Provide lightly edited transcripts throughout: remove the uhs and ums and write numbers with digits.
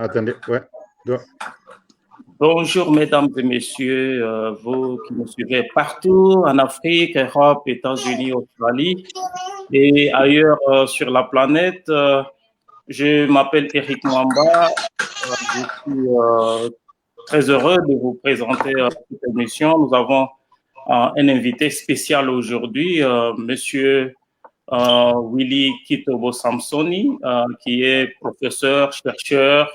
Attendez, ouais. Bonjour, mesdames et messieurs, vous qui nous suivez partout en Afrique, Europe, États-Unis, Australie et ailleurs sur la planète. Je m'appelle Eric Mwamba. Je suis très heureux de vous présenter cette émission. Nous avons un invité spécial aujourd'hui, Monsieur Willy Kitobo Samsoni, qui est professeur, chercheur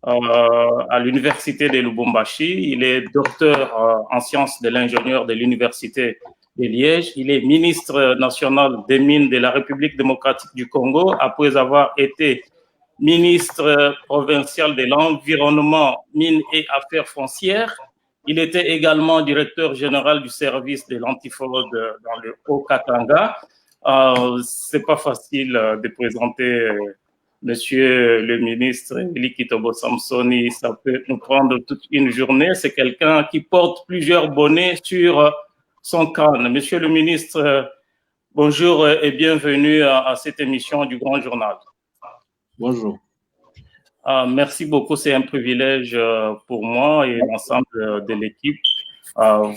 à l'université de Lubumbashi. Il est docteur en sciences de l'ingénieur de l'université de Liège. Il est ministre national des mines de la République démocratique du Congo après avoir été ministre provincial de l'environnement, mines et affaires foncières. Il était également directeur général du service de l'antifraude dans le Haut-Katanga. C'est pas facile de présenter Monsieur le ministre Willy Kitobo Samsoni, ça peut nous prendre toute une journée. C'est quelqu'un qui porte plusieurs bonnets sur son crâne. Monsieur le ministre, bonjour et bienvenue à cette émission du Grand Journal. Bonjour. Merci beaucoup, c'est un privilège pour moi et l'ensemble de l'équipe.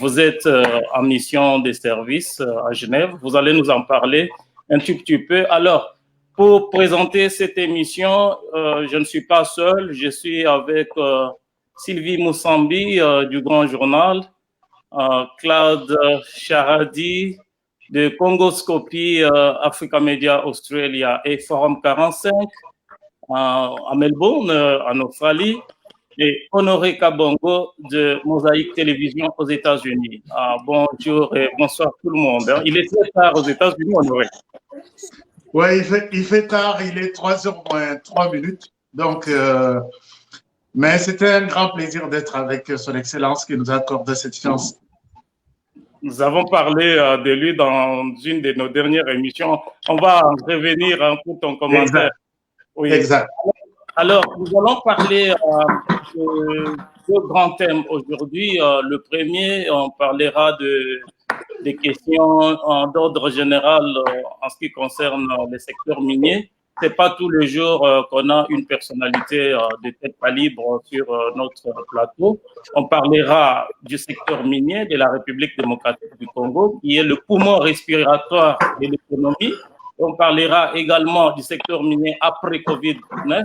Vous êtes en mission de service à Genève. Vous allez nous en parler un tout petit peu. Alors, pour présenter cette émission, je ne suis pas seul, je suis avec Sylvie Moussambi du Grand Journal, Claude Charadi de Congoscopie, Africa Media Australia et Forum 45 à Melbourne, en Australie, et Honoré Kabongo de Mosaïque Télévision aux États-Unis. Bonjour et bonsoir tout le monde. Il est très tard aux États-Unis, Honoré. Oui, il fait tard, il est 3h moins 3 minutes. Donc, mais c'était un grand plaisir d'être avec son Excellence qui nous accorde cette chance. Nous avons parlé de lui dans une de nos dernières émissions. On va revenir pour ton commentaire. Exact. Oui. Exact. Alors, nous allons parler de deux grands thèmes aujourd'hui. Le premier, on parlera des questions d'ordre général en ce qui concerne le secteur minier. C'est pas tous les jours qu'on a une personnalité de tel calibre sur notre plateau. On parlera du secteur minier de la République démocratique du Congo, qui est le poumon respiratoire de l'économie. On parlera également du secteur minier après Covid-19.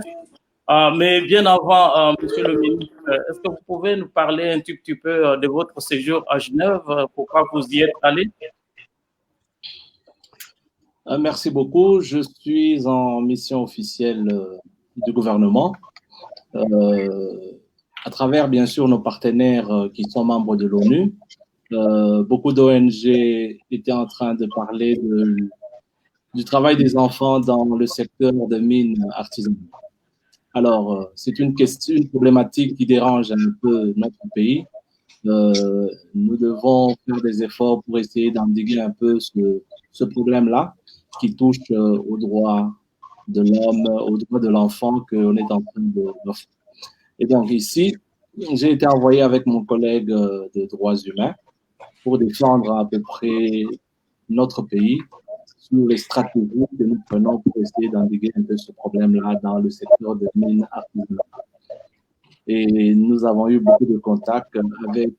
Mais bien avant, Monsieur le ministre, est-ce que vous pouvez nous parler un tout petit peu de votre séjour à Genève? Pourquoi vous y êtes allé? Merci beaucoup. Je suis en mission officielle du gouvernement à travers, bien sûr, nos partenaires qui sont membres de l'ONU. Beaucoup d'ONG étaient en train de parler du travail des enfants dans le secteur des mines artisanales. Alors, c'est une problématique qui dérange un peu notre pays. Nous devons faire des efforts pour essayer d'endiguer un peu ce problème-là qui touche aux droits de l'homme, aux droits de l'enfant qu'on est en train de faire. Et donc ici, j'ai été envoyé avec mon collègue de droits humains pour défendre à peu près notre pays sur les stratégies que nous prenons pour essayer d'endiguer un peu ce problème-là dans le secteur des mines artisanales. Et nous avons eu beaucoup de contacts avec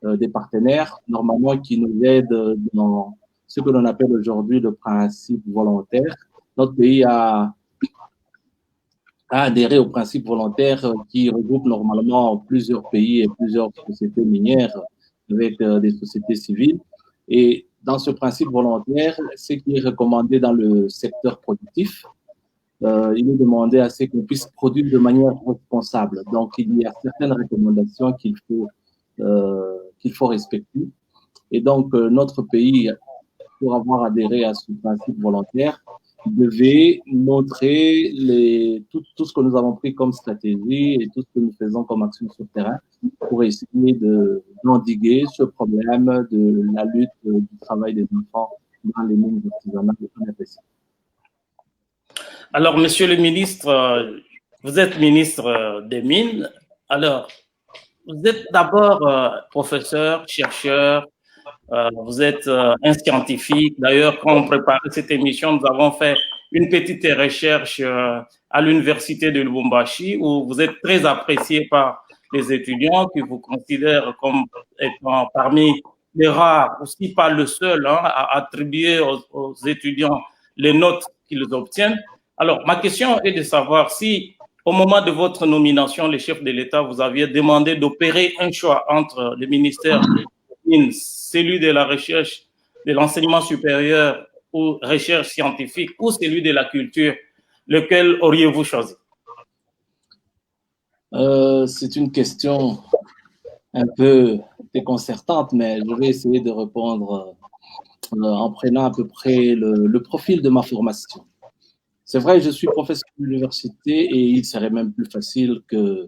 des partenaires, normalement, qui nous aident dans ce que l'on appelle aujourd'hui le principe volontaire. Notre pays a adhéré au principe volontaire qui regroupe normalement plusieurs pays et plusieurs sociétés minières avec des sociétés civiles. Et dans ce principe volontaire, ce qui est recommandé dans le secteur productif, il est demandé à ce qu'on puisse produire de manière responsable. Donc, il y a certaines recommandations qu'il faut respecter. Et donc, notre pays, pour avoir adhéré à ce principe volontaire, devait montrer tout ce que nous avons pris comme stratégie et tout ce que nous faisons comme action sur le terrain pour essayer d'endiguer ce problème de la lutte du travail des enfants dans les mines artisanales de RDC. Alors, Monsieur le ministre, vous êtes ministre des Mines. Alors, vous êtes d'abord professeur, chercheur, vous êtes un scientifique. D'ailleurs, quand on préparait cette émission, nous avons fait une petite recherche à l'université de Lubumbashi où vous êtes très apprécié par les étudiants qui vous considèrent comme étant parmi les rares, aussi pas le seul, à attribuer aux étudiants les notes qu'ils obtiennent. Alors, ma question est de savoir si, au moment de votre nomination, le chef de l'État, vous aviez demandé d'opérer un choix entre le ministère, celui de la recherche, de l'enseignement supérieur ou recherche scientifique, ou celui de la culture, lequel auriez-vous choisi? C'est une question un peu déconcertante, mais je vais essayer de répondre en prenant à peu près le profil de ma formation. C'est vrai, je suis professeur d'université et il serait même plus facile que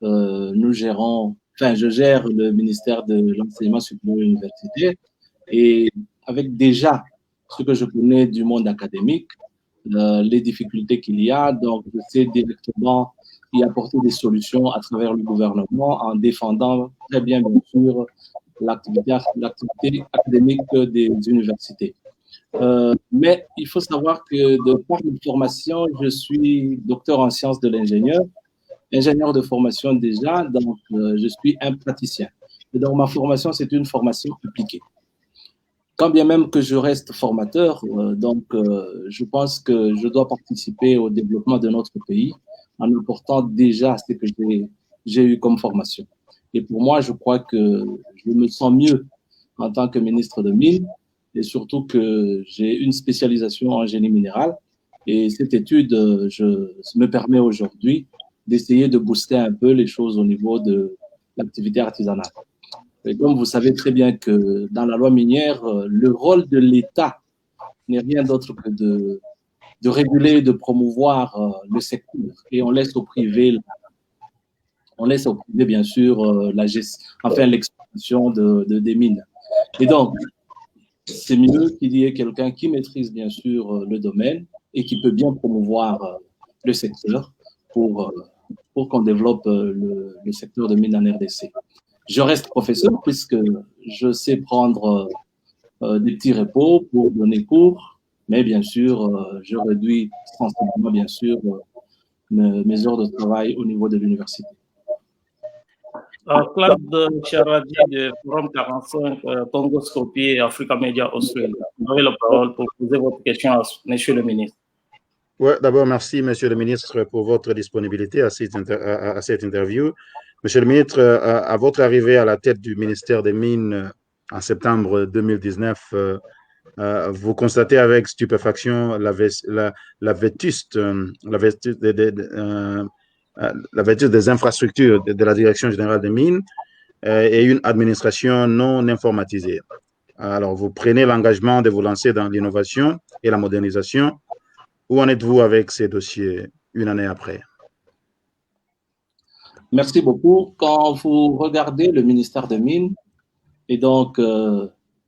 je gère le ministère de l'enseignement supérieur universitaire et avec déjà ce que je connais du monde académique, les difficultés qu'il y a, donc je sais directement y apporter des solutions à travers le gouvernement en défendant très bien sûr, l'activité académique des universités. Mais il faut savoir que de par ma formation, je suis docteur en sciences de ingénieur de formation déjà, donc je suis un praticien. Et donc ma formation, c'est une formation appliquée. Quand bien même que je reste formateur, je pense que je dois participer au développement de notre pays en apportant déjà ce que j'ai eu comme formation. Et pour moi, je crois que je me sens mieux en tant que ministre de Mines et surtout que j'ai une spécialisation en génie minéral. Et cette étude me permet aujourd'hui d'essayer de booster un peu les choses au niveau de l'activité artisanale. Et comme vous savez très bien que dans la loi minière, le rôle de l'État n'est rien d'autre que de réguler, de promouvoir le secteur. Et on laisse au privé, bien sûr, l'exploitation des mines. Et donc, c'est mieux qu'il y ait quelqu'un qui maîtrise bien sûr le domaine et qui peut bien promouvoir le secteur pour qu'on développe le secteur de mines en RDC. Je reste professeur puisque je sais prendre des petits repos pour donner cours, mais bien sûr, je réduis sensiblement, bien sûr, mes heures de travail au niveau de l'université. Claude Charadi de Forum 45, Congo Skopje, Africa Media Australia. Vous avez la parole pour poser votre question à Monsieur le ministre. Oui, d'abord, merci, Monsieur le ministre, pour votre disponibilité à cette interview. Monsieur le ministre, à votre arrivée à la tête du ministère des Mines en septembre 2019, vous constatez avec stupéfaction la vétuste des infrastructures de la Direction générale des Mines et une administration non informatisée. Alors, vous prenez l'engagement de vous lancer dans l'innovation et la modernisation. Où en êtes-vous avec ces dossiers une année après? Merci beaucoup. Quand vous regardez le ministère des Mines, et donc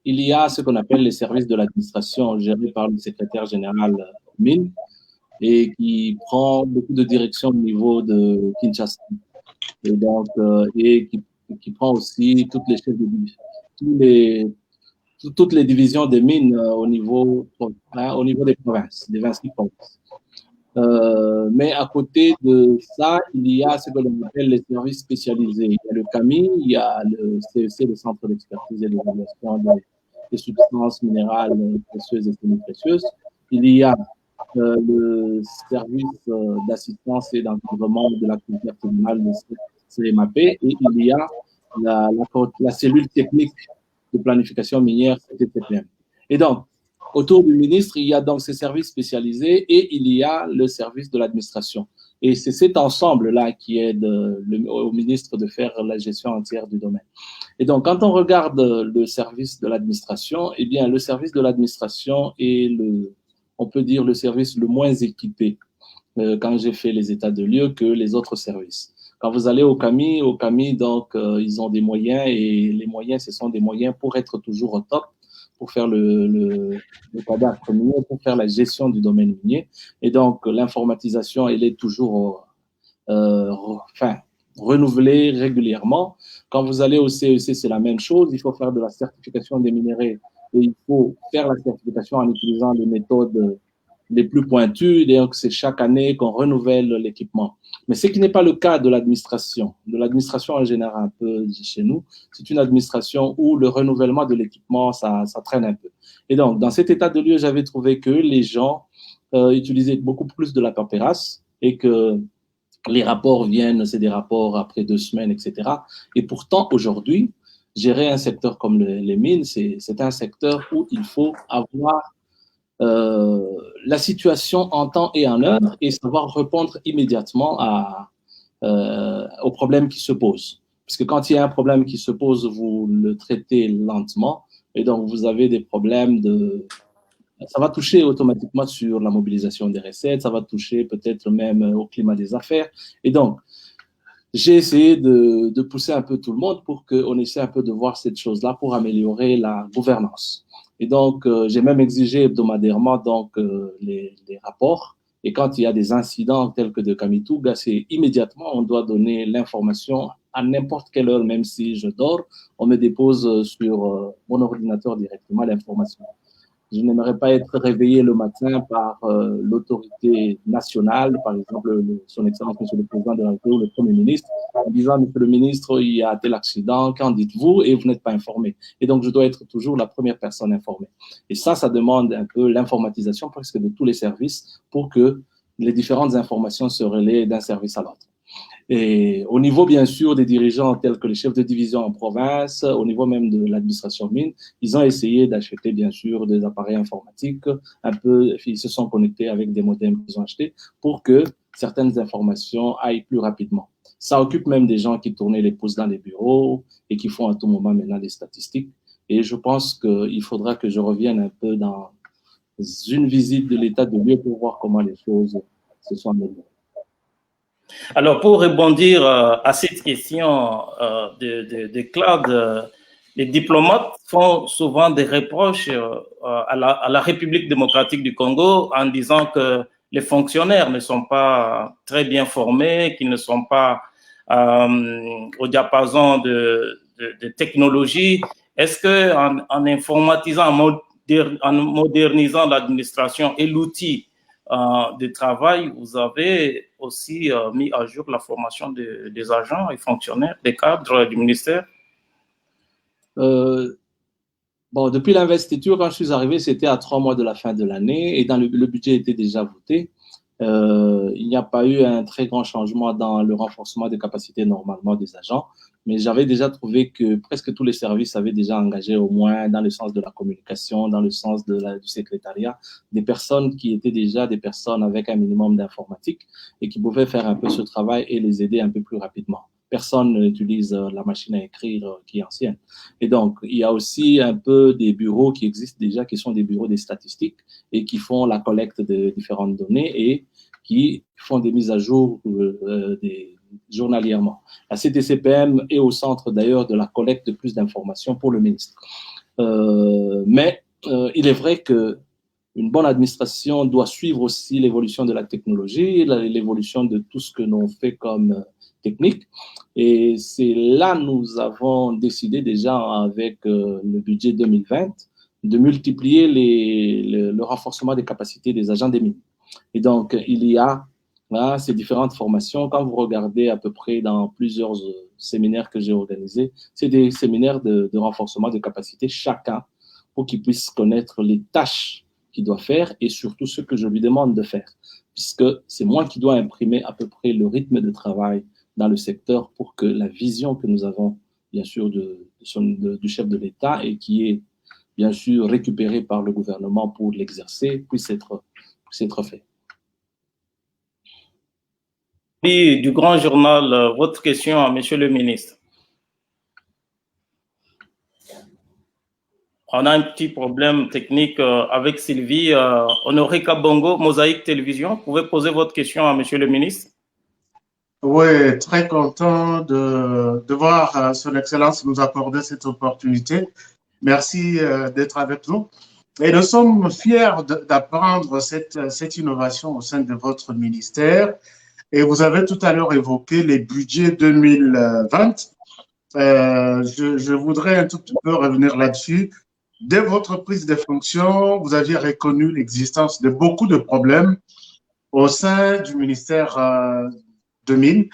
il y a ce qu'on appelle les services de l'administration gérés par le secrétaire général Mines et qui prend beaucoup de direction au niveau de Kinshasa. Et donc, qui prend aussi toutes les chefs de division, toutes les divisions des mines au niveau des provinces, des 26 provinces. Mais à côté de ça, il y a ce que l'on appelle les services spécialisés. Il y a le CAMI, il y a le CEC, le Centre d'expertise et d'évaluation des substances minérales précieuses et semi-précieuses. Il y a le service d'assistance et d'encadrement de l'activité artisanale de CMAP et il y a la cellule technique de planification minière, CTPM. Et donc, autour du ministre, il y a donc ces services spécialisés et il y a le service de l'administration. Et c'est cet ensemble-là qui aide au ministre de faire la gestion entière du domaine. Et donc, quand on regarde le service de l'administration, eh bien, le service de l'administration est on peut dire, le service le moins équipé quand j'ai fait les états de lieu que les autres services. Quand vous allez au CAMI, donc, ils ont des moyens et les moyens, ce sont des moyens pour être toujours au top, pour faire le cadastre minier, pour faire la gestion du domaine minier. Et donc, l'informatisation, elle est toujours renouvelée régulièrement. Quand vous allez au CEC, c'est la même chose. Il faut faire de la certification des minéraux et il faut faire la certification en utilisant les méthodes les plus pointus, et donc c'est chaque année qu'on renouvelle l'équipement. Mais ce qui n'est pas le cas de l'administration en général un peu chez nous, c'est une administration où le renouvellement de l'équipement, ça traîne un peu. Et donc, dans cet état de lieu, j'avais trouvé que les gens utilisaient beaucoup plus de la paperasse et que les rapports viennent, c'est des rapports après 2 semaines, etc. Et pourtant, aujourd'hui, gérer un secteur comme les mines, c'est un secteur où il faut avoir la situation en temps et en heure et savoir répondre immédiatement aux problèmes qui se posent. Parce que quand il y a un problème qui se pose, vous le traitez lentement et donc vous avez des problèmes ça va toucher automatiquement sur la mobilisation des recettes, ça va toucher peut-être même au climat des affaires. Et donc, j'ai essayé de pousser un peu tout le monde pour qu'on essaie un peu de voir cette chose-là pour améliorer la gouvernance. Et donc, j'ai même exigé hebdomadairement les rapports. Et quand il y a des incidents tels que de Kamituga, c'est immédiatement, on doit donner l'information à n'importe quelle heure, même si je dors, on me dépose sur mon ordinateur directement l'information. Je n'aimerais pas être réveillé le matin par l'autorité nationale, par exemple son Excellence Monsieur le Président de la République ou le Premier ministre, en disant Monsieur le ministre, il y a tel accident, qu'en dites-vous? Et vous n'êtes pas informé. Et donc, je dois être toujours la première personne informée. Et ça demande un peu l'informatisation presque de tous les services pour que les différentes informations se relaient d'un service à l'autre. Et au niveau, bien sûr, des dirigeants tels que les chefs de division en province, au niveau même de l'administration mine, ils ont essayé d'acheter, bien sûr, des appareils informatiques, ils se sont connectés avec des modems qu'ils ont achetés pour que certaines informations aillent plus rapidement. Ça occupe même des gens qui tournaient les pouces dans les bureaux et qui font à tout moment maintenant des statistiques. Et je pense qu'il faudra que je revienne un peu dans une visite de l'état de lieu pour voir comment les choses se sont améliorées. Alors, pour rebondir à cette question de Claude, les diplomates font souvent des reproches à la République démocratique du Congo en disant que les fonctionnaires ne sont pas très bien formés, qu'ils ne sont pas au diapason de technologie. Est-ce qu'en informatisant, en modernisant l'administration et l'outil de travail, vous avez aussi mis à jour la formation des agents et fonctionnaires, des cadres du ministère? Depuis l'investiture, quand je suis arrivé, c'était à 3 mois de la fin de l'année et le budget était déjà voté. Il n'y a pas eu un très grand changement dans le renforcement des capacités normalement des agents, mais j'avais déjà trouvé que presque tous les services avaient déjà engagé au moins dans le sens de la communication, dans le sens du secrétariat, des personnes qui étaient déjà des personnes avec un minimum d'informatique et qui pouvaient faire un peu ce travail et les aider un peu plus rapidement. Personne n'utilise la machine à écrire qui est ancienne. Et donc, il y a aussi un peu des bureaux qui existent déjà, qui sont des bureaux des statistiques et qui font la collecte de différentes données et qui font des mises à jour journalièrement. La CTCPM est au centre d'ailleurs de la collecte de plus d'informations pour le ministre. Mais il est vrai que une bonne administration doit suivre aussi l'évolution de la technologie, l'évolution de tout ce que l'on fait comme technique. Et c'est là nous avons décidé déjà avec le budget 2020 de multiplier le renforcement des capacités des agents des mines. Et donc, il y a ces différentes formations. Quand vous regardez à peu près dans plusieurs séminaires que j'ai organisés, c'est des séminaires de renforcement des capacités chacun pour qu'il puisse connaître les tâches qu'il doit faire et surtout ce que je lui demande de faire, puisque c'est moi qui dois imprimer à peu près le rythme de travail dans le secteur pour que la vision que nous avons, bien sûr, du chef de l'État et qui est, bien sûr, récupérée par le gouvernement pour l'exercer, puisse être fait. Oui, du Grand Journal, votre question à Monsieur le ministre. On a un petit problème technique avec Sylvie. Honoré Kabongo, Mosaïque Télévision, vous pouvez poser votre question à Monsieur le ministre? Oui, très content de voir Son Excellence nous accorder cette opportunité. Merci d'être avec nous. Et nous sommes fiers d'apprendre cette innovation au sein de votre ministère. Et vous avez tout à l'heure évoqué les budgets 2020. Je voudrais un tout petit peu revenir là-dessus. dès votre prise de fonction, vous aviez reconnu l'existence de beaucoup de problèmes au sein du ministère de Mines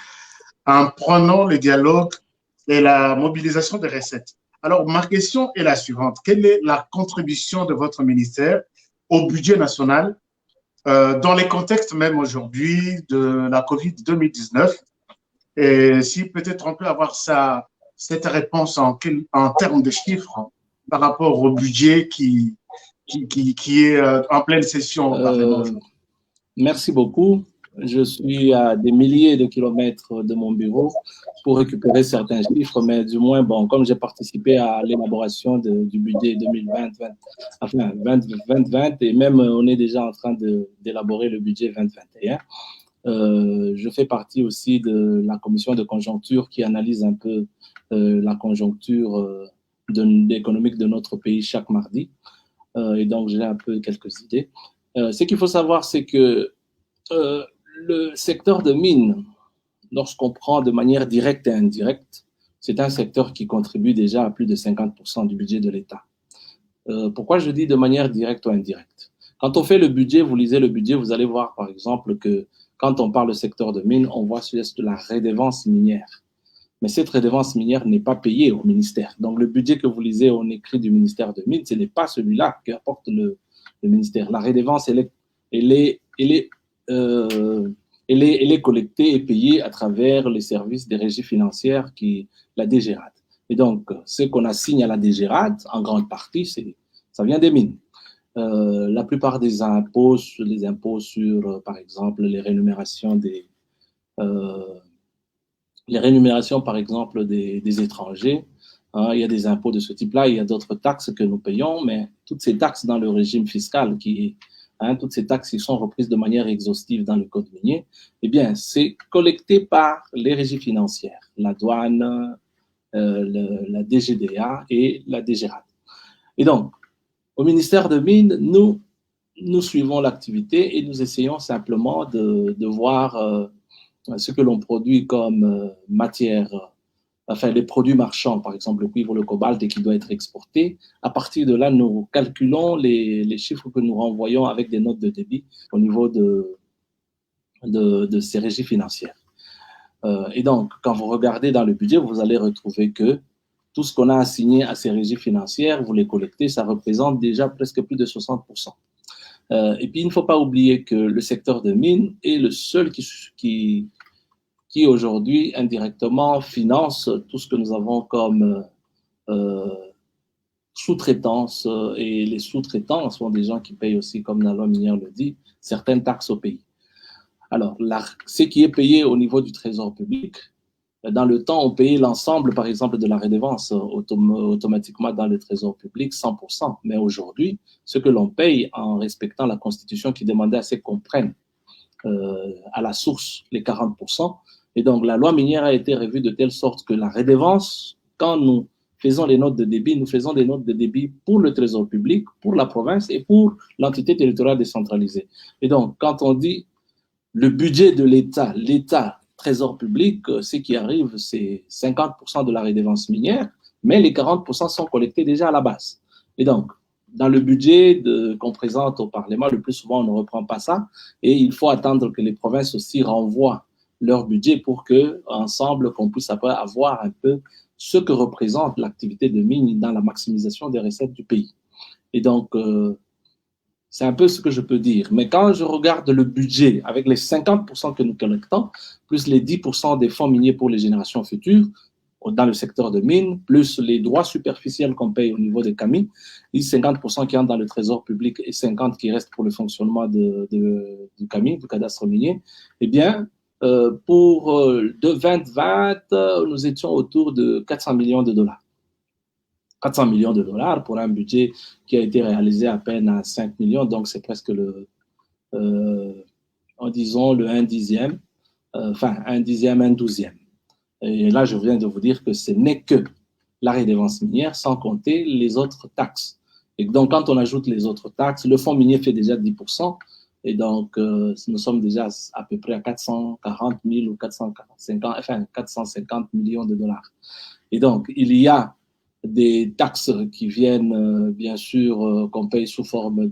en prenant le dialogue et la mobilisation des recettes. Alors, ma question est la suivante. Quelle est la contribution de votre ministère au budget national dans les contextes même aujourd'hui de la COVID-2019? Et si peut-être on peut avoir cette réponse en termes de chiffres par rapport au budget qui est en pleine session au Parlement. Merci beaucoup. Je suis à des milliers de kilomètres de mon bureau pour récupérer certains chiffres, mais du moins, bon, comme j'ai participé à l'élaboration du budget 2020 et même on est déjà en train d'élaborer le budget 2021. Je fais partie aussi de la commission de conjoncture qui analyse un peu la conjoncture économique de notre pays chaque mardi. Et donc, j'ai un peu quelques idées. Ce qu'il faut savoir, c'est que le secteur de mines, lorsqu'on prend de manière directe et indirecte, c'est un secteur qui contribue déjà à plus de 50% du budget de l'État. Pourquoi je dis de manière directe ou indirecte? Quand on fait le budget, vous lisez le budget, vous allez voir par exemple que quand on parle du secteur de mines, on voit de la redevance minière. Mais cette redevance minière n'est pas payée au ministère. Donc le budget que vous lisez, on écrit du ministère de Mines, ce n'est pas celui-là qu'apporte le ministère. La redevance, elle est collectée et payée à travers les services des régies financières, la DGRAD. Et donc, ce qu'on assigne à la DGRAD, en grande partie, ça vient des mines. La plupart des impôts, les impôts sur, par exemple, les rémunérations par exemple, des étrangers, il y a des impôts de ce type-là, il y a d'autres taxes que nous payons, mais toutes ces taxes dans le régime fiscal toutes ces taxes qui sont reprises de manière exhaustive dans le code minier, eh bien, c'est collecté par les régies financières, la douane, la DGDA et la DGRAD. Et donc, au ministère de Mines, nous suivons l'activité et nous essayons simplement de voir ce que l'on produit comme matière, les produits marchands, par exemple le cuivre, le cobalt, et qui doit être exporté. À partir de là, nous calculons les chiffres que nous renvoyons avec des notes de débit au niveau de ces régies financières. Et donc, quand vous regardez dans le budget, vous allez retrouver que tout ce qu'on a assigné à ces régies financières, vous les collectez, ça représente déjà presque plus de 60%. Et puis, il ne faut pas oublier que le secteur de mines est le seul qui aujourd'hui, indirectement, finance tout ce que nous avons comme sous-traitance. Et les sous-traitants sont des gens qui payent aussi, comme la loi minière le dit, certaines taxes au pays. Alors, ce qui est payé au niveau du trésor public, dans le temps, on payait l'ensemble, par exemple, de la redevance automatiquement dans le trésor public, 100%. Mais aujourd'hui, ce que l'on paye en respectant la Constitution qui demandait à ce qu'on prenne à la source les 40%. Et donc, la loi minière a été revue de telle sorte que la redevance, quand nous faisons les notes de débit, nous faisons des notes de débit pour le trésor public, pour la province et pour l'entité territoriale décentralisée. Et donc, quand on dit le budget de l'État, trésor public, ce qui arrive, c'est 50% de la redevance minière, mais les 40% sont collectés déjà à la base. Et donc, dans le budget qu'on présente au Parlement, le plus souvent, on ne reprend pas ça, et il faut attendre que les provinces aussi renvoient leur budget pour que, ensemble, qu'on puisse après avoir un peu ce que représente l'activité de mine dans la maximisation des recettes du pays. Et donc, c'est un peu ce que je peux dire. Mais quand je regarde le budget avec les 50% que nous collectons, plus les 10% des fonds miniers pour les générations futures, dans le secteur de mines, plus les droits superficiels qu'on paye au niveau des CAMI, les 50% qui entrent dans le trésor public et 50% qui restent pour le fonctionnement du CAMI, du cadastre minier, eh bien, pour 2020, nous étions autour de 400 millions de dollars. 400 millions de dollars pour un budget qui a été réalisé à peine à 5 millions, donc c'est presque disons le 1/10, un dixième, un douzième. Et là, je viens de vous dire que ce n'est que la redevance minière, sans compter les autres taxes. Et donc, quand on ajoute les autres taxes, le fonds minier fait déjà 10%, et donc nous sommes déjà à peu près à 440 000 ou 450 millions de dollars. Et donc, il y a des taxes qui viennent, bien sûr, qu'on paye sous forme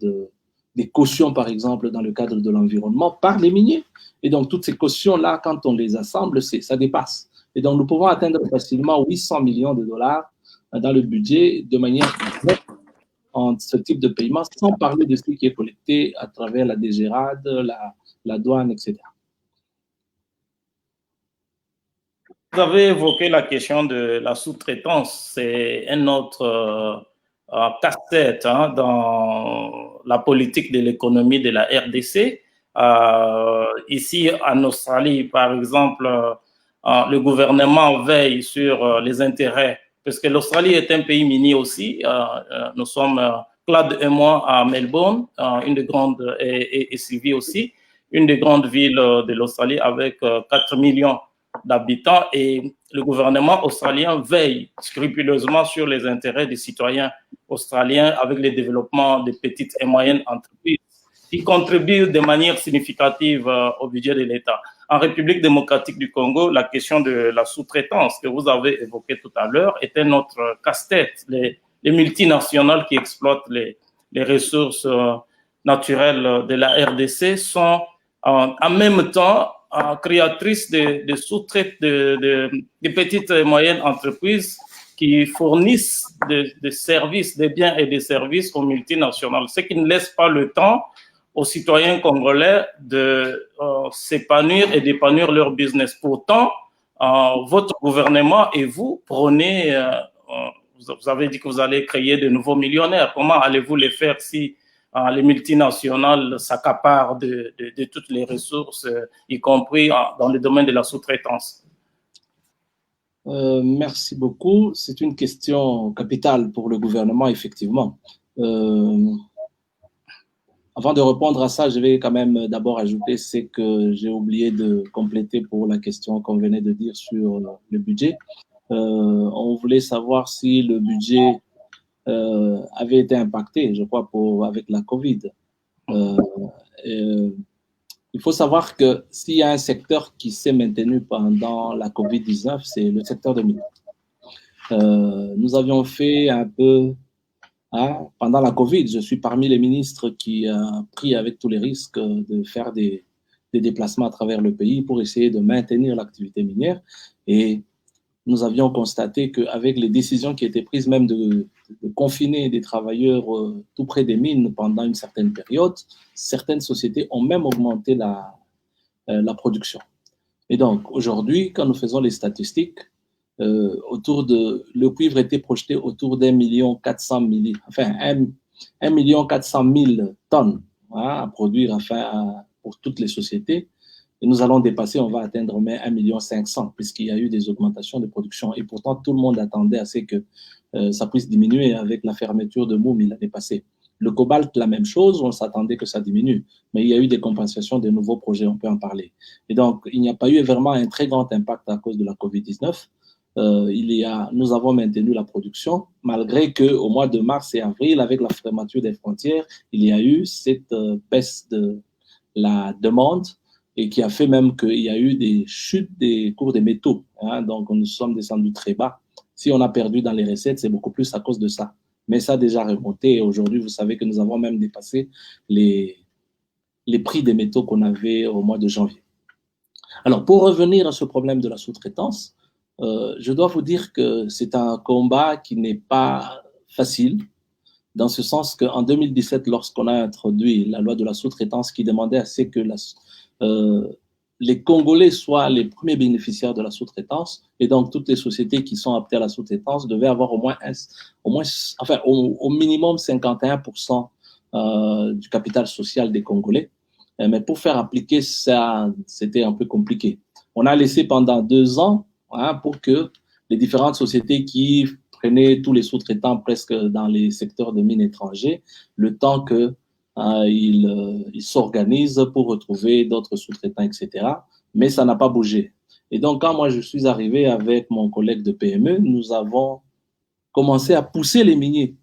des cautions, par exemple, dans le cadre de l'environnement, par les miniers. Et donc, toutes ces cautions-là, quand on les assemble, ça dépasse. Et donc, nous pouvons atteindre facilement 800 millions de dollars dans le budget de manière directe en ce type de paiement, sans parler de ce qui est collecté à travers la DGRAD, la douane, etc. Vous avez évoqué la question de la sous-traitance. C'est un autre casse-tête dans la politique de l'économie de la RDC. Ici, en Australie, par exemple, le gouvernement veille sur les intérêts, parce que l'Australie est un pays minier aussi. Nous sommes, Claude et moi, à Melbourne, une des grandes, et Sylvie aussi, une des grandes villes de l'Australie avec 4 millions d'habitants, et le gouvernement australien veille scrupuleusement sur les intérêts des citoyens australiens avec le développement des petites et moyennes entreprises qui contribuent de manière significative au budget de l'État. En République démocratique du Congo, la question de la sous-traitance que vous avez évoquée tout à l'heure est un autre casse-tête. Les multinationales qui exploitent les ressources naturelles de la RDC sont en même temps créatrices de sous-traites de petites et moyennes entreprises qui fournissent des services, des biens et des services aux multinationales, ce qui ne laisse pas le temps aux citoyens congolais de s'épanouir et d'épanouir leur business. Pourtant, votre gouvernement et vous prenez, vous avez dit que vous allez créer de nouveaux millionnaires. Comment allez-vous les faire si les multinationales s'accaparent de toutes les ressources, y compris dans le domaine de la sous-traitance? Merci beaucoup. C'est une question capitale pour le gouvernement, effectivement. Avant de répondre à ça, je vais quand même d'abord ajouter ce que j'ai oublié de compléter pour la question qu'on venait de dire sur le budget. On voulait savoir si le budget avait été impacté, je crois, avec la COVID. Il faut savoir que s'il y a un secteur qui s'est maintenu pendant la COVID-19, c'est le secteur de mines. Nous avions fait un peu, pendant la COVID, je suis parmi les ministres qui a pris avec tous les risques de faire des déplacements à travers le pays pour essayer de maintenir l'activité minière. Et nous avions constaté qu'avec les décisions qui étaient prises, même de confiner des travailleurs tout près des mines pendant une certaine période, certaines sociétés ont même augmenté la production. Et donc, aujourd'hui, quand nous faisons les statistiques, le cuivre était projeté autour d'1,4 million tonnes à produire pour toutes les sociétés. Et nous allons dépasser, on va atteindre même 1,5 million puisqu'il y a eu des augmentations de production. Et pourtant, tout le monde attendait à ce que ça puisse diminuer avec la fermeture de Moumi l'année passée. Le cobalt, la même chose, on s'attendait que ça diminue. Mais il y a eu des compensations de nouveaux projets, on peut en parler. Et donc, il n'y a pas eu vraiment un très grand impact à cause de la COVID-19. Nous avons maintenu la production, malgré qu'au mois de mars et avril, avec la fermeture des frontières, il y a eu cette baisse de la demande et qui a fait même qu'il y a eu des chutes des cours des métaux. Donc, nous sommes descendus très bas. Si on a perdu dans les recettes, c'est beaucoup plus à cause de ça. Mais ça a déjà remonté. Et aujourd'hui, vous savez que nous avons même dépassé les prix des métaux qu'on avait au mois de janvier. Alors, pour revenir à ce problème de la sous-traitance, je dois vous dire que c'est un combat qui n'est pas facile, dans ce sens qu'en 2017, lorsqu'on a introduit la loi de la sous-traitance qui demandait à ce que les Congolais soient les premiers bénéficiaires de la sous-traitance, et donc toutes les sociétés qui sont aptées à la sous-traitance devaient avoir au minimum 51% du capital social des Congolais. Mais pour faire appliquer ça, c'était un peu compliqué. On a laissé pendant 2 ans pour que les différentes sociétés qui prenaient tous les sous-traitants presque dans les secteurs de mines étrangers, le temps qu'ils s'organisent pour retrouver d'autres sous-traitants, etc. Mais ça n'a pas bougé. Et donc, quand moi je suis arrivé avec mon collègue de PME, nous avons commencé à pousser les miniers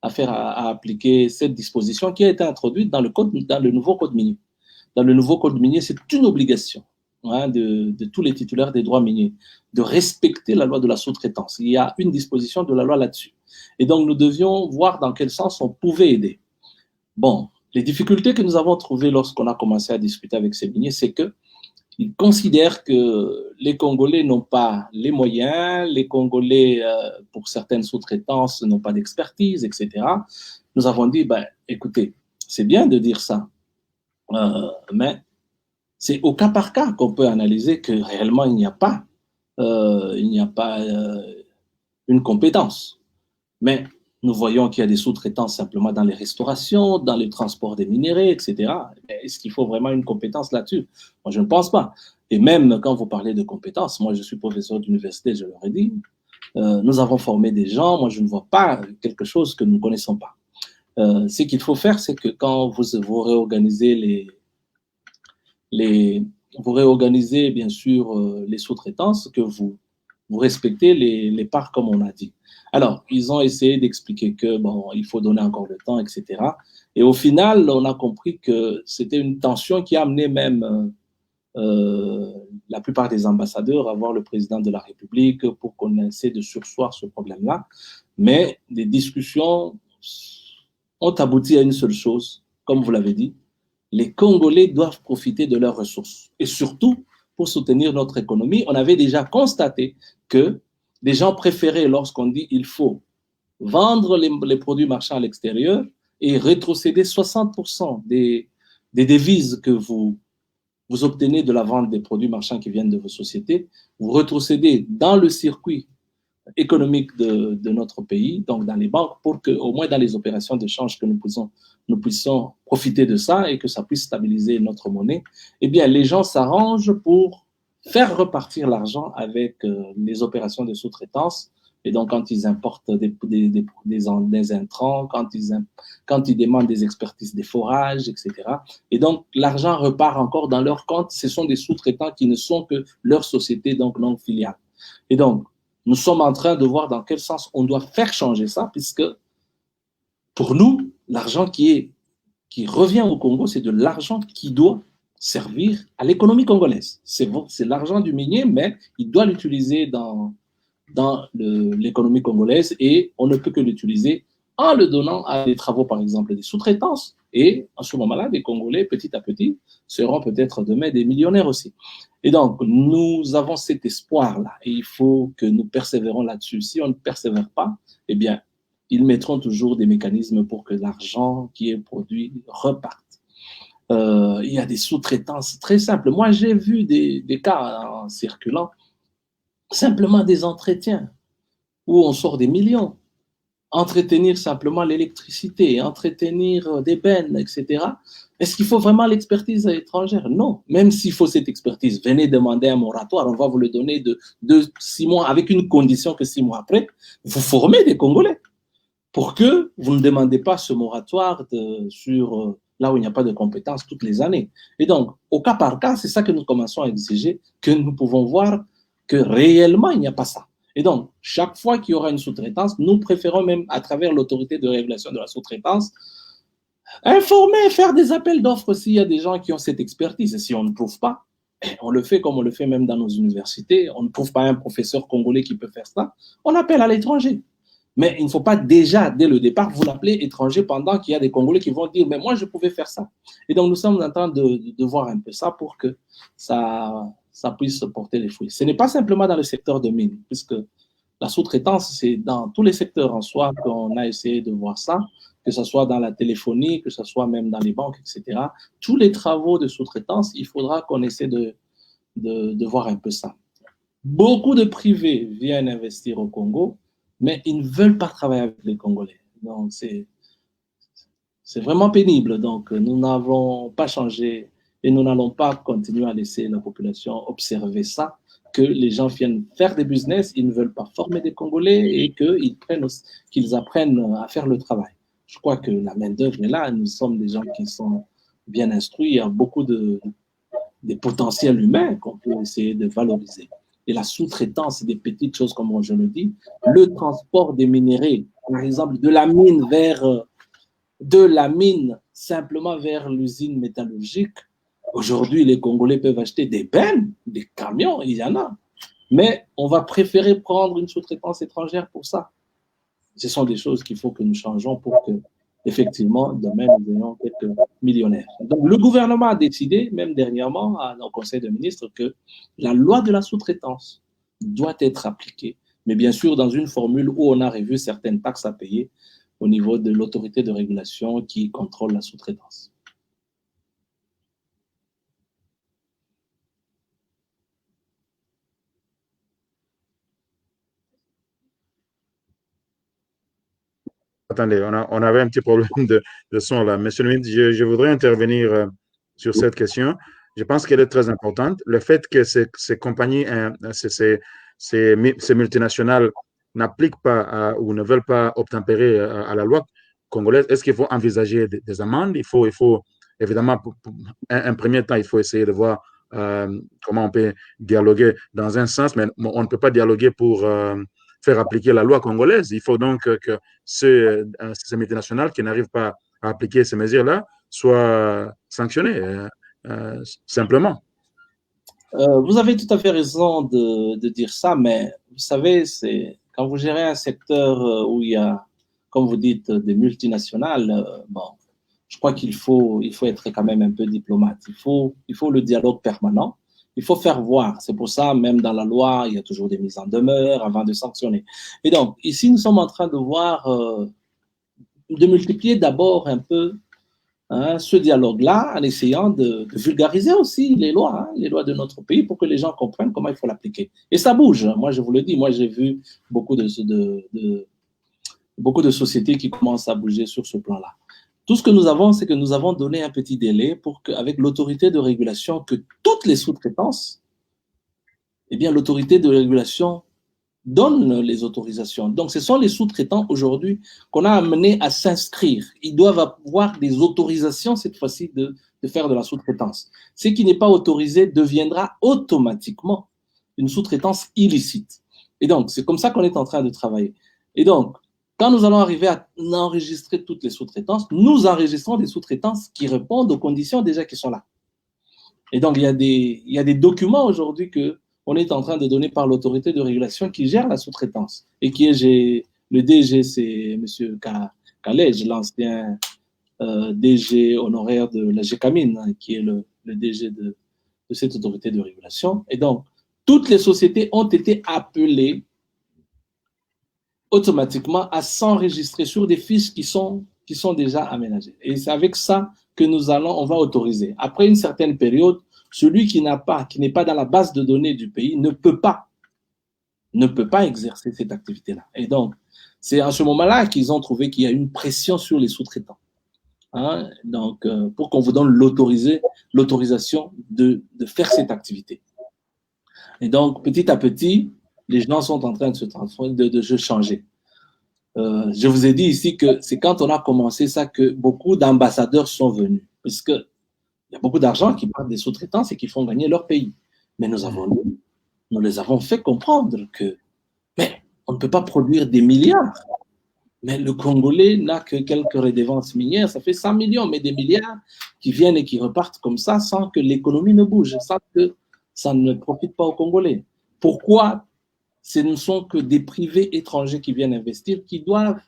à appliquer cette disposition qui a été introduite dans le nouveau code minier. Dans le nouveau code minier, c'est une obligation de tous les titulaires des droits miniers, de respecter la loi de la sous-traitance. Il y a une disposition de la loi là-dessus. Et donc, nous devions voir dans quel sens on pouvait aider. Bon, les difficultés que nous avons trouvées lorsqu'on a commencé à discuter avec ces miniers, c'est qu'ils considèrent que les Congolais n'ont pas les moyens, les Congolais, pour certaines sous-traitances, n'ont pas d'expertise, etc. Nous avons dit, ben, écoutez, c'est bien de dire ça, mais c'est au cas par cas qu'on peut analyser que réellement il n'y a pas une compétence. Mais nous voyons qu'il y a des sous-traitants simplement dans les restaurations, dans le transport des minéraux, etc. Est-ce qu'il faut vraiment une compétence là-dessus? Moi, je ne pense pas. Et même quand vous parlez de compétences, moi, je suis professeur d'université, je leur ai dit, nous avons formé des gens, moi, je ne vois pas quelque chose que nous ne connaissons pas. Ce qu'il faut faire, c'est que quand vous réorganisez vous réorganisez bien sûr les sous-traitances, que vous respectez les parts comme on a dit. Alors, ils ont essayé d'expliquer que bon, il faut donner encore le temps, etc. Et au final, on a compris que c'était une tension qui a amené même la plupart des ambassadeurs à voir le président de la République pour qu'on essaie de surseoir ce problème-là. Mais les discussions ont abouti à une seule chose, comme vous l'avez dit, les Congolais doivent profiter de leurs ressources. Et surtout, pour soutenir notre économie, on avait déjà constaté que les gens préféraient, lorsqu'on dit il faut vendre les produits marchands à l'extérieur et rétrocéder 60% des devises que vous obtenez de la vente des produits marchands qui viennent de vos sociétés, vous rétrocédez dans le circuit économique de notre pays, donc dans les banques, pour que, au moins dans les opérations d'échange, que nous puissions profiter de ça et que ça puisse stabiliser notre monnaie, eh bien, les gens s'arrangent pour faire repartir l'argent avec les opérations de sous-traitance. Et donc, quand ils importent des intrants, quand ils demandent des expertises des forages, etc. Et donc, l'argent repart encore dans leur compte. Ce sont des sous-traitants qui ne sont que leur société, donc non filiale. Et donc, nous sommes en train de voir dans quel sens on doit faire changer ça, puisque pour nous, l'argent qui revient au Congo, c'est de l'argent qui doit servir à l'économie congolaise. C'est l'argent du minier, mais il doit l'utiliser dans l'économie congolaise et on ne peut que l'utiliser en le donnant à des travaux, par exemple, des sous-traitances. Et en ce moment-là, les Congolais, petit à petit, seront peut-être demain des millionnaires aussi. Et donc, nous avons cet espoir-là et il faut que nous persévérons là-dessus. Si on ne persévère pas, eh bien, ils mettront toujours des mécanismes pour que l'argent qui est produit reparte. Il y a des sous-traitances très simples. Moi, j'ai vu des cas en circulant, simplement des entretiens où on sort des millions. Entretenir simplement l'électricité, entretenir des bennes, etc. Est-ce qu'il faut vraiment l'expertise étrangère? Non. Même s'il faut cette expertise, venez demander un moratoire, on va vous le donner de 6 mois, avec une condition que 6 mois après, vous formez des Congolais pour que vous ne demandez pas ce moratoire sur là où il n'y a pas de compétences toutes les années. Et donc, au cas par cas, c'est ça que nous commençons à exiger, que nous pouvons voir que réellement, il n'y a pas ça. Et donc, chaque fois qu'il y aura une sous-traitance, nous préférons même, à travers l'autorité de régulation de la sous-traitance, informer, faire des appels d'offres s'il y a des gens qui ont cette expertise. Et si on ne trouve pas, on le fait comme on le fait même dans nos universités. On ne trouve pas un professeur congolais qui peut faire ça. On appelle à l'étranger. Mais il ne faut pas déjà, dès le départ, vous l'appeler étranger pendant qu'il y a des Congolais qui vont dire « mais moi, je pouvais faire ça ». Et donc, nous sommes en train de voir un peu ça pour que ça puisse porter les fruits. Ce n'est pas simplement dans le secteur de mines, puisque la sous-traitance, c'est dans tous les secteurs en soi qu'on a essayé de voir ça, que ce soit dans la téléphonie, que ce soit même dans les banques, etc. Tous les travaux de sous-traitance, il faudra qu'on essaie de voir un peu ça. Beaucoup de privés viennent investir au Congo, mais ils ne veulent pas travailler avec les Congolais. Donc, c'est vraiment pénible. Donc, nous n'avons pas changé et nous n'allons pas continuer à laisser la population observer ça, que les gens viennent faire des business, ils ne veulent pas former des Congolais et qu'ils apprennent à faire le travail. Je crois que la main-d'œuvre est là. Nous sommes des gens qui sont bien instruits. Il y a beaucoup de potentiels humains qu'on peut essayer de valoriser. Et la sous-traitance, c'est des petites choses, comme je le dis. Le transport des minéraux, par exemple, de la mine simplement vers l'usine métallurgique, Aujourd'hui, les Congolais peuvent acheter des bennes, des camions, il y en a. Mais on va préférer prendre une sous-traitance étrangère pour ça. Ce sont des choses qu'il faut que nous changeons pour que, effectivement, demain, nous ayons quelques millionnaires. Donc, le gouvernement a décidé, même dernièrement, au Conseil des ministres, que la loi de la sous-traitance doit être appliquée, mais bien sûr dans une formule où on a revu certaines taxes à payer au niveau de l'autorité de régulation qui contrôle la sous-traitance. Attendez, on avait un petit problème de son là. Monsieur le ministre, je voudrais intervenir sur cette question. Je pense qu'elle est très importante. Le fait que ces compagnies, ces multinationales n'appliquent pas ou ne veulent pas obtempérer à la loi congolaise, est-ce qu'il faut envisager des amendes? Il faut évidemment, pour un premier temps, il faut essayer de voir comment on peut dialoguer dans un sens, mais on ne peut pas dialoguer pour faire appliquer la loi congolaise. Il faut donc que ces multinationales qui n'arrivent pas à appliquer ces mesures-là soient sanctionnées, simplement. Vous avez tout à fait raison de dire ça, mais vous savez, quand vous gérez un secteur où il y a, comme vous dites, des multinationales, bon, je crois qu'il faut être quand même un peu diplomate. Il faut le dialogue permanent. Il faut faire voir. C'est pour ça, même dans la loi, il y a toujours des mises en demeure avant de sanctionner. Et donc, ici, nous sommes en train de voir, de multiplier d'abord un peu ce dialogue-là en essayant de vulgariser aussi les lois de notre pays pour que les gens comprennent comment il faut l'appliquer. Et ça bouge. Moi, je vous le dis, moi, j'ai vu beaucoup de sociétés qui commencent à bouger sur ce plan-là. Tout ce que nous avons, c'est que nous avons donné un petit délai pour qu'avec l'autorité de régulation, que toutes les sous-traitances, eh bien, l'autorité de régulation donne les autorisations. Donc, ce sont les sous-traitants aujourd'hui qu'on a amenés à s'inscrire. Ils doivent avoir des autorisations cette fois-ci de faire de la sous-traitance. Ce qui n'est pas autorisé deviendra automatiquement une sous-traitance illicite. Et donc, c'est comme ça qu'on est en train de travailler. Et donc, quand nous allons arriver à enregistrer toutes les sous-traitances, nous enregistrons des sous-traitances qui répondent aux conditions déjà qui sont là. Et donc, il y a des documents aujourd'hui qu'on est en train de donner par l'autorité de régulation qui gère la sous-traitance. Et qui est, le DG, c'est M. Kalej, l'ancien DG honoraire de la GECAMINE, qui est le DG de cette autorité de régulation. Et donc, toutes les sociétés ont été appelées automatiquement à s'enregistrer sur des fiches qui sont déjà aménagées. Et c'est avec ça que on va autoriser. Après une certaine période, celui qui n'est pas dans la base de données du pays ne peut pas exercer cette activité-là. Et donc, c'est à ce moment-là qu'ils ont trouvé qu'il y a une pression sur les sous-traitants. Donc, pour qu'on vous donne l'autorisation de faire cette activité. Et donc, petit à petit, les gens sont en train de se transformer, de se changer. Je vous ai dit ici que c'est quand on a commencé ça que beaucoup d'ambassadeurs sont venus, puisque il y a beaucoup d'argent qui part des sous-traitances et qui font gagner leur pays. Mais nous les avons fait comprendre que, mais on ne peut pas produire des milliards. Mais le Congolais n'a que quelques redevances minières, ça fait 100 millions, mais des milliards qui viennent et qui repartent comme ça sans que l'économie ne bouge, sans que ça ne profite pas aux Congolais. Pourquoi ce ne sont que des privés étrangers qui viennent investir, qui doivent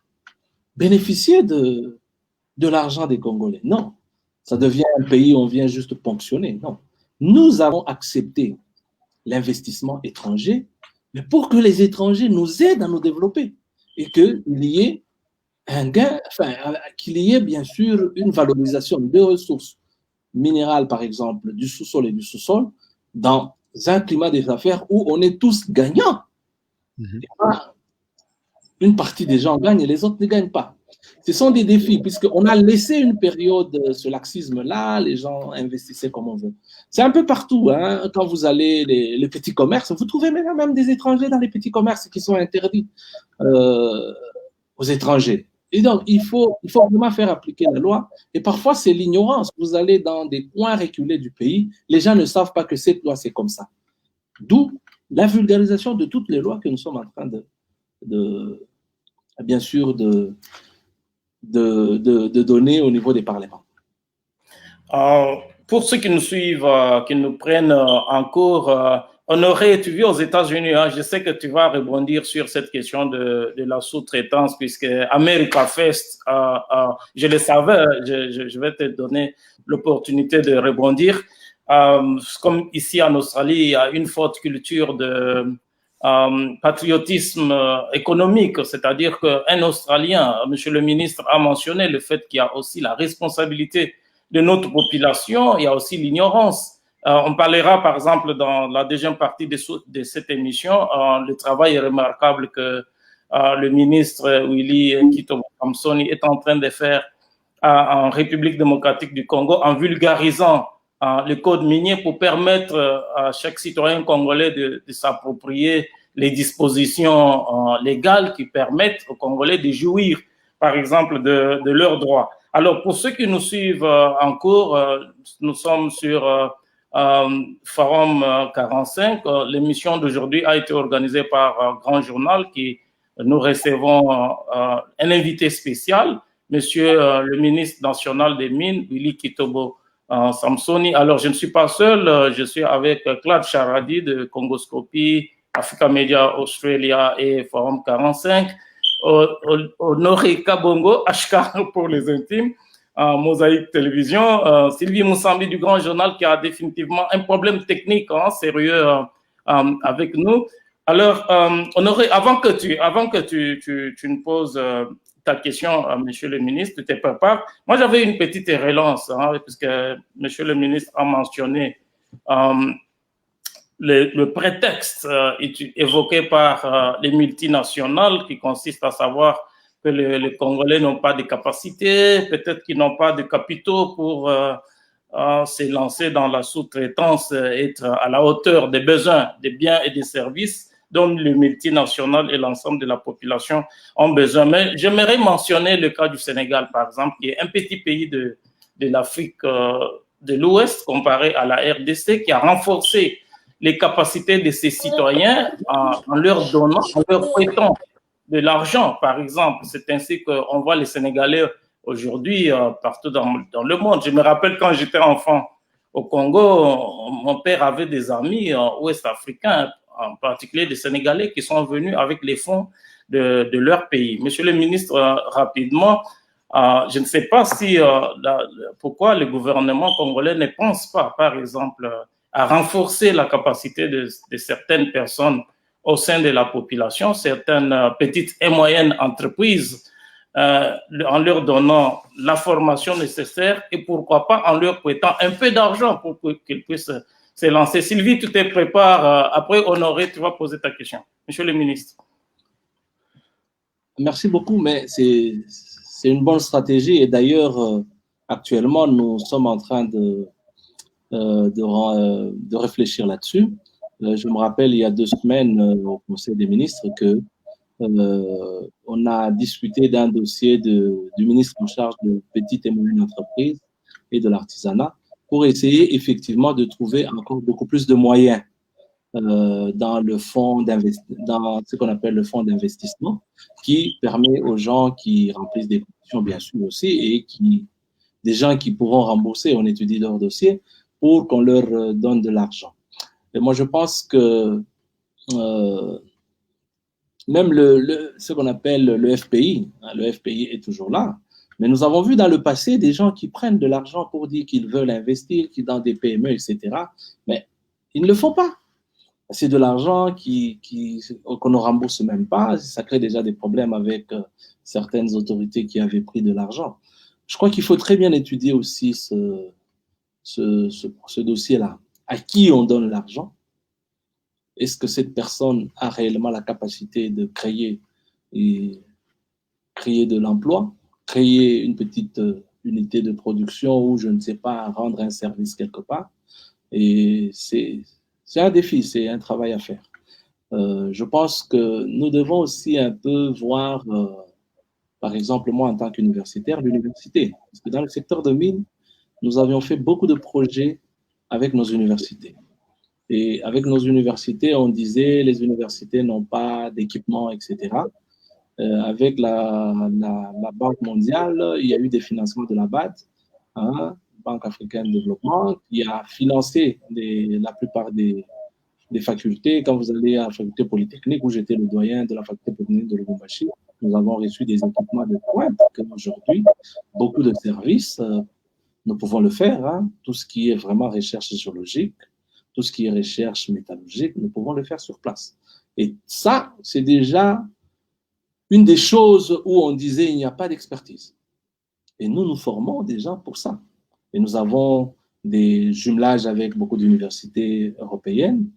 bénéficier de l'argent des Congolais? Non, ça devient un pays où on vient juste ponctionner. Non, nous avons accepté l'investissement étranger, mais pour que les étrangers nous aident à nous développer et qu'il y ait un gain, qu'il y ait bien sûr une valorisation des ressources minérales, par exemple, du sous-sol et du sous-sol, dans un climat des affaires où on est tous gagnants. Une partie des gens gagnent et les autres ne gagnent pas. Ce sont des défis, puisqu'on a laissé une période, ce laxisme-là, les gens investissaient comme on veut. C'est un peu partout. Quand vous allez les petits commerces, vous trouvez même des étrangers dans les petits commerces qui sont interdits aux étrangers. Et donc, il faut vraiment faire appliquer la loi. Et parfois, c'est l'ignorance. Vous allez dans des coins reculés du pays, les gens ne savent pas que cette loi, c'est comme ça. D'où la vulgarisation de toutes les lois que nous sommes en train bien sûr, de donner au niveau des parlements. pour ceux qui nous suivent, qui nous prennent en cours, Honoré, tu vis aux États-Unis, hein, je sais que tu vas rebondir sur cette question de la sous-traitance, puisque America Fest, je le savais, je vais te donner l'opportunité de rebondir. Comme ici en Australie, il y a une forte culture de patriotisme économique, c'est-à-dire qu'un Australien, monsieur le ministre, a mentionné le fait qu'il y a aussi la responsabilité de notre population, il y a aussi l'ignorance. On parlera, par exemple, dans la deuxième partie de cette émission, le travail remarquable que le ministre Willy Kittobo-Kamsoni est en train de faire en République démocratique du Congo en vulgarisant le code minier pour permettre à chaque citoyen congolais de s'approprier les dispositions légales qui permettent aux Congolais de jouir, par exemple, de leurs droits. Alors, pour ceux qui nous suivent en cours, nous sommes sur Forum 45. L'émission d'aujourd'hui a été organisée par Grand Journal qui nous recevons un invité spécial, monsieur le ministre national des Mines, Willy Kittobo-Kamsoni. Alors, je ne suis pas seul, je suis avec Claude Charadi de Congoscopie, Africa Media Australia et Forum 45, Honoré Kabongo, HK pour les intimes, Mosaïque Télévision, Sylvie Moussambi du Grand Journal qui a définitivement un problème technique sérieux avec nous. Alors, Honoré, avant que tu ne poses ta question à Monsieur le ministre, tu te prépares. Moi, j'avais une petite relance, puisque Monsieur le ministre a mentionné le prétexte évoqué par les multinationales qui consiste à savoir que les Congolais n'ont pas de capacité, peut-être qu'ils n'ont pas de capitaux pour se lancer dans la sous-traitance, être à la hauteur des besoins, des biens et des services dont les multinationales et l'ensemble de la population ont besoin. Mais j'aimerais mentionner le cas du Sénégal, par exemple, qui est un petit pays de l'Afrique de l'Ouest comparé à la RDC, qui a renforcé les capacités de ses citoyens en leur donnant, en leur prêtant de l'argent, par exemple. C'est ainsi qu'on voit les Sénégalais aujourd'hui partout dans le monde. Je me rappelle quand j'étais enfant au Congo, mon père avait des amis ouest-africains, en particulier des Sénégalais qui sont venus avec les fonds de leur pays. Monsieur le ministre, rapidement, je ne sais pas si pourquoi le gouvernement congolais ne pense pas, par exemple, à renforcer la capacité de certaines personnes au sein de la population, certaines petites et moyennes entreprises, en leur donnant la formation nécessaire et pourquoi pas en leur prêtant un peu d'argent pour qu'ils puissent se lancer. Sylvie, tu te prépares. Après, Honoré, tu vas poser ta question. Monsieur le ministre. Merci beaucoup, mais c'est une bonne stratégie. Et d'ailleurs, actuellement, nous sommes en train de réfléchir là-dessus. Je me rappelle, il y a 2 semaines, au Conseil des ministres, on a discuté d'un dossier du ministre en charge de petites et moyennes entreprises et de l'artisanat pour essayer effectivement de trouver encore beaucoup plus de moyens dans ce qu'on appelle le fonds d'investissement, qui permet aux gens qui remplissent des conditions, bien sûr aussi, et des gens qui pourront rembourser, on étudie leur dossier, pour qu'on leur donne de l'argent. Et moi, je pense que même ce qu'on appelle le FPI, le FPI est toujours là, mais nous avons vu dans le passé des gens qui prennent de l'argent pour dire qu'ils veulent investir, qui dans des PME, etc. Mais ils ne le font pas. C'est de l'argent qu'on ne rembourse même pas. Ça crée déjà des problèmes avec certaines autorités qui avaient pris de l'argent. Je crois qu'il faut très bien étudier aussi ce dossier-là. À qui on donne l'argent? Est-ce que cette personne a réellement la capacité de créer de l'emploi, créer une petite unité de production ou, je ne sais pas, rendre un service quelque part? Et c'est un défi, c'est un travail à faire. Je pense que nous devons aussi un peu voir, par exemple, moi en tant qu'universitaire, l'université. Parce que dans le secteur de mines, nous avions fait beaucoup de projets avec nos universités. Et avec nos universités, on disait les universités n'ont pas d'équipement, etc. Avec la Banque mondiale, il y a eu des financements de la BAD, Banque africaine de développement, qui a financé la plupart des facultés. Quand vous allez à la faculté polytechnique, où j'étais le doyen de la faculté polytechnique de Lubumbashi, nous avons reçu des équipements de pointe qu'aujourd'hui, beaucoup de services, nous pouvons le faire. Hein. Tout ce qui est vraiment recherche géologique, tout ce qui est recherche métallurgique, nous pouvons le faire sur place. Et ça, c'est déjà une des choses où on disait il n'y a pas d'expertise. Et nous, nous formons des gens pour ça. Et nous avons des jumelages avec beaucoup d'universités européennes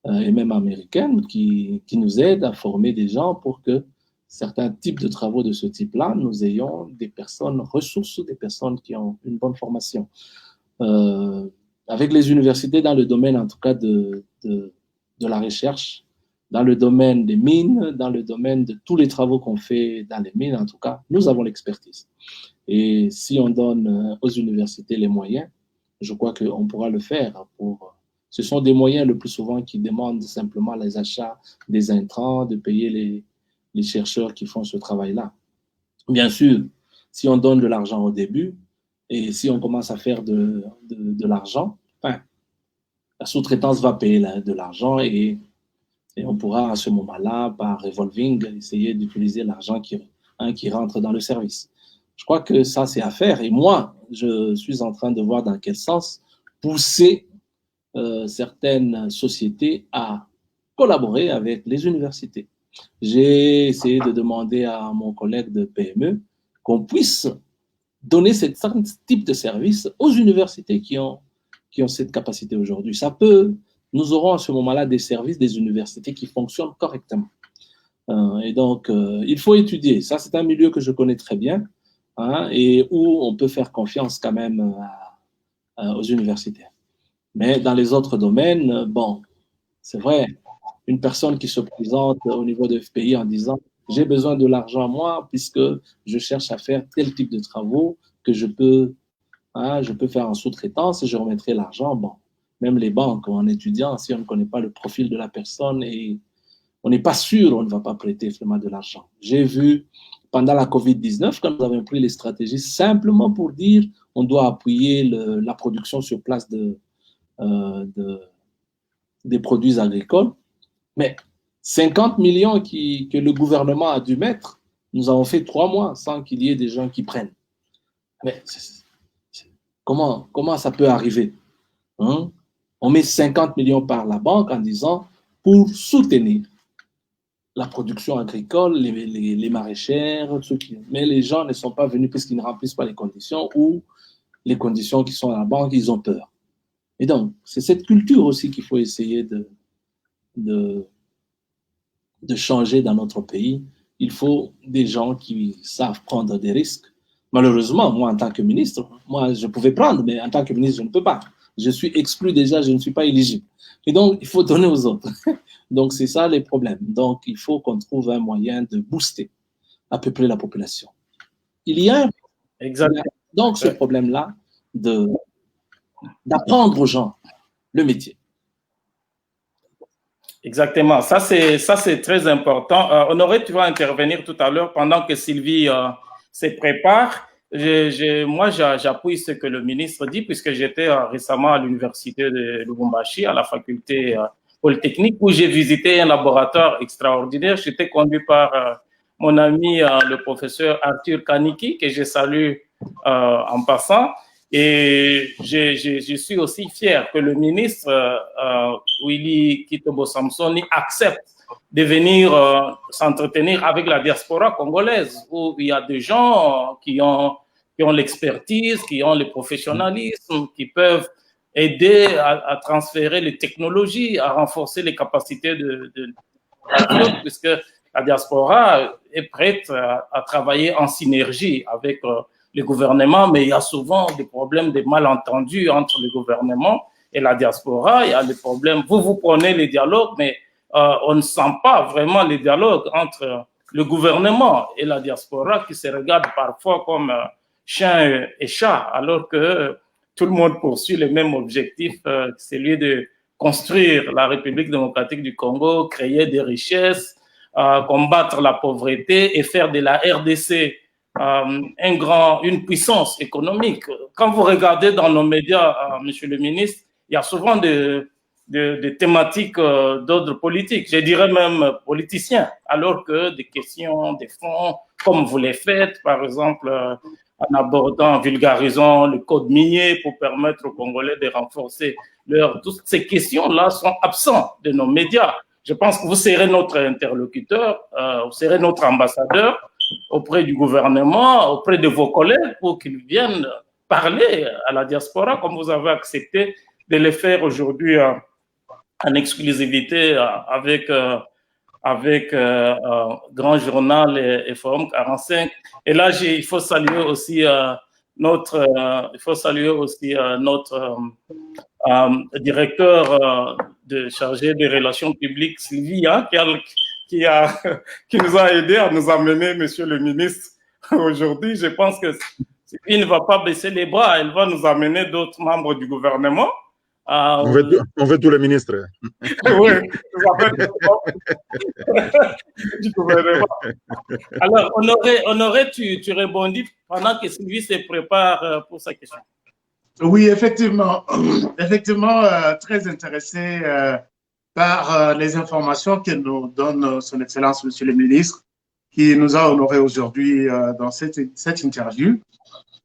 et même américaines qui nous aident à former des gens pour que certains types de travaux de ce type-là, nous ayons des personnes ressources, des personnes qui ont une bonne formation. Avec les universités dans le domaine, en tout cas, de la recherche, dans le domaine des mines, dans le domaine de tous les travaux qu'on fait dans les mines, en tout cas, nous avons l'expertise. Et si on donne aux universités les moyens, je crois qu'on pourra le faire. Ce sont des moyens le plus souvent qui demandent simplement les achats des intrants, de payer les chercheurs qui font ce travail-là. Bien sûr, si on donne de l'argent au début et si on commence à faire de l'argent, enfin, la sous-traitance va payer de l'argent et on pourra à ce moment-là, par revolving, essayer d'utiliser l'argent qui rentre dans le service. Je crois que ça, c'est à faire. Et moi, je suis en train de voir dans quel sens pousser certaines sociétés à collaborer avec les universités. J'ai essayé de demander à mon collègue de PME qu'on puisse donner ce type de service aux universités qui ont cette capacité aujourd'hui. Nous aurons à ce moment-là des services des universités qui fonctionnent correctement. Et donc, il faut étudier. Ça, c'est un milieu que je connais très bien, hein, et où on peut faire confiance quand même aux universités. Mais dans les autres domaines, bon, c'est vrai, une personne qui se présente au niveau de FPI en disant « j'ai besoin de l'argent moi puisque je cherche à faire tel type de travaux que je peux faire en sous-traitance et je remettrai l'argent ». Bon, même les banques, en étudiant, si on ne connaît pas le profil de la personne et on n'est pas sûr, on ne va pas prêter vraiment de l'argent. J'ai vu pendant la COVID-19, quand nous avons pris les stratégies simplement pour dire on doit appuyer la production sur place des produits agricoles, mais 50 millions que le gouvernement a dû mettre, nous avons fait 3 mois sans qu'il y ait des gens qui prennent. Mais comment ça peut arriver, hein? On met 50 millions par la banque en disant pour soutenir la production agricole, les maraîchères, mais les gens ne sont pas venus puisqu'ils ne remplissent pas les conditions ou les conditions qui sont à la banque, ils ont peur. Et donc, c'est cette culture aussi qu'il faut essayer de changer dans notre pays. Il faut des gens qui savent prendre des risques. Malheureusement, moi, en tant que ministre, moi, je pouvais prendre, mais en tant que ministre, je ne peux pas. Je suis exclu déjà, je ne suis pas éligible. Et donc, il faut donner aux autres. Donc, c'est ça les problèmes. Donc, il faut qu'on trouve un moyen de booster à peu près la population. Il y a donc ce problème-là d'apprendre aux gens le métier. Exactement. Ça, c'est très important. Honoré, tu vas intervenir tout à l'heure pendant que Sylvie se prépare. Moi, j'appuie ce que le ministre dit, puisque j'étais récemment à l'université de Lubumbashi, à la faculté polytechnique, où j'ai visité un laboratoire extraordinaire. J'étais conduit par mon ami, le professeur Arthur Kaniki, que je salue en passant. Et je suis aussi fier que le ministre Willy Kitobo Samsoni accepte de venir s'entretenir avec la diaspora congolaise, où il y a des gens qui ont l'expertise, qui ont le professionnalisme, qui peuvent aider à transférer les technologies, à renforcer les capacités puisque la diaspora est prête à travailler en synergie avec le gouvernement, mais il y a souvent des problèmes de malentendus entre le gouvernement et la diaspora. Il y a des problèmes. Vous prenez les dialogues, mais on ne sent pas vraiment les dialogues entre le gouvernement et la diaspora qui se regardent parfois comme chien et chat, alors que tout le monde poursuit le même objectif, celui de construire la République démocratique du Congo, créer des richesses, combattre la pauvreté et faire de la RDC une puissance économique. Quand vous regardez dans nos médias, Monsieur le ministre, il y a souvent des thématiques d'ordre politique, je dirais même politiciens, alors que des questions, des fonds, comme vous les faites, par exemple, en abordant, en vulgarisant le code minier pour permettre aux Congolais de renforcer toutes ces questions-là sont absentes de nos médias. Je pense que vous serez notre interlocuteur, vous serez notre ambassadeur auprès du gouvernement, auprès de vos collègues pour qu'ils viennent parler à la diaspora comme vous avez accepté de le faire aujourd'hui en exclusivité avec Grand Journal et Forum 45. Et là, il faut saluer aussi notre directeur chargé des relations publiques, Sylvie, hein, qui nous a aidé à nous amener, Monsieur le ministre, aujourd'hui. Je pense que Sylvie ne va pas baisser les bras, elle va nous amener d'autres membres du gouvernement. On veut tous les ministres. Oui, du gouvernement. Alors, Honoré, tu rebondis pendant que Sylvie se prépare pour sa question. Oui, effectivement, très intéressé par les informations que nous donne Son Excellence, Monsieur le Ministre, qui nous a honorés aujourd'hui dans cette interview.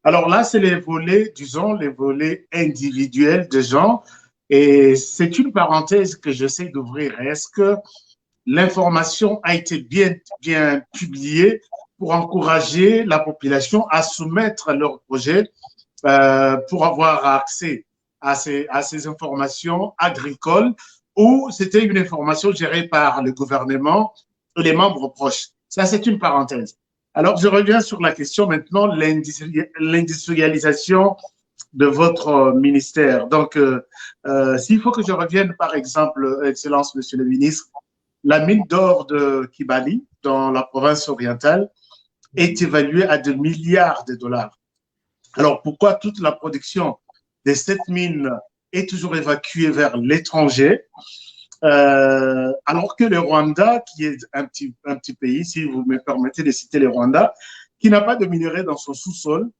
Alors là, c'est les volets, disons, les volets individuels de gens. Et c'est une parenthèse que j'essaie d'ouvrir. Est-ce que l'information a été bien publiée pour encourager la population à soumettre leurs projets pour avoir accès à ces informations agricoles, ou c'était une information gérée par le gouvernement et les membres proches? Ça, c'est une parenthèse. Alors, je reviens sur la question maintenant, l'industrialisation de votre ministère. Donc, s'il faut que je revienne, par exemple, Excellence, Monsieur le Ministre, la mine d'or de Kibali, dans la province orientale, est évaluée à 2 milliards de dollars. Alors, pourquoi toute la production de cette mine est toujours évacuée vers l'étranger, alors que le Rwanda, qui est un petit pays, si vous me permettez de citer le Rwanda, qui n'a pas de minerai dans son sous-sol,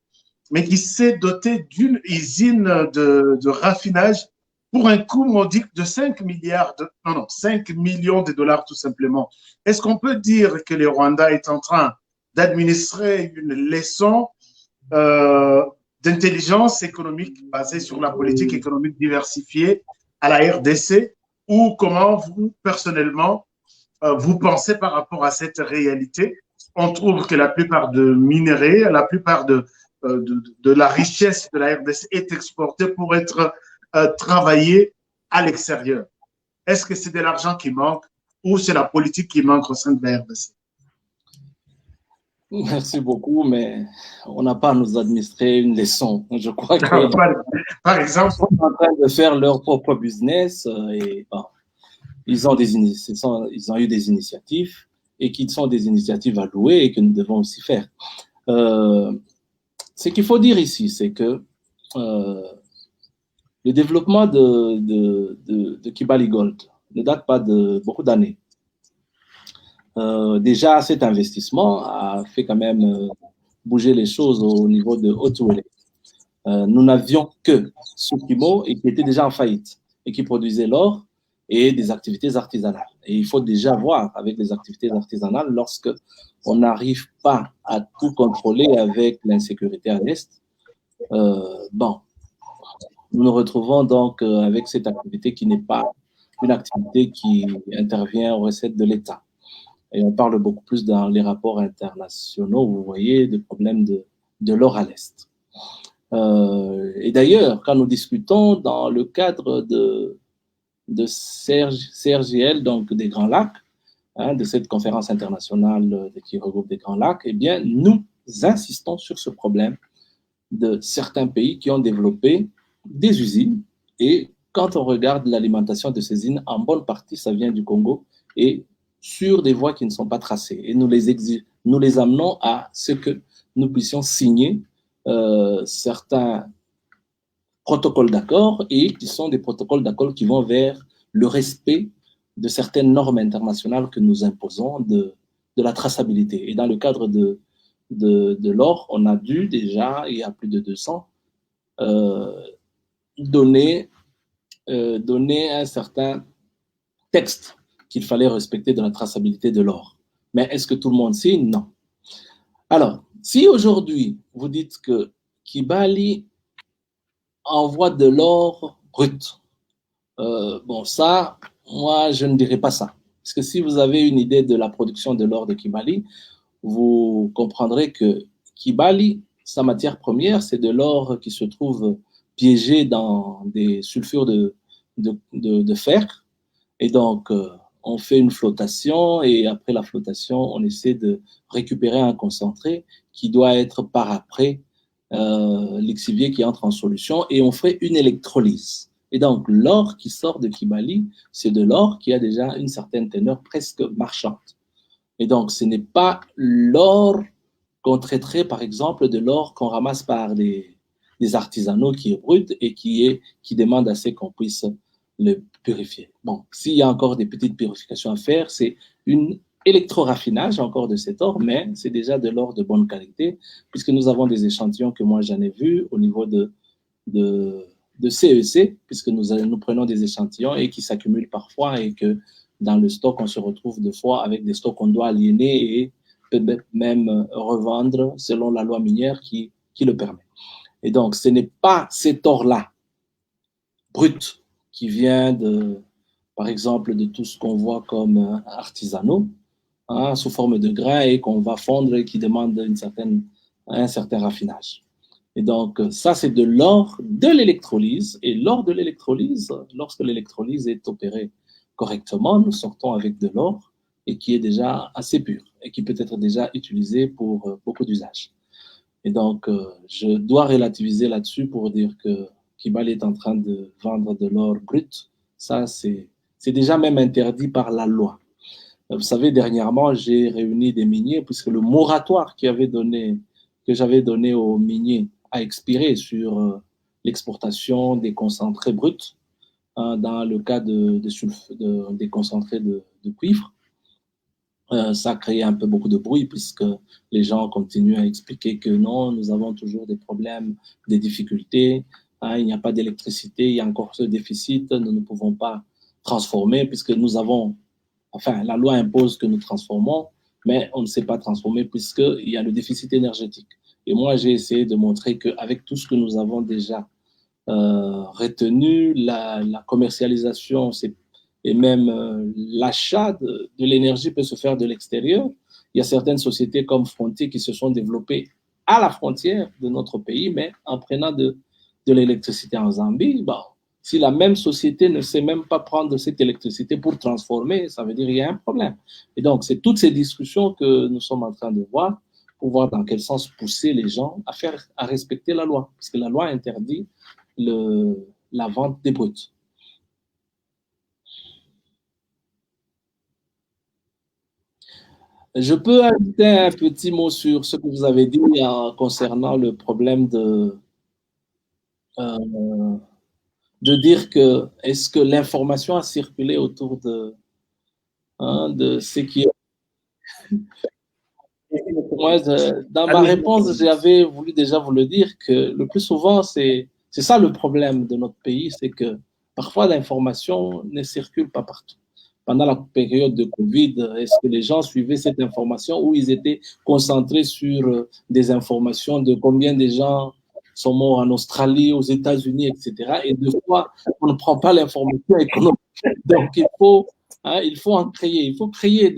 mais qui s'est doté d'une usine de raffinage pour un coût modique de 5 millions de dollars tout simplement. Est-ce qu'on peut dire que le Rwanda est en train d'administrer une leçon d'intelligence économique basée sur la politique économique diversifiée à la RDC, ou comment vous, personnellement, vous pensez par rapport à cette réalité? On trouve que la plupart de minerais, la plupart de la richesse de la RDC est exportée pour être travaillée à l'extérieur. Est-ce que c'est de l'argent qui manque ou c'est la politique qui manque au sein de la RDC? Merci beaucoup, mais on n'a pas à nous administrer une leçon. Je crois que par exemple, ils sont en train de faire leur propre business et bon, ils ont eu des initiatives et qui sont des initiatives à louer et que nous devons aussi faire. Ce qu'il faut dire ici, c'est que le développement de Kibali Gold ne date pas de beaucoup d'années. Déjà, cet investissement a fait quand même bouger les choses au niveau de Haut-Ouélé. Nous n'avions que Sukimo et qui était déjà en faillite et qui produisait l'or et des activités artisanales. Et il faut déjà voir avec les activités artisanales, lorsque on n'arrive pas à tout contrôler avec l'insécurité à l'Est, bon, nous nous retrouvons donc avec cette activité qui n'est pas une activité qui intervient aux recettes de l'État. Et on parle beaucoup plus dans les rapports internationaux, vous voyez, des problèmes de l'or à l'Est. Et d'ailleurs, quand nous discutons dans le cadre de CRGL, donc des Grands Lacs, hein, de cette conférence internationale qui regroupe des Grands Lacs, eh bien, nous insistons sur ce problème de certains pays qui ont développé des usines. Et quand on regarde l'alimentation de ces usines, en bonne partie, ça vient du Congo et sur des voies qui ne sont pas tracées. Et nous les amenons à ce que nous puissions signer certains protocoles d'accord, et qui sont des protocoles d'accord qui vont vers le respect de certaines normes internationales que nous imposons de la traçabilité. Et dans le cadre de de l'or, on a dû déjà, il y a plus de 200, donner un certain texte qu'il fallait respecter dans la traçabilité de l'or. Mais est-ce que tout le monde signe? Non. Alors, si aujourd'hui, vous dites que Kibali envoie de l'or brut, bon, ça, moi, je ne dirais pas ça. Parce que si vous avez une idée de la production de l'or de Kibali, vous comprendrez que Kibali, sa matière première, c'est de l'or qui se trouve piégé dans des sulfures de fer. Et donc, on fait une flottation et après la flottation, on essaie de récupérer un concentré qui doit être par après lixivié qui entre en solution et on fait une électrolyse. Et donc, l'or qui sort de Kibali, c'est de l'or qui a déjà une certaine teneur presque marchande. Et donc, ce n'est pas l'or qu'on traiterait, par exemple, de l'or qu'on ramasse par des artisanaux qui est brut et qui demande assez qu'on puisse le purifier. Bon, s'il y a encore des petites purifications à faire, c'est une électro-raffinage encore de cet or, mais c'est déjà de l'or de bonne qualité, puisque nous avons des échantillons que moi j'en ai vus au niveau de CEC, puisque nous prenons des échantillons et qui s'accumulent parfois et que dans le stock, on se retrouve des fois avec des stocks qu'on doit aliéner et peut-être même revendre selon la loi minière qui le permet. Et donc, ce n'est pas cet or-là, brut, qui vient par exemple, de tout ce qu'on voit comme artisanaux, hein, sous forme de grains et qu'on va fondre et qui demande un certain raffinage. Et donc, ça, c'est de l'or de l'électrolyse. Et lors de l'électrolyse, lorsque l'électrolyse est opérée correctement, nous sortons avec de l'or et qui est déjà assez pur et qui peut être déjà utilisé pour beaucoup d'usages. Et donc, je dois relativiser là-dessus pour dire que Kibali est en train de vendre de l'or brut. Ça, c'est déjà même interdit par la loi. Vous savez, dernièrement, j'ai réuni des miniers puisque le moratoire que j'avais donné aux miniers a expiré sur l'exportation des concentrés bruts dans le cas des concentrés de cuivre. Ça a créé un peu beaucoup de bruit puisque les gens continuent à expliquer que non, nous avons toujours des problèmes, des difficultés, il n'y a pas d'électricité, il y a encore ce déficit, nous ne pouvons pas transformer puisque la loi impose que nous transformons, mais on ne sait pas transformer puisqu'il y a le déficit énergétique. Et moi, j'ai essayé de montrer qu'avec tout ce que nous avons déjà retenu, la commercialisation, et même l'achat de l'énergie peut se faire de l'extérieur. Il y a certaines sociétés comme Frontier qui se sont développées à la frontière de notre pays, mais en prenant de l'électricité en Zambie, bon, si la même société ne sait même pas prendre cette électricité pour transformer, ça veut dire qu'il y a un problème. Et donc, c'est toutes ces discussions que nous sommes en train de voir pour voir dans quel sens pousser les gens à respecter la loi, parce que la loi interdit la vente des bruts. Je peux ajouter un petit mot sur ce que vous avez dit concernant le problème de dire que est-ce que l'information a circulé autour de ce qui est. Moi, dans ma réponse, j'avais voulu déjà vous le dire que le plus souvent, c'est ça le problème de notre pays, c'est que parfois l'information ne circule pas partout. Pendant la période de Covid, est-ce que les gens suivaient cette information ou ils étaient concentrés sur des informations de combien de gens sont morts en Australie, aux États-Unis, etc. Et deux fois, on ne prend pas l'information économique. Donc, il faut en créer. Il faut créer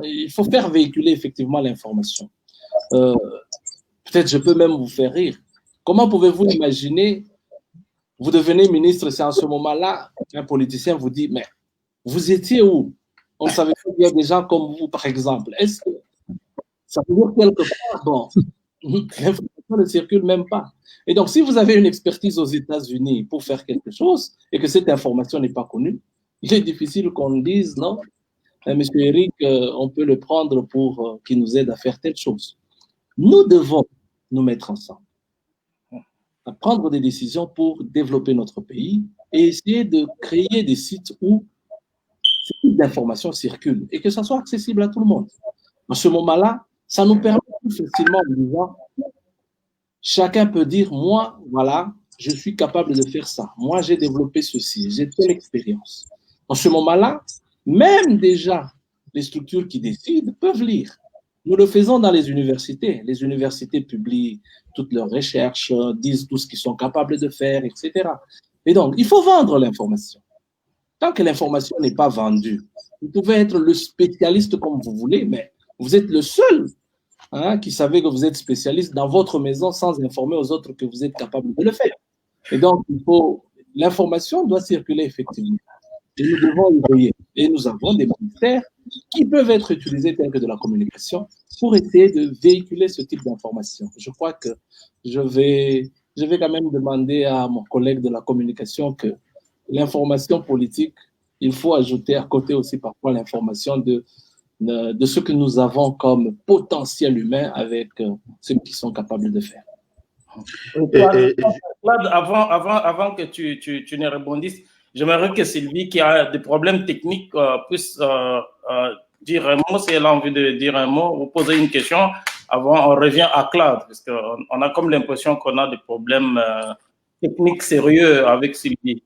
il faut faire véhiculer effectivement l'information. Peut-être je peux même vous faire rire. Comment pouvez-vous imaginer, vous devenez ministre, c'est en ce moment-là qu'un politicien vous dit, mais vous étiez où? On ne savait pas qu'il y a des gens comme vous, par exemple. Est-ce que ça veut dire quelque part? Bon, l'information ne circule même pas. Et donc, si vous avez une expertise aux États-Unis pour faire quelque chose et que cette information n'est pas connue, il est difficile qu'on dise non. Monsieur Eric, on peut le prendre pour qu'il nous aide à faire telle chose. Nous devons nous mettre ensemble, à prendre des décisions pour développer notre pays et essayer de créer des sites où ces types d'informations circulent et que ça soit accessible à tout le monde. À ce moment-là, Ça nous permet plus facilement de voir, chacun peut dire, moi, voilà, je suis capable de faire ça. Moi, j'ai développé ceci, j'ai telle expérience. En ce moment-là, même déjà, les structures qui décident peuvent lire. Nous le faisons dans les universités. Les universités publient toutes leurs recherches, disent tout ce qu'ils sont capables de faire, etc. Et donc, il faut vendre l'information. Tant que l'information n'est pas vendue, vous pouvez être le spécialiste comme vous voulez, mais vous êtes le seul qui savez que vous êtes spécialiste dans votre maison sans informer aux autres que vous êtes capable de le faire. Et donc, l'information doit circuler effectivement. Et nous devons y veiller. Et nous avons des ministères qui peuvent être utilisés tels que de la communication pour essayer de véhiculer ce type d'information. Je crois que je vais quand même demander à mon collègue de la communication que l'information politique, il faut ajouter à côté aussi parfois l'information de ce que nous avons comme potentiel humain avec ceux qui sont capables de faire. Avant que tu ne répondisses, j'aimerais que Sylvie, qui a des problèmes techniques, puisse dire un mot, si elle a envie de dire un mot ou poser une question. Avant, on revient à Claude, parce qu'on a comme l'impression qu'on a des problèmes techniques sérieux avec Sylvie.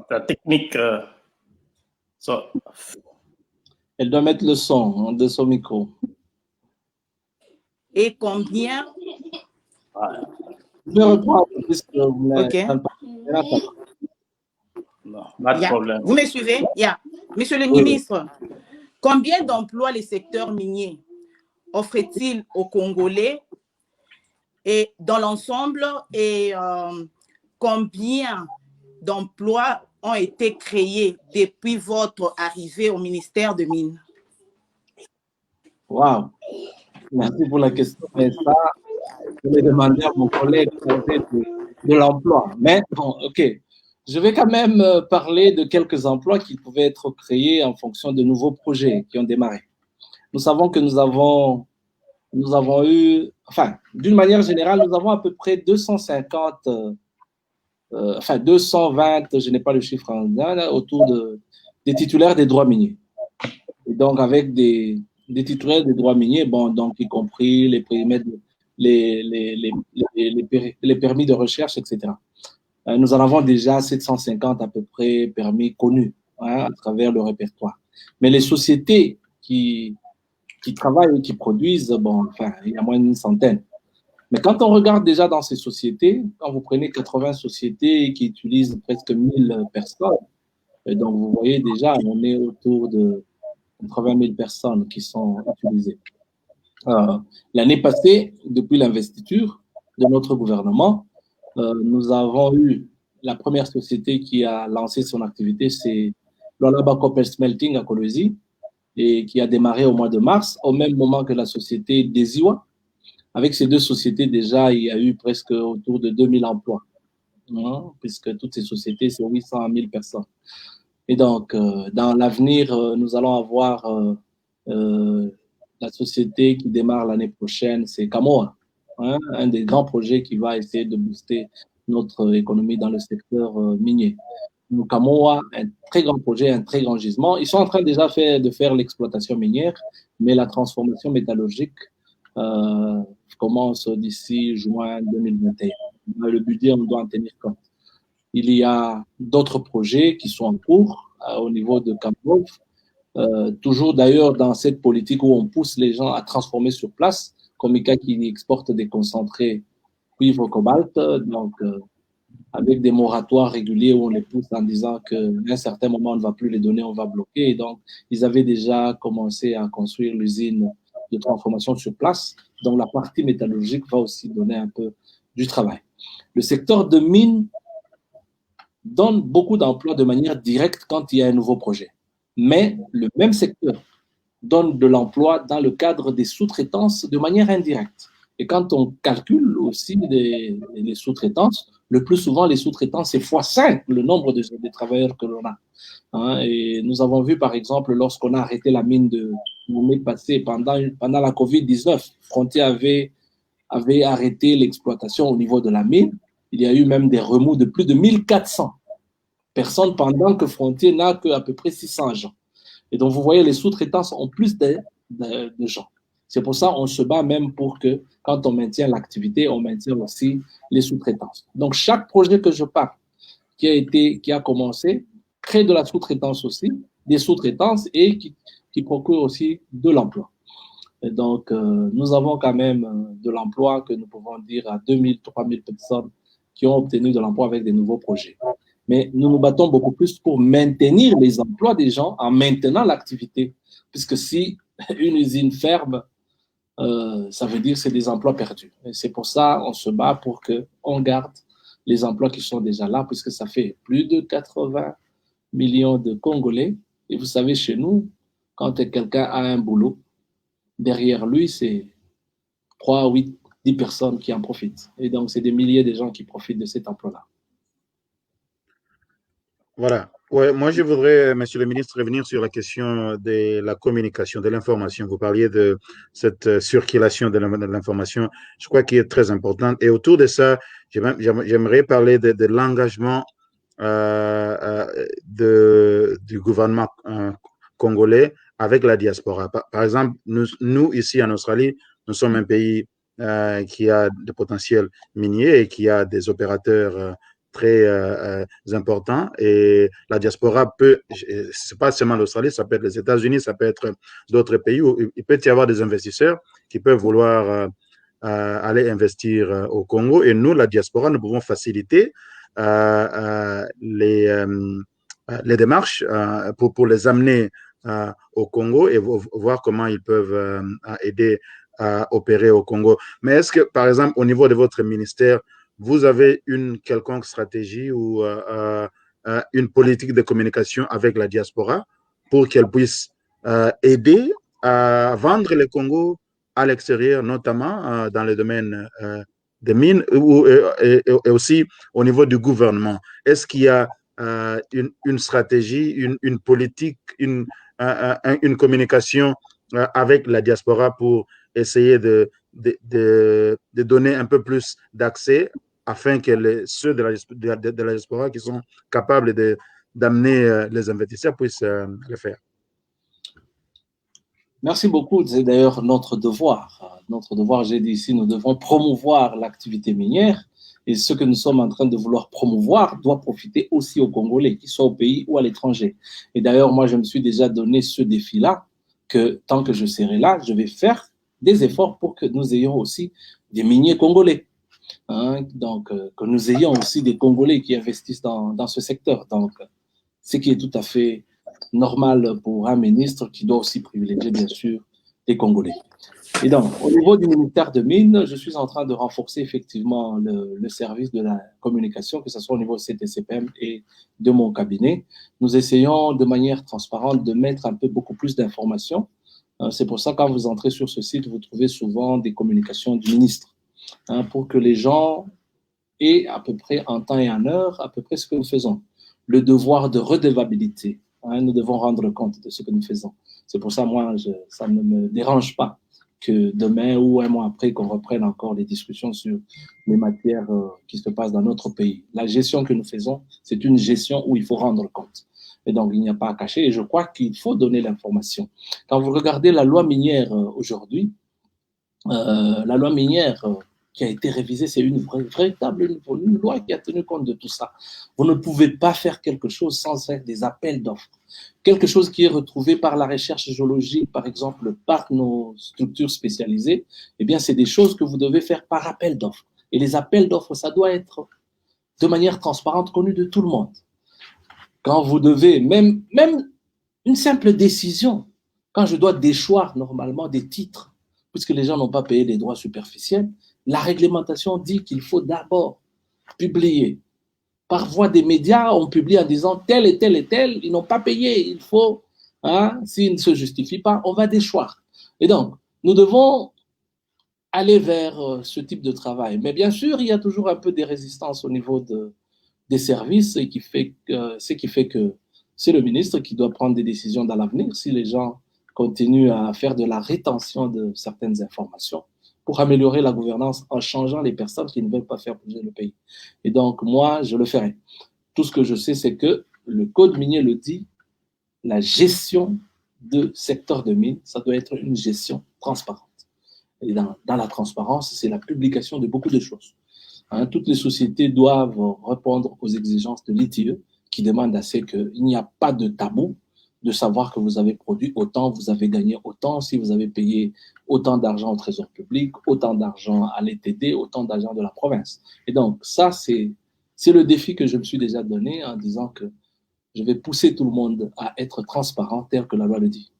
La technique. Elle doit mettre le son de son micro. Et combien? Je reprends puisque vous n'avez pas. Non, pas de problème. Vous me suivez? Monsieur le ministre, combien d'emplois le secteur minier offre-t-il aux Congolais et dans l'ensemble et combien d'emplois ont été créés depuis votre arrivée au ministère de Mines? Wow, merci pour la question. Mais ça, je vais demander à mon collègue de l'emploi. Mais bon, ok. Je vais quand même parler de quelques emplois qui pouvaient être créés en fonction de nouveaux projets qui ont démarré. Nous savons que nous avons eu, enfin, d'une manière générale, nous avons à peu près 250, 220, je n'ai pas le chiffre en Ghana, autour des titulaires des droits miniers. Et donc, avec des titulaires des droits miniers, bon, donc, y compris les périmètres, les permis de recherche, etc. Nous en avons déjà 750 à peu près permis connus à travers le répertoire. Mais les sociétés qui travaillent et qui produisent, bon, enfin, il y a moins d'une centaine. Mais quand on regarde déjà dans ces sociétés, quand vous prenez 80 sociétés qui utilisent presque 1000 personnes, et donc vous voyez déjà, on est autour de 80 000 personnes qui sont utilisées. L'année passée, depuis l'investiture de notre gouvernement, nous avons eu la première société qui a lancé son activité, c'est Lualaba Copper Smelting à Kolwezi, et qui a démarré au mois de mars, au même moment que la société Desiwa. Avec ces deux sociétés, déjà, il y a eu presque autour de 2000 emplois, puisque toutes ces sociétés, c'est 800 000 personnes. Et donc, dans l'avenir, nous allons avoir la société qui démarre l'année prochaine, c'est Kamoa. Un des grands projets qui va essayer de booster notre économie dans le secteur minier. Donc, Kamoa, un très grand projet, un très grand gisement. Ils sont en train déjà de faire l'exploitation minière, mais la transformation métallurgique commence d'ici juin 2021. Le budget, on doit en tenir compte. Il y a d'autres projets qui sont en cours au niveau de Kamoa, toujours d'ailleurs dans cette politique où on pousse les gens à transformer sur place, comme ICA qui exporte des concentrés cuivre-cobalt, donc avec des moratoires réguliers où on les pousse en disant qu'à un certain moment, on ne va plus les donner, on va bloquer. Et donc, ils avaient déjà commencé à construire l'usine de transformation sur place. Donc, la partie métallurgique va aussi donner un peu du travail. Le secteur de mines donne beaucoup d'emplois de manière directe quand il y a un nouveau projet. Mais le même secteur donne de l'emploi dans le cadre des sous-traitances de manière indirecte. Et quand on calcule aussi les sous-traitances, le plus souvent, les sous-traitances, c'est x5 le nombre de travailleurs que l'on a. Et nous avons vu, par exemple, lorsqu'on a arrêté la mine de l'année passée, pendant la COVID-19, Frontier avait arrêté l'exploitation au niveau de la mine. Il y a eu même des remous de plus de 1400 personnes pendant que Frontier n'a qu'à peu près 600 agents. Et donc, vous voyez, les sous-traitances ont plus de gens. C'est pour ça qu'on se bat même pour que, quand on maintient l'activité, on maintient aussi les sous-traitances. Donc, chaque projet que je parle, qui a commencé, crée de la sous-traitance aussi, des sous-traitances et qui procure aussi de l'emploi. Et donc, nous avons quand même de l'emploi que nous pouvons dire à 2000, 3000 personnes qui ont obtenu de l'emploi avec des nouveaux projets. Mais nous nous battons beaucoup plus pour maintenir les emplois des gens en maintenant l'activité. Puisque si une usine ferme, ça veut dire que c'est des emplois perdus. Et c'est pour ça qu'on se bat pour qu'on garde les emplois qui sont déjà là, puisque ça fait plus de 80 millions de Congolais. Et vous savez, chez nous, quand quelqu'un a un boulot, derrière lui, c'est 3, 8, 10 personnes qui en profitent. Et donc, c'est des milliers de gens qui profitent de cet emploi-là. Voilà. Ouais, moi, je voudrais, Monsieur le ministre, revenir sur la question de la communication, de l'information. Vous parliez de cette circulation de l'information, je crois qu'elle est très importante. Et autour de ça, j'aimerais parler de l'engagement du gouvernement congolais avec la diaspora. Par exemple, nous, ici en Australie, nous sommes un pays qui a des potentiels miniers et qui a des opérateurs très important, et la diaspora peut, c'est pas seulement l'Australie, ça peut être les États-Unis, ça peut être d'autres pays où il peut y avoir des investisseurs qui peuvent vouloir aller investir au Congo, et nous, la diaspora, nous pouvons faciliter les démarches pour les amener au Congo et voir comment ils peuvent aider à opérer au Congo. Mais est-ce que, par exemple, au niveau de votre ministère, vous avez une quelconque stratégie ou une politique de communication avec la diaspora pour qu'elle puisse aider à vendre le Congo à l'extérieur, notamment dans le domaine des mines et aussi au niveau du gouvernement? Est-ce qu'il y a une stratégie, une politique, une communication avec la diaspora pour essayer de donner un peu plus d'accès afin que ceux de la diaspora qui sont capables d'amener les investisseurs puissent le faire? Merci beaucoup. C'est d'ailleurs notre devoir. Notre devoir, j'ai dit ici, nous devons promouvoir l'activité minière, et ce que nous sommes en train de vouloir promouvoir doit profiter aussi aux Congolais, qu'ils soient au pays ou à l'étranger. Et d'ailleurs, moi, je me suis déjà donné ce défi-là, que tant que je serai là, je vais faire des efforts pour que nous ayons aussi des miniers congolais. Donc, que nous ayons aussi des Congolais qui investissent dans ce secteur. Donc, ce qui est tout à fait normal pour un ministre qui doit aussi privilégier, bien sûr, les Congolais. Et donc, au niveau du ministère de Mines, je suis en train de renforcer effectivement le service de la communication, que ce soit au niveau CTCPM et de mon cabinet. Nous essayons de manière transparente de mettre un peu beaucoup plus d'informations. C'est pour ça, quand vous entrez sur ce site, vous trouvez souvent des communications du ministre, pour que les gens aient à peu près en temps et en heure, à peu près ce que nous faisons. Le devoir de redevabilité. Nous devons rendre compte de ce que nous faisons. C'est pour ça, moi, ça ne me dérange pas que demain ou un mois après, qu'on reprenne encore les discussions sur les matières qui se passent dans notre pays. La gestion que nous faisons, c'est une gestion où il faut rendre compte. Et donc, il n'y a pas à cacher. Et je crois qu'il faut donner l'information. Quand vous regardez la loi minière aujourd'hui, la loi minière qui a été révisée, c'est une véritable loi qui a tenu compte de tout ça. Vous ne pouvez pas faire quelque chose sans faire des appels d'offres. Quelque chose qui est retrouvé par la recherche géologique, par exemple, par nos structures spécialisées, eh bien, c'est des choses que vous devez faire par appel d'offres. Et les appels d'offres, ça doit être de manière transparente, connue de tout le monde. Quand vous devez, même une simple décision, quand je dois déchoir normalement des titres, puisque les gens n'ont pas payé les droits superficiels, la réglementation dit qu'il faut d'abord publier. Par voie des médias, on publie en disant tel et tel et tel, ils n'ont pas payé, il faut, s'ils ne se justifient pas, on va déchoir. Et donc, nous devons aller vers ce type de travail. Mais bien sûr, il y a toujours un peu des résistances au niveau des services, ce qui fait que c'est le ministre qui doit prendre des décisions dans l'avenir. Si les gens continuent à faire de la rétention de certaines informations, pour améliorer la gouvernance en changeant les personnes qui ne veulent pas faire bouger le pays. Et donc, moi, je le ferai. Tout ce que je sais, c'est que le code minier le dit, la gestion de secteur de mine, ça doit être une gestion transparente. Et dans la transparence, c'est la publication de beaucoup de choses. Toutes les sociétés doivent répondre aux exigences de l'ITE qui demandent à ce qu'il n'y a pas de tabou de savoir que vous avez produit autant, vous avez gagné autant, si vous avez payé autant d'argent au trésor public, autant d'argent à l'ETD, autant d'argent de la province. Et donc, ça, c'est le défi que je me suis déjà donné en disant que je vais pousser tout le monde à être transparent tel que la loi le dit.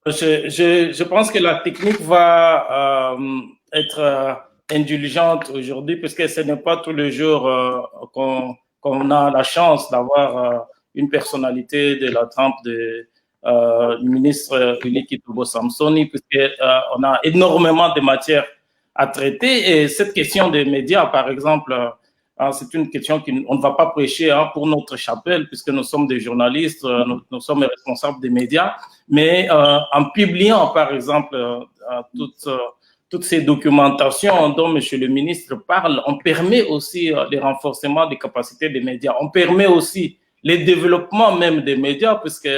Je pense que la technique va être indulgente aujourd'hui, puisque ce n'est pas tous les jours qu'on a la chance d'avoir une personnalité de la trempe du ministre Willy Kitobo Samsoni, puisqu'on a énormément de matières à traiter. Et cette question des médias, par exemple, c'est une question qu'on ne va pas prêcher pour notre chapelle, puisque nous sommes des journalistes, nous sommes responsables des médias, mais en publiant, par exemple, toutes ces documentations dont M. le ministre parle, on permet aussi le renforcement des capacités des médias. On permet aussi le développement même des médias, puisque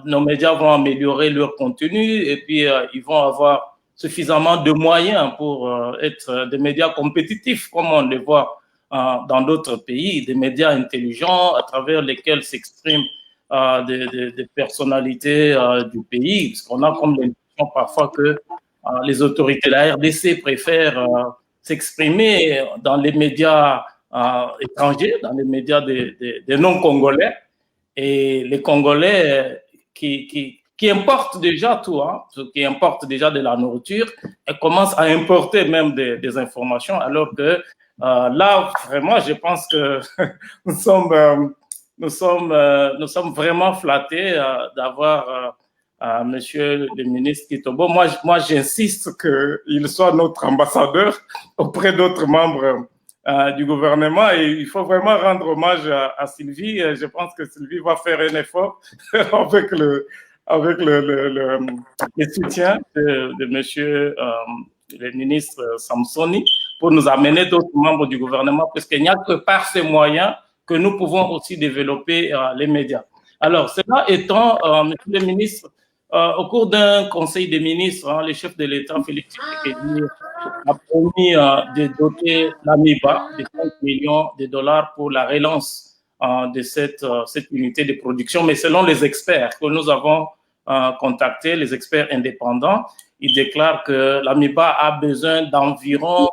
nos médias vont améliorer leur contenu et puis ils vont avoir suffisamment de moyens pour être des médias compétitifs, comme on le voit dans d'autres pays, des médias intelligents à travers lesquels s'expriment des personnalités du pays, parce qu'on a comme l'impression parfois que les autorités de la RDC préfèrent s'exprimer dans les médias étrangers, dans les médias des non-congolais, et les Congolais qui importent déjà tout, qui importent déjà de la nourriture, et commencent à importer même des informations, alors que là, vraiment, je pense que nous sommes vraiment flattés d'avoir Monsieur le ministre Kitobo. Moi, j'insiste qu'il soit notre ambassadeur auprès d'autres membres du gouvernement, et il faut vraiment rendre hommage à Sylvie. Je pense que Sylvie va faire un effort avec le soutien de Monsieur le ministre Samsoni pour nous amener d'autres membres du gouvernement, parce qu'il n'y a que par ces moyens que nous pouvons aussi développer les médias. Alors, cela étant, Monsieur le ministre, au cours d'un conseil des ministres, le chef de l'État, Félix Tshisekedi, a promis de doter l'AMIBA de 5 millions de dollars pour la relance de cette unité de production. Mais selon les experts que nous avons contactés, les experts indépendants, ils déclarent que l'AMIBA a besoin d'environ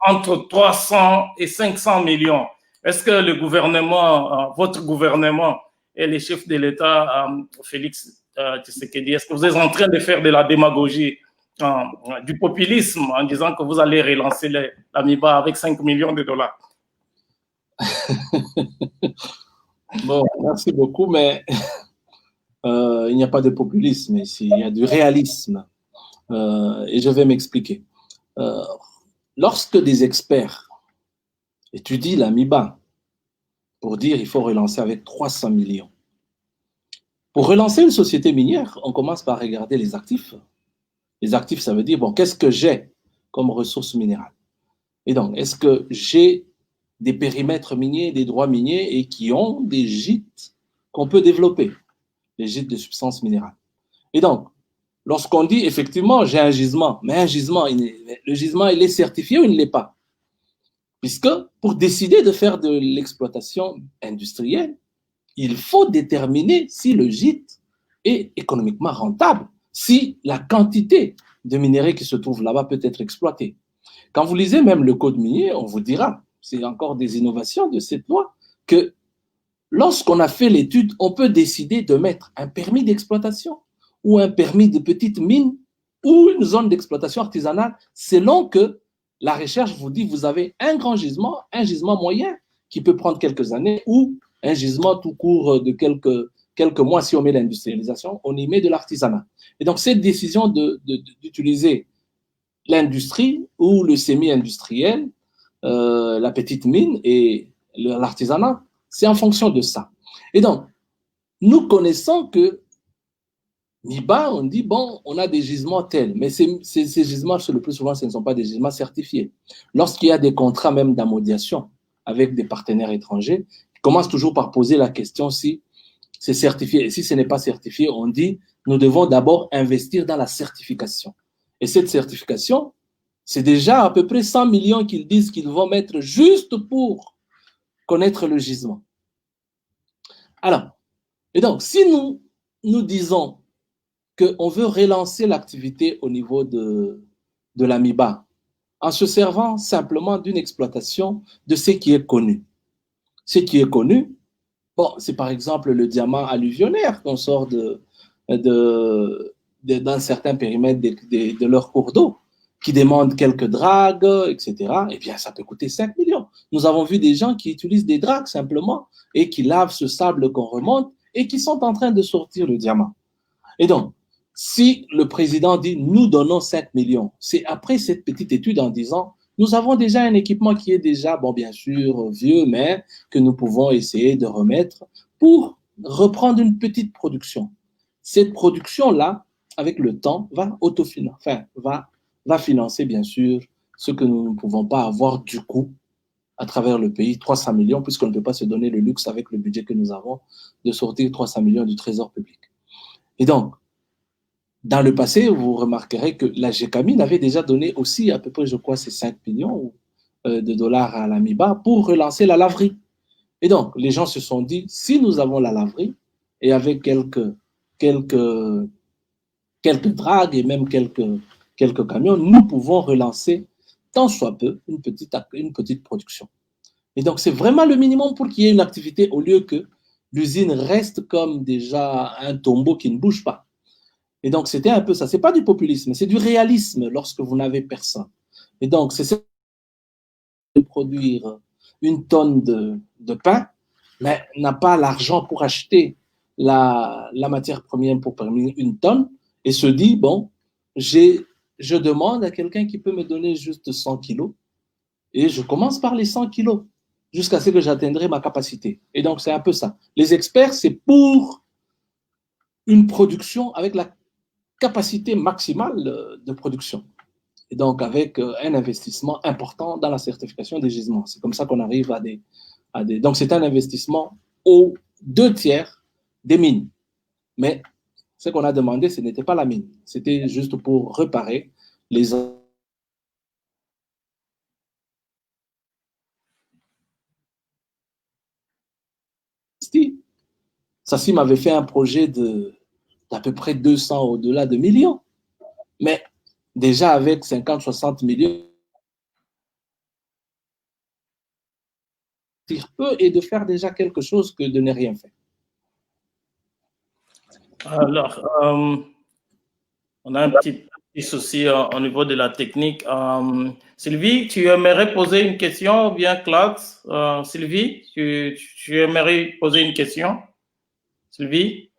entre 300 et 500 millions. Est-ce que le gouvernement, votre gouvernement et les chefs de l'État, Félix Tshisekedi, est-ce que vous êtes en train de faire de la démagogie, du populisme, en disant que vous allez relancer l'AMIBA avec 5 millions de dollars? Bon, merci beaucoup, mais il n'y a pas de populisme ici, il y a du réalisme. Et je vais m'expliquer. Lorsque des experts étudient l'AMIBA pour dire qu'il faut relancer avec 300 millions, pour relancer une société minière, on commence par regarder les actifs. Les actifs, ça veut dire, bon, qu'est-ce que j'ai comme ressources minérales? Et donc, est-ce que j'ai des périmètres miniers, des droits miniers et qui ont des gîtes qu'on peut développer, les gîtes de substances minérales? Et donc, lorsqu'on dit, effectivement, j'ai un gisement, mais un gisement, le gisement, il est certifié ou il ne l'est pas? Puisque pour décider de faire de l'exploitation industrielle, il faut déterminer si le gîte est économiquement rentable, si la quantité de minerais qui se trouve là-bas peut être exploitée. Quand vous lisez même le code minier, on vous dira, c'est encore des innovations de cette loi, que lorsqu'on a fait l'étude, on peut décider de mettre un permis d'exploitation ou un permis de petite mine ou une zone d'exploitation artisanale, selon que la recherche vous dit vous avez un grand gisement, un gisement moyen qui peut prendre quelques années ou un gisement tout court de quelques mois. Si on met l'industrialisation, on y met de l'artisanat. Et donc, cette décision d'utiliser l'industrie ou le semi-industriel, la petite mine et l'artisanat, c'est en fonction de ça. Et donc, nous connaissons que MIBA, on dit, bon, on a des gisements tels, mais ces gisements, le plus souvent, ce ne sont pas des gisements certifiés. Lorsqu'il y a des contrats même d'amodiation avec des partenaires étrangers, ils commencent toujours par poser la question si c'est certifié. Et si ce n'est pas certifié, on dit, nous devons d'abord investir dans la certification. Et cette certification, c'est déjà à peu près 100 millions qu'ils disent qu'ils vont mettre juste pour connaître le gisement. Alors, et donc, si nous disons qu'on veut relancer l'activité au niveau de la MIBA en se servant simplement d'une exploitation de ce qui est connu. Ce qui est connu, bon, c'est par exemple le diamant alluvionnaire qu'on sort d'un certain périmètre de leur cours d'eau, qui demande quelques dragues, etc. Eh bien, ça peut coûter 5 millions. Nous avons vu des gens qui utilisent des dragues simplement et qui lavent ce sable qu'on remonte et qui sont en train de sortir le diamant. Et donc, si le président dit nous donnons 5 millions, c'est après cette petite étude en disant nous avons déjà un équipement qui est déjà, bon, bien sûr, vieux, mais que nous pouvons essayer de remettre pour reprendre une petite production. Cette production-là, avec le temps, va autofinancer, enfin, va financer, bien sûr, ce que nous ne pouvons pas avoir du coup à travers le pays, 300 millions, puisqu'on ne peut pas se donner le luxe avec le budget que nous avons de sortir 300 millions du trésor public. Et donc, dans le passé, vous remarquerez que la GECAMINE avait déjà donné aussi à peu près, je crois, ces 5 millions de dollars à la MIBA pour relancer la laverie. Et donc, les gens se sont dit, si nous avons la laverie, et avec quelques dragues et même quelques camions, nous pouvons relancer, tant soit peu, une petite production. Et donc, c'est vraiment le minimum pour qu'il y ait une activité au lieu que l'usine reste comme déjà un tombeau qui ne bouge pas. Et donc, c'était un peu ça. Ce n'est pas du populisme, c'est du réalisme lorsque vous n'avez personne. Et donc, c'est de produire une tonne de pain, mais n'a pas l'argent pour acheter la matière première pour permettre une tonne et se dit, bon, je demande à quelqu'un qui peut me donner juste 100 kilos et je commence par les 100 kilos jusqu'à ce que j'atteindrai ma capacité. Et donc, c'est un peu ça. Les experts, c'est pour une production avec la capacité maximale de production. Et donc, avec un investissement important dans la certification des gisements. C'est comme ça qu'on arrive à des... Donc, c'est un investissement aux 2/3 des mines. Mais ce qu'on a demandé, ce n'était pas la mine. C'était juste pour réparer les... Sassim avait fait un projet d'à peu près 200 au-delà de millions. Mais déjà avec 50-60 millions, peu et de faire déjà quelque chose que de ne rien faire. Alors, on a un petit souci au niveau de la technique. Sylvie, tu aimerais poser une question ou bien Claude? Sylvie, tu aimerais poser une question? Sylvie?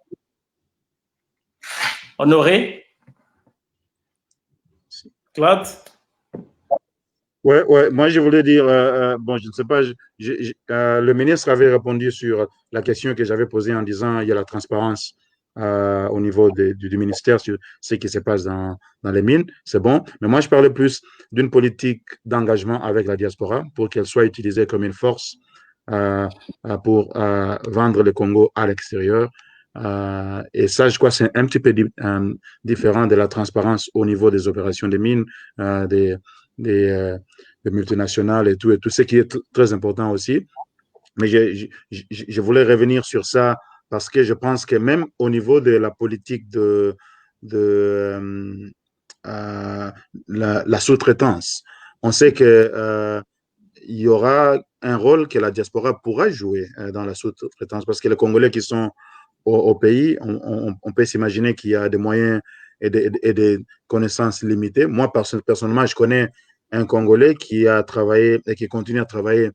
Honoré? Claude? Ouais. Moi, je voulais dire, bon, je ne sais pas, le ministre avait répondu sur la question que j'avais posée en disant il y a la transparence au niveau du ministère sur ce qui se passe dans les mines, c'est bon. Mais moi, je parlais plus d'une politique d'engagement avec la diaspora pour qu'elle soit utilisée comme une force pour vendre le Congo à l'extérieur. Et ça, je crois, c'est un petit peu différent de la transparence au niveau des opérations des mines, des multinationales et tout ce qui est très important aussi. Mais je voulais revenir sur ça parce que je pense que même au niveau de la politique de la sous-traitance, on sait que il y aura un rôle que la diaspora pourra jouer dans la sous-traitance parce que les Congolais qui sont au pays, on peut s'imaginer qu'il y a des moyens et des connaissances limitées. Moi, personnellement, je connais un Congolais qui a travaillé et qui continue à travailler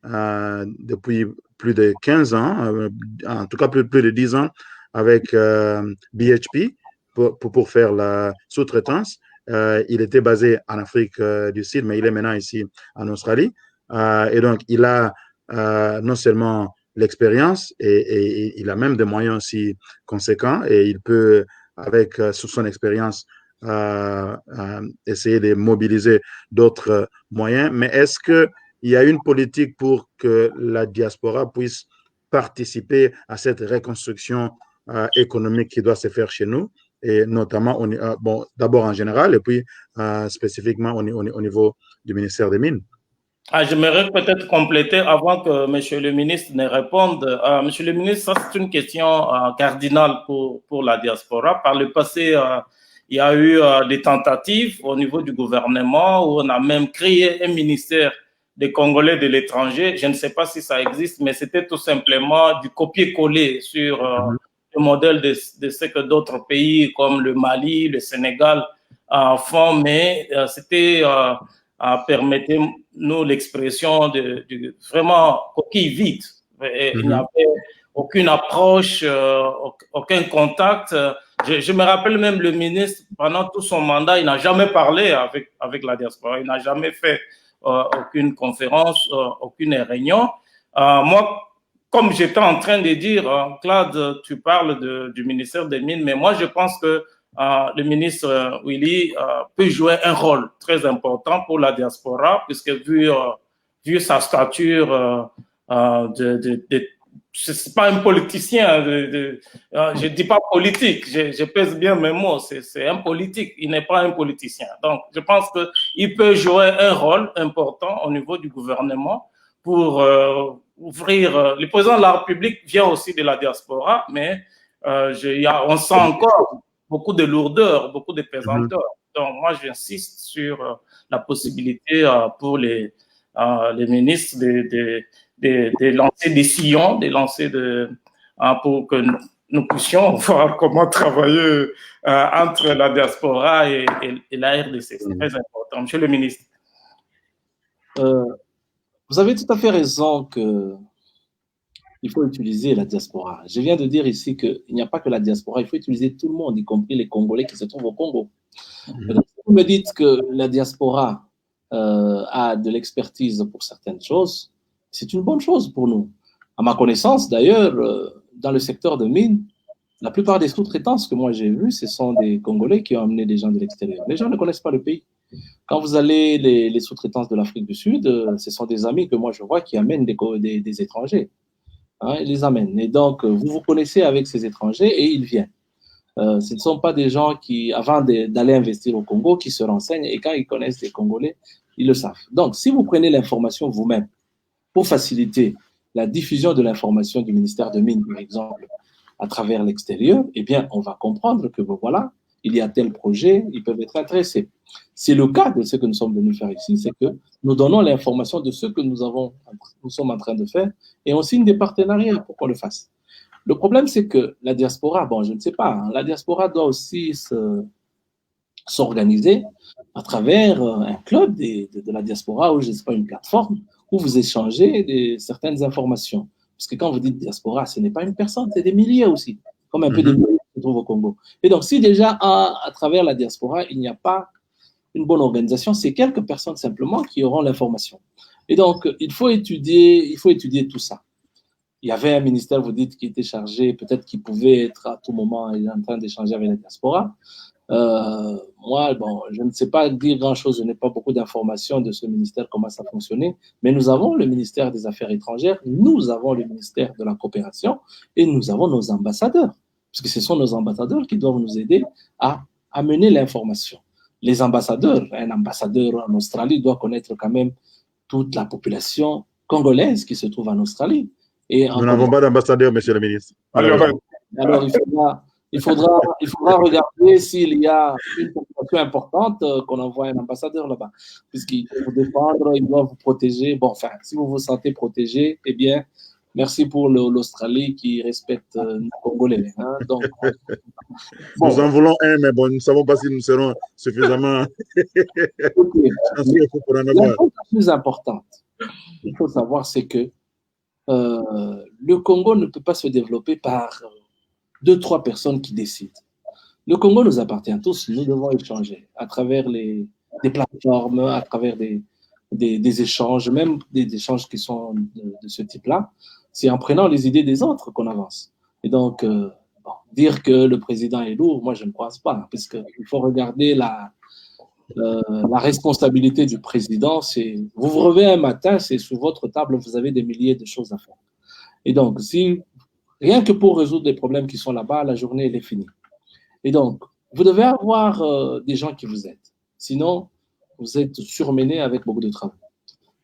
depuis plus de 15 ans, en tout cas plus de 10 ans, avec BHP pour faire la sous-traitance. Il était basé en Afrique du Sud, mais il est maintenant ici en Australie. Et donc, il a non seulement l'expérience et il a même des moyens aussi conséquents et il peut avec, sous son expérience, essayer de mobiliser d'autres moyens. Mais est-ce qu'il y a une politique pour que la diaspora puisse participer à cette reconstruction économique qui doit se faire chez nous, et notamment, bon, d'abord en général, et puis spécifiquement au niveau du ministère des Mines? J'aimerais peut-être compléter avant que M. le ministre ne réponde. Monsieur le ministre, ça c'est une question cardinale pour la diaspora. Par le passé, il y a eu des tentatives au niveau du gouvernement où on a même créé un ministère des Congolais de l'étranger. Je ne sais pas si ça existe, mais c'était tout simplement du copier-coller sur le modèle de ce que d'autres pays comme le Mali, le Sénégal font, mais c'était permettez-nous l'expression de vraiment coquille vide. Il n'y avait aucune approche, aucun contact. Je me rappelle même le ministre, pendant tout son mandat, il n'a jamais parlé avec la diaspora, il n'a jamais fait aucune conférence, aucune réunion. Moi, comme j'étais en train de dire, Claude, tu parles du ministère des Mines, mais moi je pense que le ministre Willy peut jouer un rôle très important pour la diaspora, puisque vu sa stature c'est pas un politicien, je dis pas politique, je pèse bien mes mots, c'est un politique, il n'est pas un politicien. Donc, je pense qu'il peut jouer un rôle important au niveau du gouvernement pour ouvrir. Le président de la République vient aussi de la diaspora, mais on sent encore beaucoup de lourdeur, beaucoup de pesanteur. Donc, moi, j'insiste sur la possibilité pour les ministres de lancer des sillons, pour que nous puissions voir comment travailler entre la diaspora et la RDC. C'est très important. Monsieur le ministre. Vous avez tout à fait raison qu'il faut utiliser la diaspora. Je viens de dire ici qu'il n'y a pas que la diaspora, il faut utiliser tout le monde, y compris les Congolais qui se trouvent au Congo. Donc, si vous me dites que la diaspora a de l'expertise pour certaines choses, c'est une bonne chose pour nous. À ma connaissance, d'ailleurs, dans le secteur de mines, la plupart des sous-traitances que moi j'ai vues, ce sont des Congolais qui ont amené des gens de l'extérieur. Les gens ne connaissent pas le pays. Quand vous allez les sous-traitances de l'Afrique du Sud, ce sont des amis que moi je vois qui amènent des étrangers. Hein, ils les amènent. Et donc, vous vous connaissez avec ces étrangers et ils viennent. Ce ne sont pas des gens qui, avant d'aller investir au Congo, qui se renseignent et quand ils connaissent les Congolais, ils le savent. Donc, si vous prenez l'information vous-même pour faciliter la diffusion de l'information du ministère de Mines, par exemple, à travers l'extérieur, eh bien, on va comprendre que, bon, voilà, il y a tel projet, ils peuvent être intéressés. C'est le cas de ce que nous sommes venus faire ici, c'est que nous donnons l'information de ce que nous sommes en train de faire et on signe des partenariats pour qu'on le fasse. Le problème, c'est que la diaspora, bon, je ne sais pas, hein, la diaspora doit aussi s'organiser à travers un club de la diaspora ou, je ne sais pas, une plateforme où vous échangez certaines informations. Parce que quand vous dites diaspora, ce n'est pas une personne, c'est des milliers aussi, comme un peu des milliers qui se trouvent au Congo. Et donc, si déjà, à travers la diaspora, il n'y a pas une bonne organisation, c'est quelques personnes simplement qui auront l'information. Et donc, il faut étudier tout ça. Il y avait un ministère, vous dites, qui était chargé, peut-être qu'il pouvait être à tout moment en train d'échanger avec la diaspora. Moi, bon, je ne sais pas dire grand-chose, je n'ai pas beaucoup d'informations de ce ministère, comment ça fonctionnait, mais nous avons le ministère des Affaires étrangères, nous avons le ministère de la coopération et nous avons nos ambassadeurs, parce que ce sont nos ambassadeurs qui doivent nous aider à amener l'information. Les ambassadeurs, un ambassadeur en Australie doit connaître quand même toute la population congolaise qui se trouve en Australie. Et nous n'avons pas d'ambassadeur, monsieur le ministre. Alors il faudra regarder s'il y a une population importante qu'on envoie un ambassadeur là-bas, puisqu'il faut vous défendre, il doit vous protéger. Bon, enfin, si vous vous sentez protégé, eh bien, merci pour l'Australie qui respecte nos Congolais. Hein, donc, bon. Nous en voulons un, mais bon, nous ne savons pas si nous serons suffisamment chanceux pour en avoir. La chose la plus importante, il faut savoir, c'est que le Congo ne peut pas se développer par 2-3 personnes qui décident. Le Congo nous appartient tous, nous devons échanger à travers des plateformes, à travers des échanges, même des échanges qui sont de ce type-là. C'est en prenant les idées des autres qu'on avance. Et donc, bon, dire que le président est lourd, moi je ne pense pas, parce qu'il faut regarder la responsabilité du président. Vous vous réveillez un matin, c'est sur votre table, vous avez des milliers de choses à faire. Et donc, rien que pour résoudre les problèmes qui sont là-bas, la journée elle est finie. Et donc, vous devez avoir des gens qui vous aident. Sinon, vous êtes surmené avec beaucoup de travail.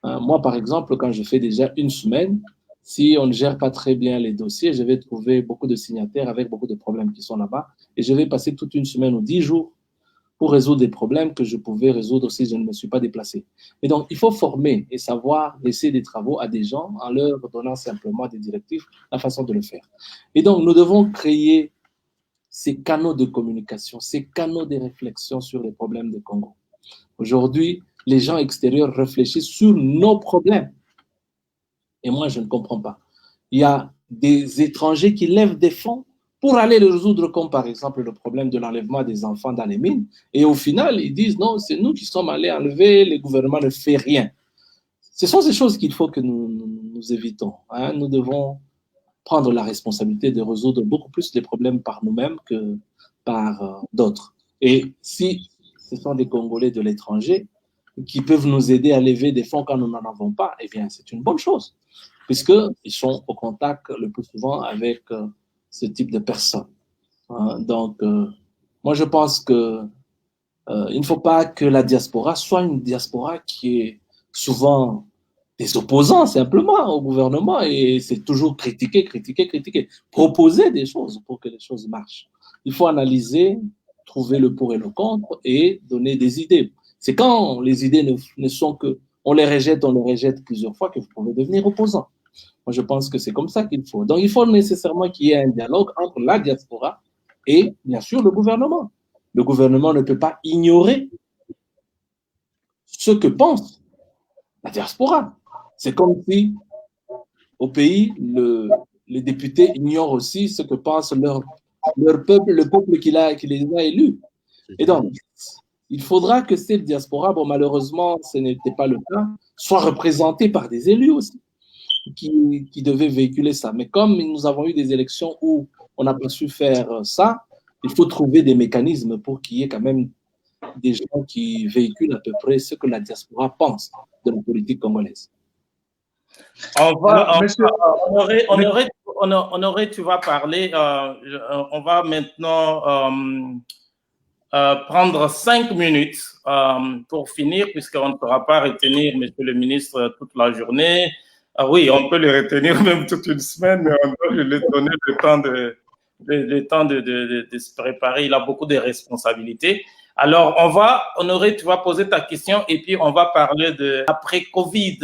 Moi, par exemple, quand je fais déjà une semaine, si on ne gère pas très bien les dossiers, je vais trouver beaucoup de signataires avec beaucoup de problèmes qui sont là-bas et je vais passer toute une semaine ou 10 jours pour résoudre des problèmes que je pouvais résoudre si je ne me suis pas déplacé. Et donc, il faut former et savoir laisser des travaux à des gens en leur donnant simplement des directives, la façon de le faire. Et donc, nous devons créer ces canaux de communication, ces canaux de réflexion sur les problèmes du Congo. Aujourd'hui, les gens extérieurs réfléchissent sur nos problèmes. Et moi, je ne comprends pas. Il y a des étrangers qui lèvent des fonds pour aller le résoudre, comme par exemple le problème de l'enlèvement des enfants dans les mines. Et au final, ils disent non, c'est nous qui sommes allés enlever, le gouvernement ne fait rien. Ce sont ces choses qu'il faut que nous évitons. Nous devons prendre la responsabilité de résoudre beaucoup plus les problèmes par nous-mêmes que par d'autres. Et si ce sont des Congolais de l'étranger qui peuvent nous aider à lever des fonds quand nous n'en avons pas, eh bien, c'est une bonne chose, puisqu'ils sont au contact le plus souvent avec ce type de personnes. Donc, moi, je pense que il ne faut pas que la diaspora soit une diaspora qui est souvent des opposants simplement au gouvernement et c'est toujours critiquer, proposer des choses pour que les choses marchent. Il faut analyser, trouver le pour et le contre et donner des idées. C'est quand les idées ne sont que, on les rejette plusieurs fois que vous pouvez devenir opposant. Moi, je pense que c'est comme ça qu'il faut. Donc, il faut nécessairement qu'il y ait un dialogue entre la diaspora et, bien sûr, le gouvernement. Le gouvernement ne peut pas ignorer ce que pense la diaspora. C'est comme si, au pays, les députés ignorent aussi ce que pense leur peuple, le peuple qui les a élus. Et donc, il faudra que cette diaspora, bon, malheureusement, ce n'était pas le cas, soit représentée par des élus aussi, qui devaient véhiculer ça. Mais comme nous avons eu des élections où on n'a pas su faire ça, il faut trouver des mécanismes pour qu'il y ait quand même des gens qui véhiculent à peu près ce que la diaspora pense de la politique congolaise. Honoré, tu vas parler. On va maintenant prendre 5 minutes pour finir, puisqu'on ne pourra pas retenir Monsieur le ministre toute la journée. Oui, on peut le retenir même toute une semaine, mais on doit lui donner le temps de se préparer. Il a beaucoup de responsabilités. Alors, Honoré, tu vas poser ta question et puis on va parler de après Covid,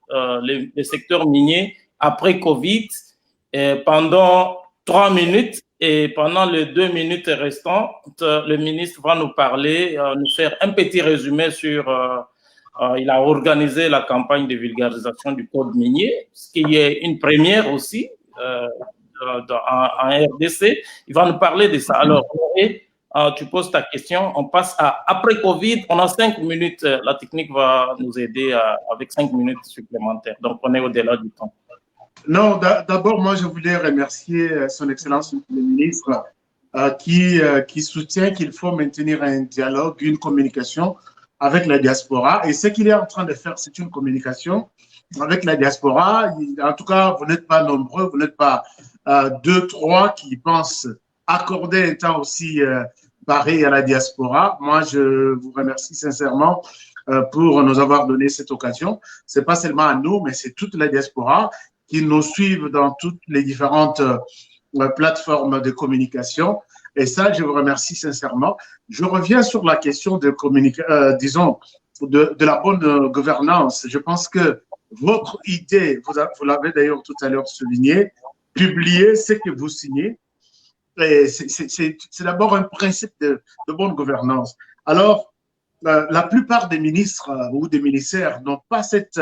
le secteur minier après Covid, pendant 3 minutes et pendant les 2 minutes restantes, le ministre va nous parler, nous faire un petit résumé sur, il a organisé la campagne de vulgarisation du code minier, ce qui est une première aussi en RDC. Il va nous parler de ça. Alors, Honoré, tu poses ta question, on passe à après Covid, on a 5 minutes, la technique va nous aider avec 5 minutes supplémentaires, donc on est au-delà du temps. Non, d'abord, moi, je voulais remercier son Excellence le ministre qui soutient qu'il faut maintenir un dialogue, une communication avec la diaspora. Et ce qu'il est en train de faire, c'est une communication avec la diaspora. En tout cas, vous n'êtes pas nombreux, vous n'êtes pas 2, 3 qui pensent accorder un temps aussi pareil à la diaspora. Moi, je vous remercie sincèrement pour nous avoir donné cette occasion. C'est pas seulement à nous, mais c'est toute la diaspora qui nous suivent dans toutes les différentes plateformes de communication. Et ça, je vous remercie sincèrement. Je reviens sur la question de de la bonne gouvernance. Je pense que votre idée, vous l'avez d'ailleurs tout à l'heure souligné, publier ce que vous signez, c'est d'abord un principe de bonne gouvernance. Alors, la plupart des ministres ou des ministères n'ont pas cette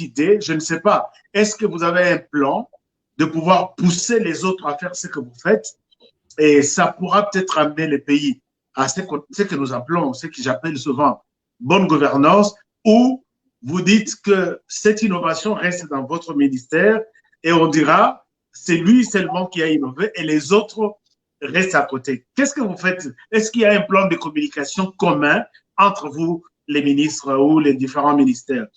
idée. Je ne sais pas. Est-ce que vous avez un plan de pouvoir pousser les autres à faire ce que vous faites? Et ça pourra peut-être amener les pays à ce que nous appelons, ce que j'appelle souvent bonne gouvernance, où vous dites que cette innovation reste dans votre ministère et on dira c'est lui seulement qui a innové et les autres reste à côté. Qu'est-ce que vous faites? Est-ce qu'il y a un plan de communication commun entre vous, les ministres ou les différents ministères?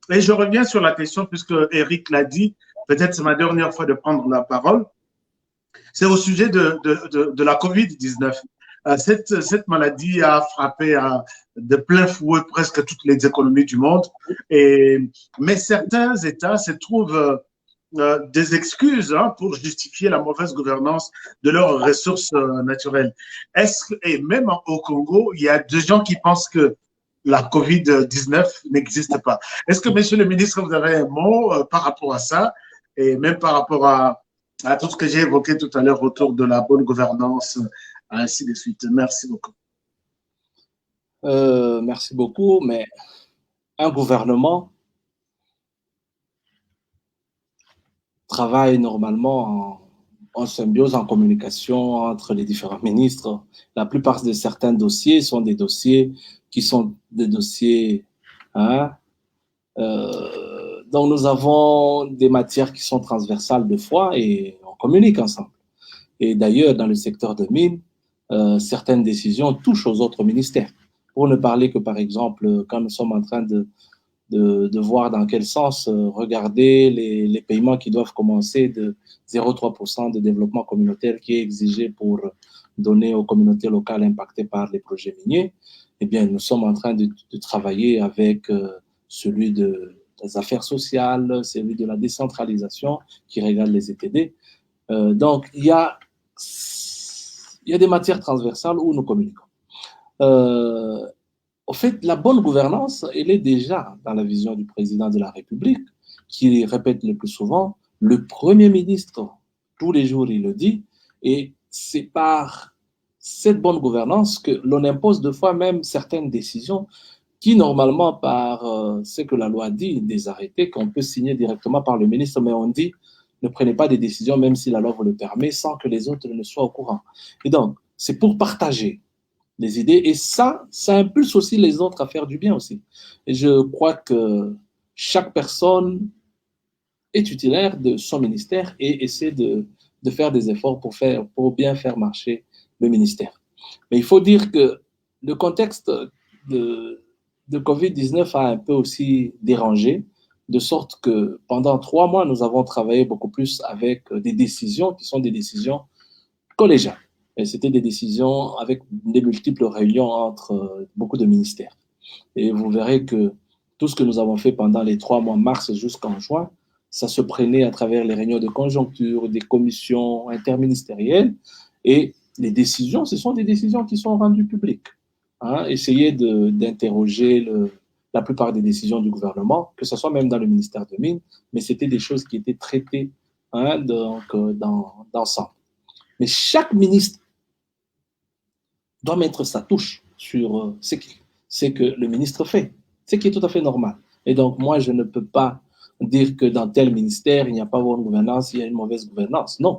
Et je reviens sur la question, puisque Eric l'a dit, peut-être c'est ma dernière fois de prendre la parole. C'est au sujet de la COVID-19. Cette maladie a frappé de plein fouet presque toutes les économies du monde. Mais certains États se trouvent des excuses pour justifier la mauvaise gouvernance de leurs ressources naturelles. Et même au Congo, il y a des gens qui pensent que la COVID-19 n'existe pas. Est-ce que, monsieur le ministre, vous avez un mot par rapport à ça et même par rapport à tout ce que j'ai évoqué tout à l'heure autour de la bonne gouvernance, ainsi de suite? Merci beaucoup. Merci beaucoup, mais un gouvernement travaille normalement en symbiose, en communication entre les différents ministres. La plupart de certains dossiers sont des dossiers qui sont des dossiers dont nous avons des matières qui sont transversales de fois et on communique ensemble. Et d'ailleurs, dans le secteur de mines, certaines décisions touchent aux autres ministères. Pour ne parler que, par exemple, quand nous sommes en train de voir dans quel sens regarder les paiements qui doivent commencer de 0,3% de développement communautaire qui est exigé pour donner aux communautés locales impactées par les projets miniers, eh bien, nous sommes en train de travailler avec celui des affaires sociales, celui de la décentralisation qui regarde les ETD. Donc, il y a des matières transversales où nous communiquons. En fait, la bonne gouvernance, elle est déjà dans la vision du président de la République, qui répète le plus souvent, le Premier ministre, tous les jours, il le dit, et c'est par cette bonne gouvernance que l'on impose de fois même certaines décisions qui, normalement, par ce que la loi dit, des arrêtés qu'on peut signer directement par le ministre, mais on dit, ne prenez pas des décisions, même si la loi vous le permet, sans que les autres ne soient au courant. Et donc, c'est pour partager les idées, et ça impulse aussi les autres à faire du bien aussi. Et je crois que chaque personne est titulaire de son ministère et essaie de faire des efforts pour bien faire marcher le ministère. Mais il faut dire que le contexte de COVID-19 a un peu aussi dérangé, de sorte que pendant 3 mois, nous avons travaillé beaucoup plus avec des décisions qui sont des décisions collégiales. Et c'était des décisions avec des multiples réunions entre beaucoup de ministères. Et vous verrez que tout ce que nous avons fait pendant les 3 mois, mars jusqu'en juin, ça se prenait à travers les réunions de conjoncture, des commissions interministérielles. Et les décisions, ce sont des décisions qui sont rendues publiques. Essayez d'interroger la plupart des décisions du gouvernement, que ce soit même dans le ministère de Mines, mais c'était des choses qui étaient traitées d'ensemble. Mais chaque ministre doit mettre sa touche sur ce que le ministre fait, ce qui est tout à fait normal. Et donc, moi, je ne peux pas dire que dans tel ministère, il n'y a pas de bonne gouvernance, il y a une mauvaise gouvernance. Non.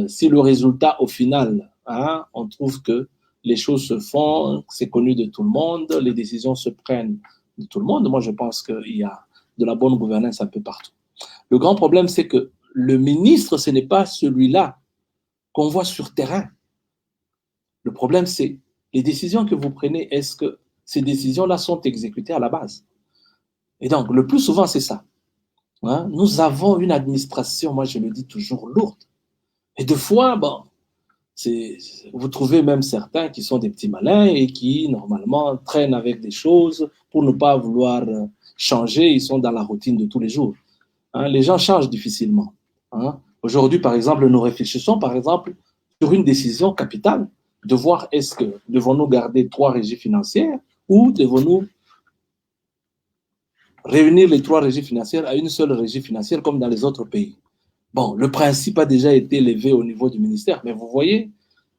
Si le résultat, au final, on trouve que les choses se font, c'est connu de tout le monde, les décisions se prennent de tout le monde, moi, je pense qu'il y a de la bonne gouvernance un peu partout. Le grand problème, c'est que le ministre, ce n'est pas celui-là qu'on voit sur terrain. Le problème, c'est les décisions que vous prenez, est-ce que ces décisions-là sont exécutées à la base? Et donc, le plus souvent, c'est ça. Nous avons une administration, moi je le dis toujours, lourde. Et des fois, vous trouvez même certains qui sont des petits malins et qui, normalement, traînent avec des choses pour ne pas vouloir changer. Ils sont dans la routine de tous les jours. Les gens changent difficilement. Aujourd'hui, par exemple, nous réfléchissons, par exemple, sur une décision capitale de voir est-ce que devons-nous garder 3 régies financières ou devons-nous réunir les 3 régies financières à une seule régie financière comme dans les autres pays. Bon, le principe a déjà été levé au niveau du ministère, mais vous voyez,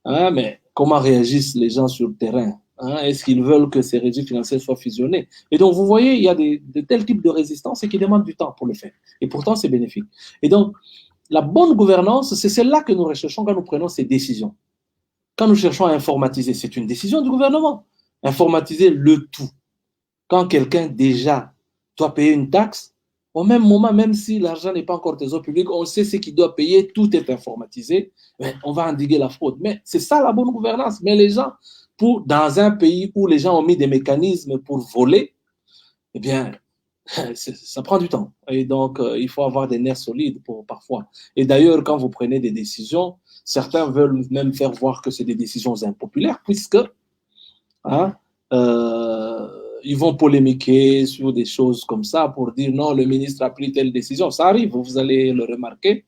mais comment réagissent les gens sur le terrain? Est-ce qu'ils veulent que ces régies financières soient fusionnées? Et donc, vous voyez, il y a de tels types de résistance et qui demandent du temps pour le faire. Et pourtant, c'est bénéfique. Et donc, la bonne gouvernance, c'est celle-là que nous recherchons quand nous prenons ces décisions. Quand nous cherchons à informatiser, c'est une décision du gouvernement. Informatiser le tout. Quand quelqu'un déjà doit payer une taxe, Au même moment, même si l'argent n'est pas encore trésor public, on sait ce qui doit payer, tout est informatisé, mais on va endiguer la fraude. Mais c'est ça la bonne gouvernance. Mais les gens, dans un pays où les gens ont mis des mécanismes pour voler, eh bien, ça prend du temps. Et donc, il faut avoir des nerfs solides parfois. Et d'ailleurs, quand vous prenez des décisions, certains veulent même faire voir que c'est des décisions impopulaires, puisque hein, ils vont polémiquer sur des choses comme ça pour dire non, le ministre a pris telle décision. Ça arrive, vous allez le remarquer.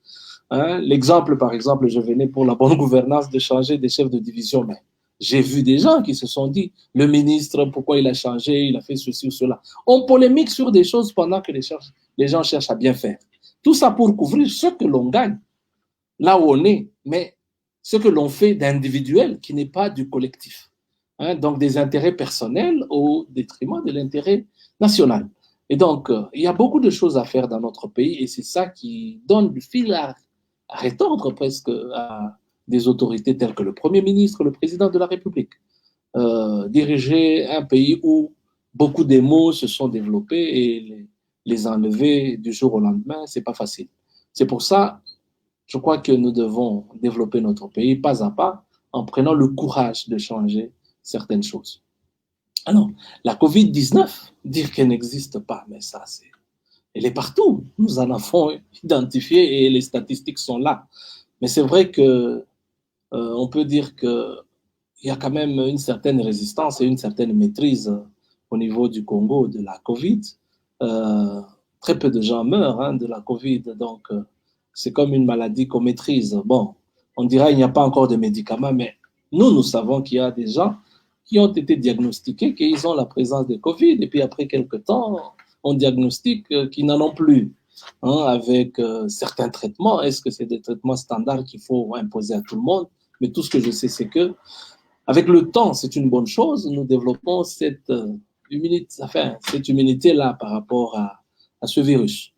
Hein. L'exemple, par exemple, je venais pour la bonne gouvernance de changer des chefs de division, mais j'ai vu des gens qui se sont dit, le ministre, pourquoi il a changé, il a fait ceci ou cela. On polémique sur des choses pendant que les gens cherchent à bien faire. Tout ça pour couvrir ce que l'on gagne, là où on est, mais ce que l'on fait d'individuel qui n'est pas du collectif. Hein, donc des intérêts personnels au détriment de l'intérêt national. Et donc, il y a beaucoup de choses à faire dans notre pays et c'est ça qui donne du fil à retordre presque à des autorités telles que le Premier ministre, le Président de la République. Diriger un pays où beaucoup d'émaux se sont développés et les enlever du jour au lendemain, c'est pas facile. C'est pour ça, je crois que nous devons développer notre pays pas à pas en prenant le courage de changer certaines choses. Alors, la COVID-19, dire qu'elle n'existe pas, mais ça, elle est partout. Nous en avons identifié et les statistiques sont là. Mais c'est vrai que on peut dire qu'il y a quand même une certaine résistance et une certaine maîtrise au niveau du Congo de la COVID. Très peu de gens meurent de la COVID, donc c'est comme une maladie qu'on maîtrise. Bon, on dira qu'il n'y a pas encore de médicaments, mais nous savons qu'il y a des gens qui ont été diagnostiqués, qu'ils ont la présence de COVID, et puis après quelques temps, on diagnostique qu'ils n'en ont plus. Avec certains traitements. Est-ce que c'est des traitements standards qu'il faut imposer à tout le monde? Mais tout ce que je sais, c'est que avec le temps, c'est une bonne chose. Nous développons cette immunité-là par rapport à ce virus.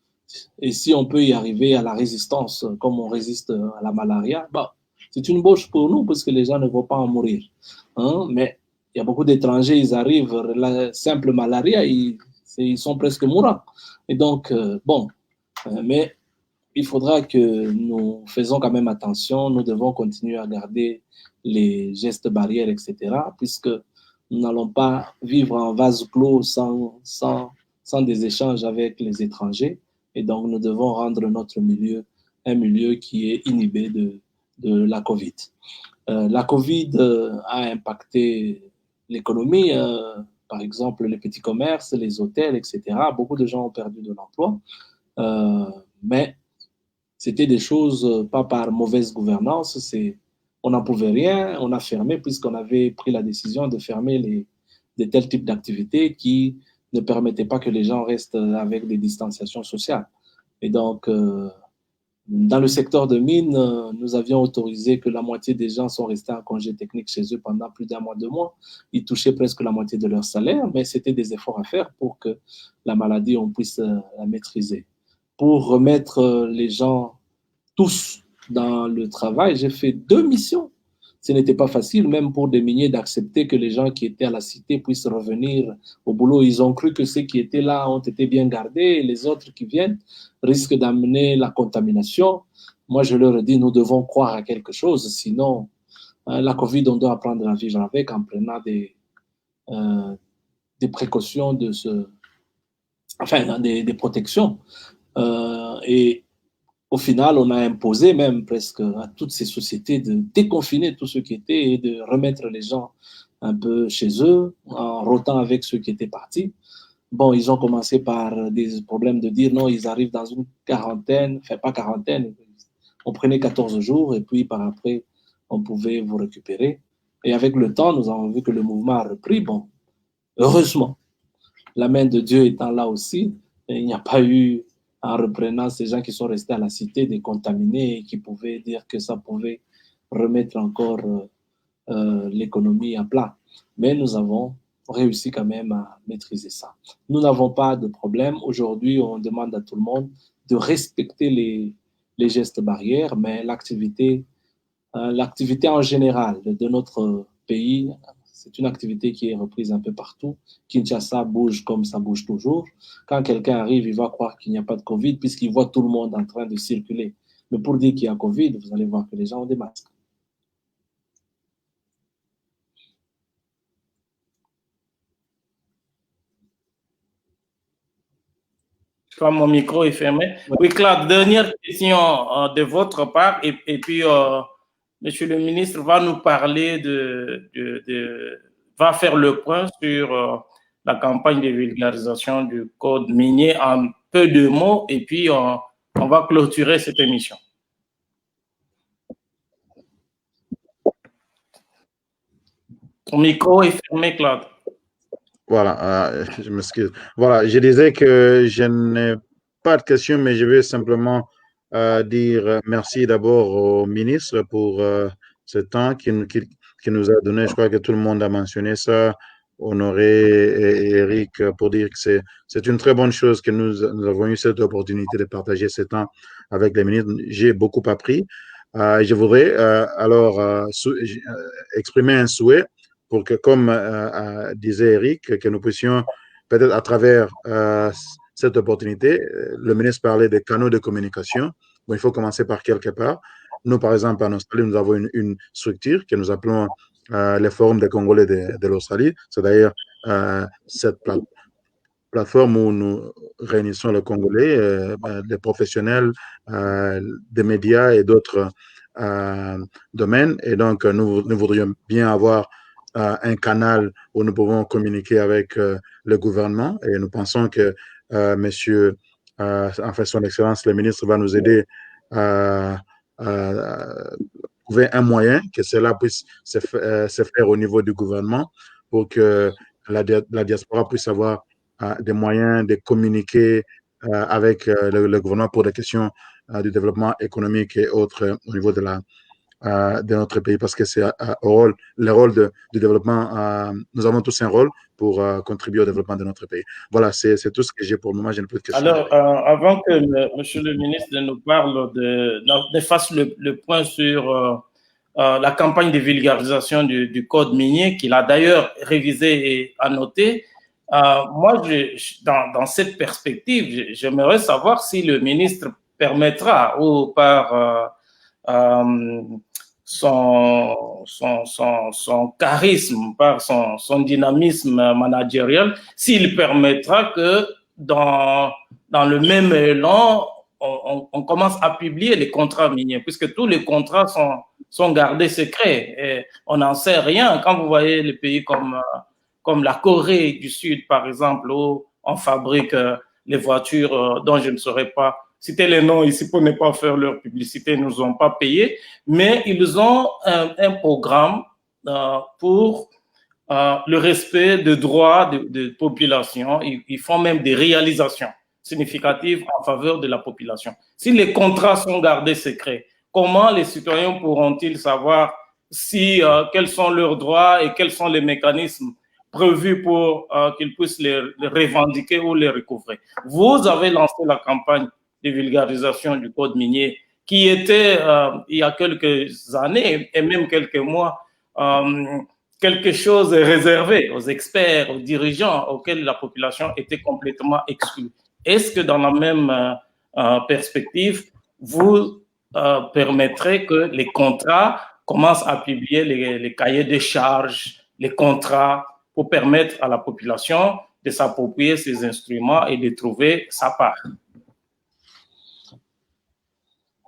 Et si on peut y arriver à la résistance, comme on résiste à la malaria, c'est une bonne chose pour nous parce que les gens ne vont pas en mourir. Mais il y a beaucoup d'étrangers, ils arrivent, la simple malaria, ils sont presque mourants. Et donc, mais il faudra que nous faisons quand même attention, nous devons continuer à garder les gestes barrières, etc., puisque nous n'allons pas vivre en vase clos sans des échanges avec les étrangers. Et donc, nous devons rendre notre milieu un milieu qui est inhibé de la COVID. La COVID a impacté l'économie, par exemple les petits commerces, les hôtels, etc. Beaucoup de gens ont perdu de l'emploi, mais c'était des choses pas par mauvaise gouvernance, on n'en pouvait rien, on a fermé puisqu'on avait pris la décision de fermer de tels types d'activités qui ne permettaient pas que les gens restent avec des distanciations sociales. Et donc, dans le secteur de mines, nous avions autorisé que la moitié des gens sont restés en congé technique chez eux pendant plus d'un mois, 2 mois. Ils touchaient presque la moitié de leur salaire, mais c'était des efforts à faire pour que la maladie, on puisse la maîtriser. Pour remettre les gens tous dans le travail, j'ai fait 2 missions. Ce n'était pas facile, même pour des miniers, d'accepter que les gens qui étaient à la cité puissent revenir au boulot. Ils ont cru que ceux qui étaient là ont été bien gardés et les autres qui viennent risquent d'amener la contamination. Moi, je leur ai dit, nous devons croire à quelque chose, sinon la COVID, on doit apprendre à vivre avec en prenant des précautions des protections. Et au final, on a imposé même presque à toutes ces sociétés de déconfiner tous ceux qui étaient et de remettre les gens un peu chez eux en rotant avec ceux qui étaient partis. Bon, ils ont commencé par des problèmes de dire non, ils arrivent dans une quarantaine, enfin pas quarantaine, on prenait 14 jours et puis par après, on pouvait vous récupérer. Et avec le temps, nous avons vu que le mouvement a repris. Bon, heureusement, la main de Dieu étant là aussi, il n'y a pas eu, en reprenant ces gens qui sont restés à la cité, des contaminés et qui pouvaient dire que ça pouvait remettre encore l'économie à plat. Mais nous avons réussi quand même à maîtriser ça. Nous n'avons pas de problème. Aujourd'hui, on demande à tout le monde de respecter les gestes barrières, mais l'activité en général de notre pays, C'est une activité qui est reprise un peu partout. Kinshasa bouge comme ça bouge toujours. Quand quelqu'un arrive, il va croire qu'il n'y a pas de Covid puisqu'il voit tout le monde en train de circuler. Mais pour dire qu'il y a Covid, vous allez voir que les gens ont des masques. Quand mon micro est fermé. Oui, Claude, dernière question de votre part, et puis Monsieur le ministre va nous parler va faire le point sur la campagne de vulgarisation du code minier en peu de mots, et puis on va clôturer cette émission. Ton micro est fermé, Claude. Voilà, je m'excuse. Voilà, je disais que je n'ai pas de questions, mais je veux simplement dire merci d'abord au ministre pour ce temps qu'il nous a donné. Je crois que tout le monde a mentionné ça, Honoré et Eric, pour dire que c'est une très bonne chose que nous avons eu cette opportunité de partager ce temps avec les ministres. J'ai beaucoup appris. Je voudrais alors exprimer un souhait pour que, comme disait Eric, que nous puissions peut-être à travers cette opportunité, le ministre parlait des canaux de communication. Bon, il faut commencer par quelque part. Nous, par exemple, en Australie, nous avons une structure que nous appelons les forums des Congolais de l'Australie. C'est d'ailleurs cette plateforme où nous réunissons les Congolais, des professionnels, des médias et d'autres domaines. Et donc, nous voudrions bien avoir un canal où nous pouvons communiquer avec le gouvernement, et nous pensons que monsieur, en fait, son Excellence, le ministre va nous aider à trouver un moyen que cela puisse se faire au niveau du gouvernement pour que la diaspora puisse avoir des moyens de communiquer avec le gouvernement pour des questions du développement économique et autres au niveau de notre pays, parce que c'est le rôle du développement. Nous avons tous un rôle pour contribuer au développement de notre pays. Voilà, c'est tout ce que j'ai pour le moment. Je n'ai plus de questions. Alors, avant que Monsieur le ministre nous parle fasse le point sur la campagne de vulgarisation du code minier, qu'il a d'ailleurs révisé et annoté, moi, dans cette perspective, j'aimerais savoir si le ministre permettra ou par son charisme, par son dynamisme managérial, s'il permettra que dans le même élan, on commence à publier les contrats miniers, puisque tous les contrats sont gardés secrets. Et on n'en sait rien. Quand vous voyez les pays comme la Corée du Sud, par exemple, où on fabrique les voitures dont je ne saurais pas citer les noms ici pour ne pas faire leur publicité, ils ne nous ont pas payé, mais ils ont un programme pour le respect des droits de population. Ils font même des réalisations significatives en faveur de la population. Si les contrats sont gardés secrets, comment les citoyens pourront-ils savoir quels sont leurs droits et quels sont les mécanismes prévus pour qu'ils puissent les revendiquer ou les recouvrer? Vous avez lancé la campagne de vulgarisation du code minier qui était, il y a quelques années et même quelques mois, quelque chose réservé aux experts, aux dirigeants auxquels la population était complètement exclue. Est-ce que dans la même perspective, vous permettrez que les contrats commencent à publier les cahiers de charges, les contrats, pour permettre à la population de s'approprier ces instruments et de trouver sa part?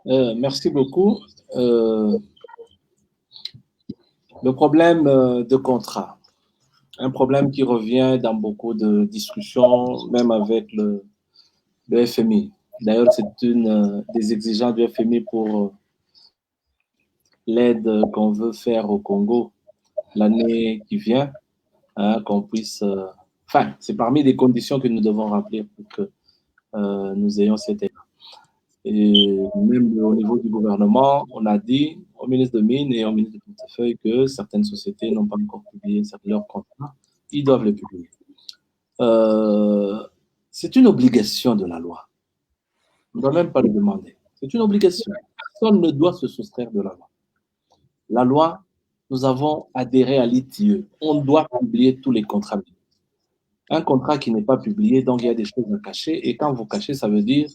Merci beaucoup. Le problème de contrat, un problème qui revient dans beaucoup de discussions, même avec le FMI. D'ailleurs, c'est une des exigences du FMI pour l'aide qu'on veut faire au Congo l'année qui vient, qu'on puisse... Enfin, c'est parmi les conditions que nous devons remplir pour que nous ayons cette aide. Et même au niveau du gouvernement, on a dit au ministre de Mines et au ministre de Portefeuille que certaines sociétés n'ont pas encore publié leurs contrats. Ils doivent les publier. C'est une obligation de la loi. On ne doit même pas le demander. C'est une obligation. Personne ne doit se soustraire de la loi. La loi nous avons adhéré à l'ITIE. On doit publier tous les contrats. Un contrat qui n'est pas publié, donc il y a des choses à cacher. Et quand vous cachez, ça veut dire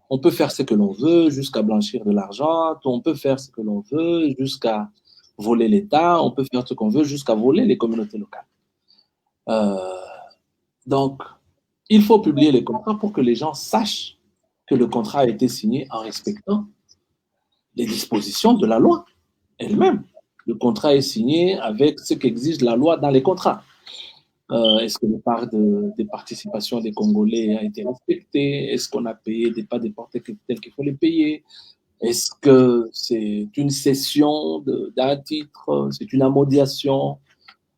on peut faire ce que l'on veut jusqu'à blanchir de l'argent, on peut faire ce que l'on veut jusqu'à voler l'État, on peut faire ce qu'on veut jusqu'à voler les communautés locales. Donc, il faut publier les contrats pour que les gens sachent que le contrat a été signé en respectant les dispositions de la loi elle-même. Le contrat est signé avec ce qu'exige la loi dans les contrats. Est-ce que le part des participations des Congolais a été respecté? Est-ce qu'on a payé des pas des parts tels qu'il faut les payer? Est-ce que c'est une cession d'un titre? C'est une amodiation?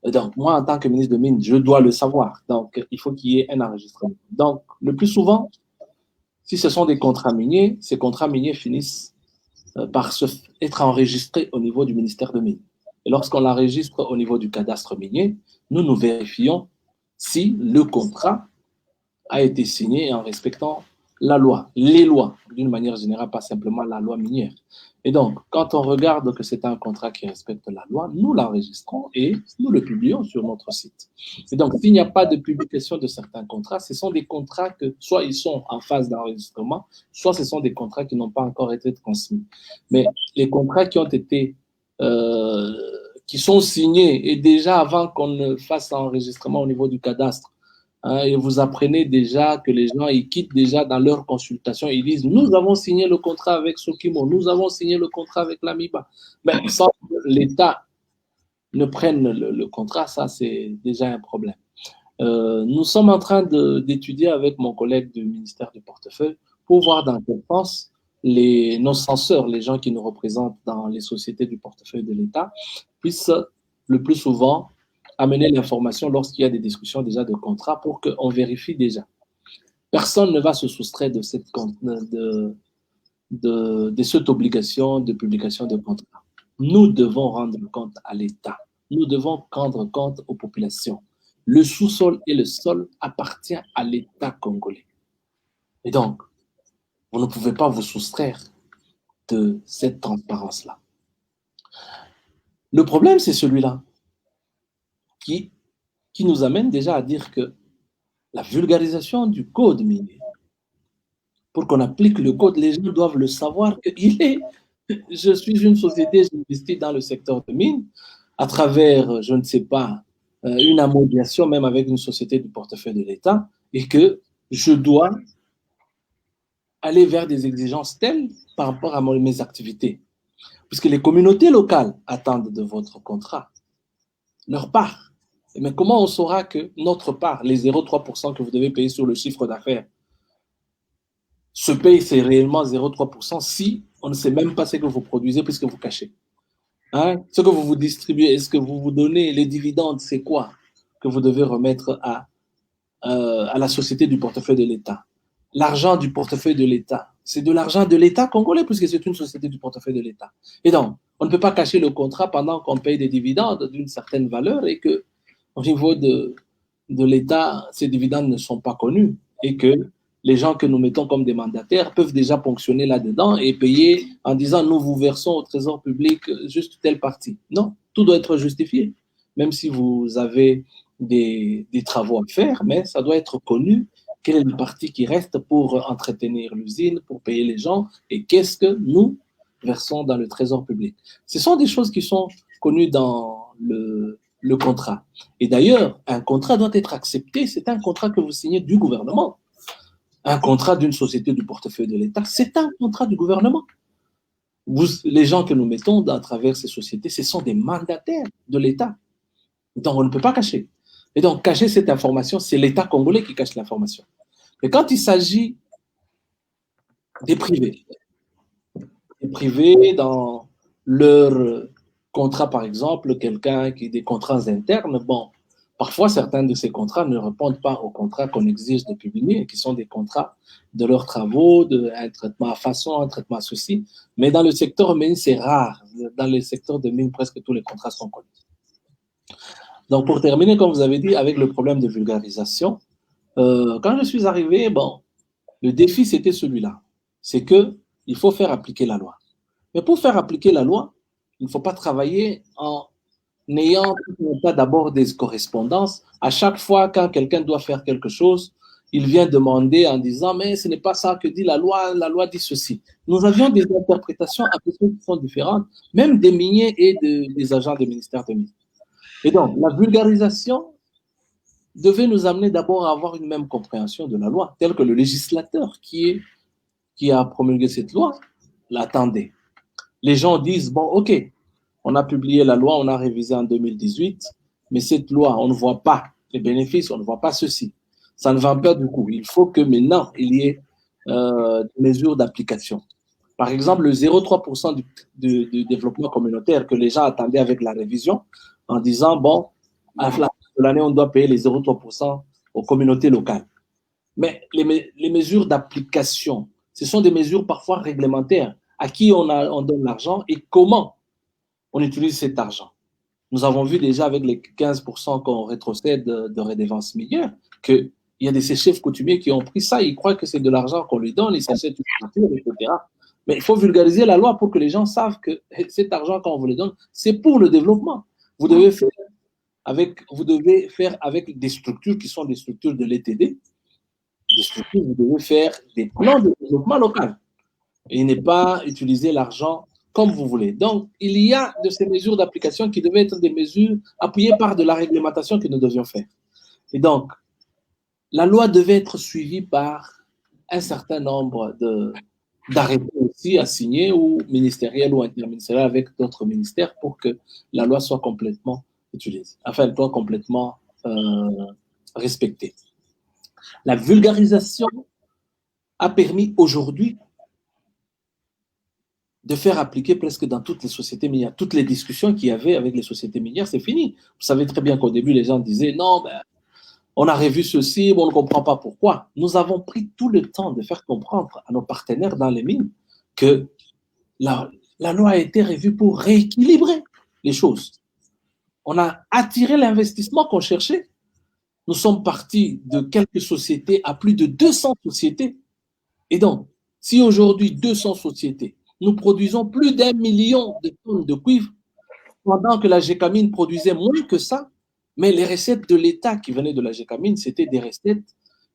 Donc, moi, en tant que ministre de Mines, je dois le savoir. Donc, il faut qu'il y ait un enregistrement. Donc, le plus souvent, si ce sont des contrats miniers, ces contrats miniers finissent par être enregistrés au niveau du ministère de Mines. Et lorsqu'on l'enregistre au niveau du cadastre minier, nous vérifions si le contrat a été signé en respectant la loi, les lois, d'une manière générale, pas simplement la loi minière. Et donc, quand on regarde que c'est un contrat qui respecte la loi, nous l'enregistrons et nous le publions sur notre site. Et donc, s'il n'y a pas de publication de certains contrats, ce sont des contrats que soit ils sont en phase d'enregistrement, soit ce sont des contrats qui n'ont pas encore été transmis. Mais les contrats qui ont été qui sont signés et déjà avant qu'on ne fasse l'enregistrement au niveau du cadastre, et vous apprenez déjà que les gens ils quittent déjà dans leur consultation, ils disent nous avons signé le contrat avec Sokimo, nous avons signé le contrat avec l'Amiba. Mais sans que l'État ne prenne le contrat, ça c'est déjà un problème. Nous sommes en train d'étudier avec mon collègue du ministère du portefeuille pour voir dans quel sens nos censeurs, les gens qui nous représentent dans les sociétés du portefeuille de l'État, puissent le plus souvent amener l'information lorsqu'il y a des discussions déjà de contrat pour qu'on vérifie déjà. Personne ne va se soustraire de cette obligation de publication de contrat. Nous devons rendre compte à l'État. Nous devons rendre compte aux populations. Le sous-sol et le sol appartiennent à l'État congolais. Et donc, vous ne pouvez pas vous soustraire de cette transparence-là. Le problème, c'est celui-là qui nous amène déjà à dire que la vulgarisation du code minier, pour qu'on applique le code, les gens doivent le savoir je suis une société, j'investis dans le secteur de mines à travers, je ne sais pas, une amodiation même avec une société du portefeuille de l'État et que je dois aller vers des exigences telles par rapport à mes activités. Puisque les communautés locales attendent de votre contrat leur part. Mais comment on saura que notre part, les 0,3% que vous devez payer sur le chiffre d'affaires, se paye, c'est réellement 0,3% si on ne sait même pas ce que vous produisez puisque vous cachez. Ce que vous distribuez, est-ce que vous donnez les dividendes, c'est quoi que vous devez remettre à la société du portefeuille de l'État? L'argent du portefeuille de l'État, c'est de l'argent de l'État congolais puisque c'est une société du portefeuille de l'État. Et donc, on ne peut pas cacher le contrat pendant qu'on paye des dividendes d'une certaine valeur et que au niveau de l'État, ces dividendes ne sont pas connus et que les gens que nous mettons comme des mandataires peuvent déjà ponctionner là-dedans et payer en disant nous vous versons au trésor public juste telle partie. Non, tout doit être justifié. Même si vous avez des travaux à faire, mais ça doit être connu quelle est la partie qui reste pour entretenir l'usine, pour payer les gens et qu'est-ce que nous versons dans le trésor public. Ce sont des choses qui sont connues dans le contrat. Et d'ailleurs, un contrat doit être accepté, c'est un contrat que vous signez du gouvernement. Un contrat d'une société du portefeuille de l'État, c'est un contrat du gouvernement. Les gens que nous mettons à travers ces sociétés, ce sont des mandataires de l'État. Donc, on ne peut pas cacher. Et donc, cacher cette information, c'est l'État congolais qui cache l'information. Mais quand il s'agit des privés dans leur contrat, par exemple, quelqu'un qui a des contrats internes, bon, parfois certains de ces contrats ne répondent pas aux contrats qu'on exige de publier, qui sont des contrats de leurs travaux, un traitement à façon, un traitement à ceci. Mais dans le secteur mine, c'est rare. Dans le secteur de mine, presque tous les contrats sont connus. Donc, pour terminer, comme vous avez dit, avec le problème de vulgarisation, quand je suis arrivé, bon, le défi, c'était celui-là. C'est qu'il faut faire appliquer la loi. Mais pour faire appliquer la loi, il ne faut pas travailler en n'ayant pas d'abord des correspondances. À chaque fois, quand quelqu'un doit faire quelque chose, il vient demander en disant « mais ce n'est pas ça que dit la loi dit ceci ». Nous avions des interprétations à peu près qui sont différentes, même des miniers et des agents des ministères de mines. Et donc, la vulgarisation devait nous amener d'abord à avoir une même compréhension de la loi, telle que le législateur qui a promulgué cette loi l'attendait. Les gens disent « bon, ok, on a publié la loi, on a révisé en 2018, mais cette loi, on ne voit pas les bénéfices, on ne voit pas ceci. Ça ne va pas du coup. Il faut que maintenant, il y ait des mesures d'application. » Par exemple, le 0,3% du développement communautaire que les gens attendaient avec la révision, en disant, bon, à la fin de l'année, on doit payer les 0,3% aux communautés locales. Mais les mesures d'application, ce sont des mesures parfois réglementaires. À qui on donne l'argent et comment on utilise cet argent. Nous avons vu déjà avec les 15% qu'on rétrocède de redevance minière qu'il y a des chefs coutumiers qui ont pris ça, ils croient que c'est de l'argent qu'on lui donne, ils s'achètent une voiture, etc. Mais il faut vulgariser la loi pour que les gens savent que cet argent, quand on vous le donne, c'est pour le développement. Vous devez faire avec des structures qui sont des structures de l'ETD, des structures, vous devez faire des plans de développement local et ne pas utiliser l'argent comme vous voulez. Donc, il y a de ces mesures d'application qui devaient être des mesures appuyées par de la réglementation que nous devions faire. Et donc, la loi devait être suivie par un certain nombre d'arrêtés aussi à signer ou ministériels ou interministériels avec d'autres ministères pour que la loi soit complètement utilisée, enfin, elle soit complètement respectée. La vulgarisation a permis aujourd'hui de faire appliquer presque dans toutes les sociétés minières. Toutes les discussions qu'il y avait avec les sociétés minières, c'est fini. Vous savez très bien qu'au début, les gens disaient « non, ben, on a revu ceci, mais on ne comprend pas pourquoi ». Nous avons pris tout le temps de faire comprendre à nos partenaires dans les mines que la loi a été revue pour rééquilibrer les choses. On a attiré l'investissement qu'on cherchait. Nous sommes partis de quelques sociétés à plus de 200 sociétés. Et donc, si aujourd'hui 200 sociétés, nous produisons plus d'1 million de tonnes de cuivre, pendant que la Gécamine produisait moins que ça, mais les recettes de l'État qui venaient de la Gécamine, c'était des recettes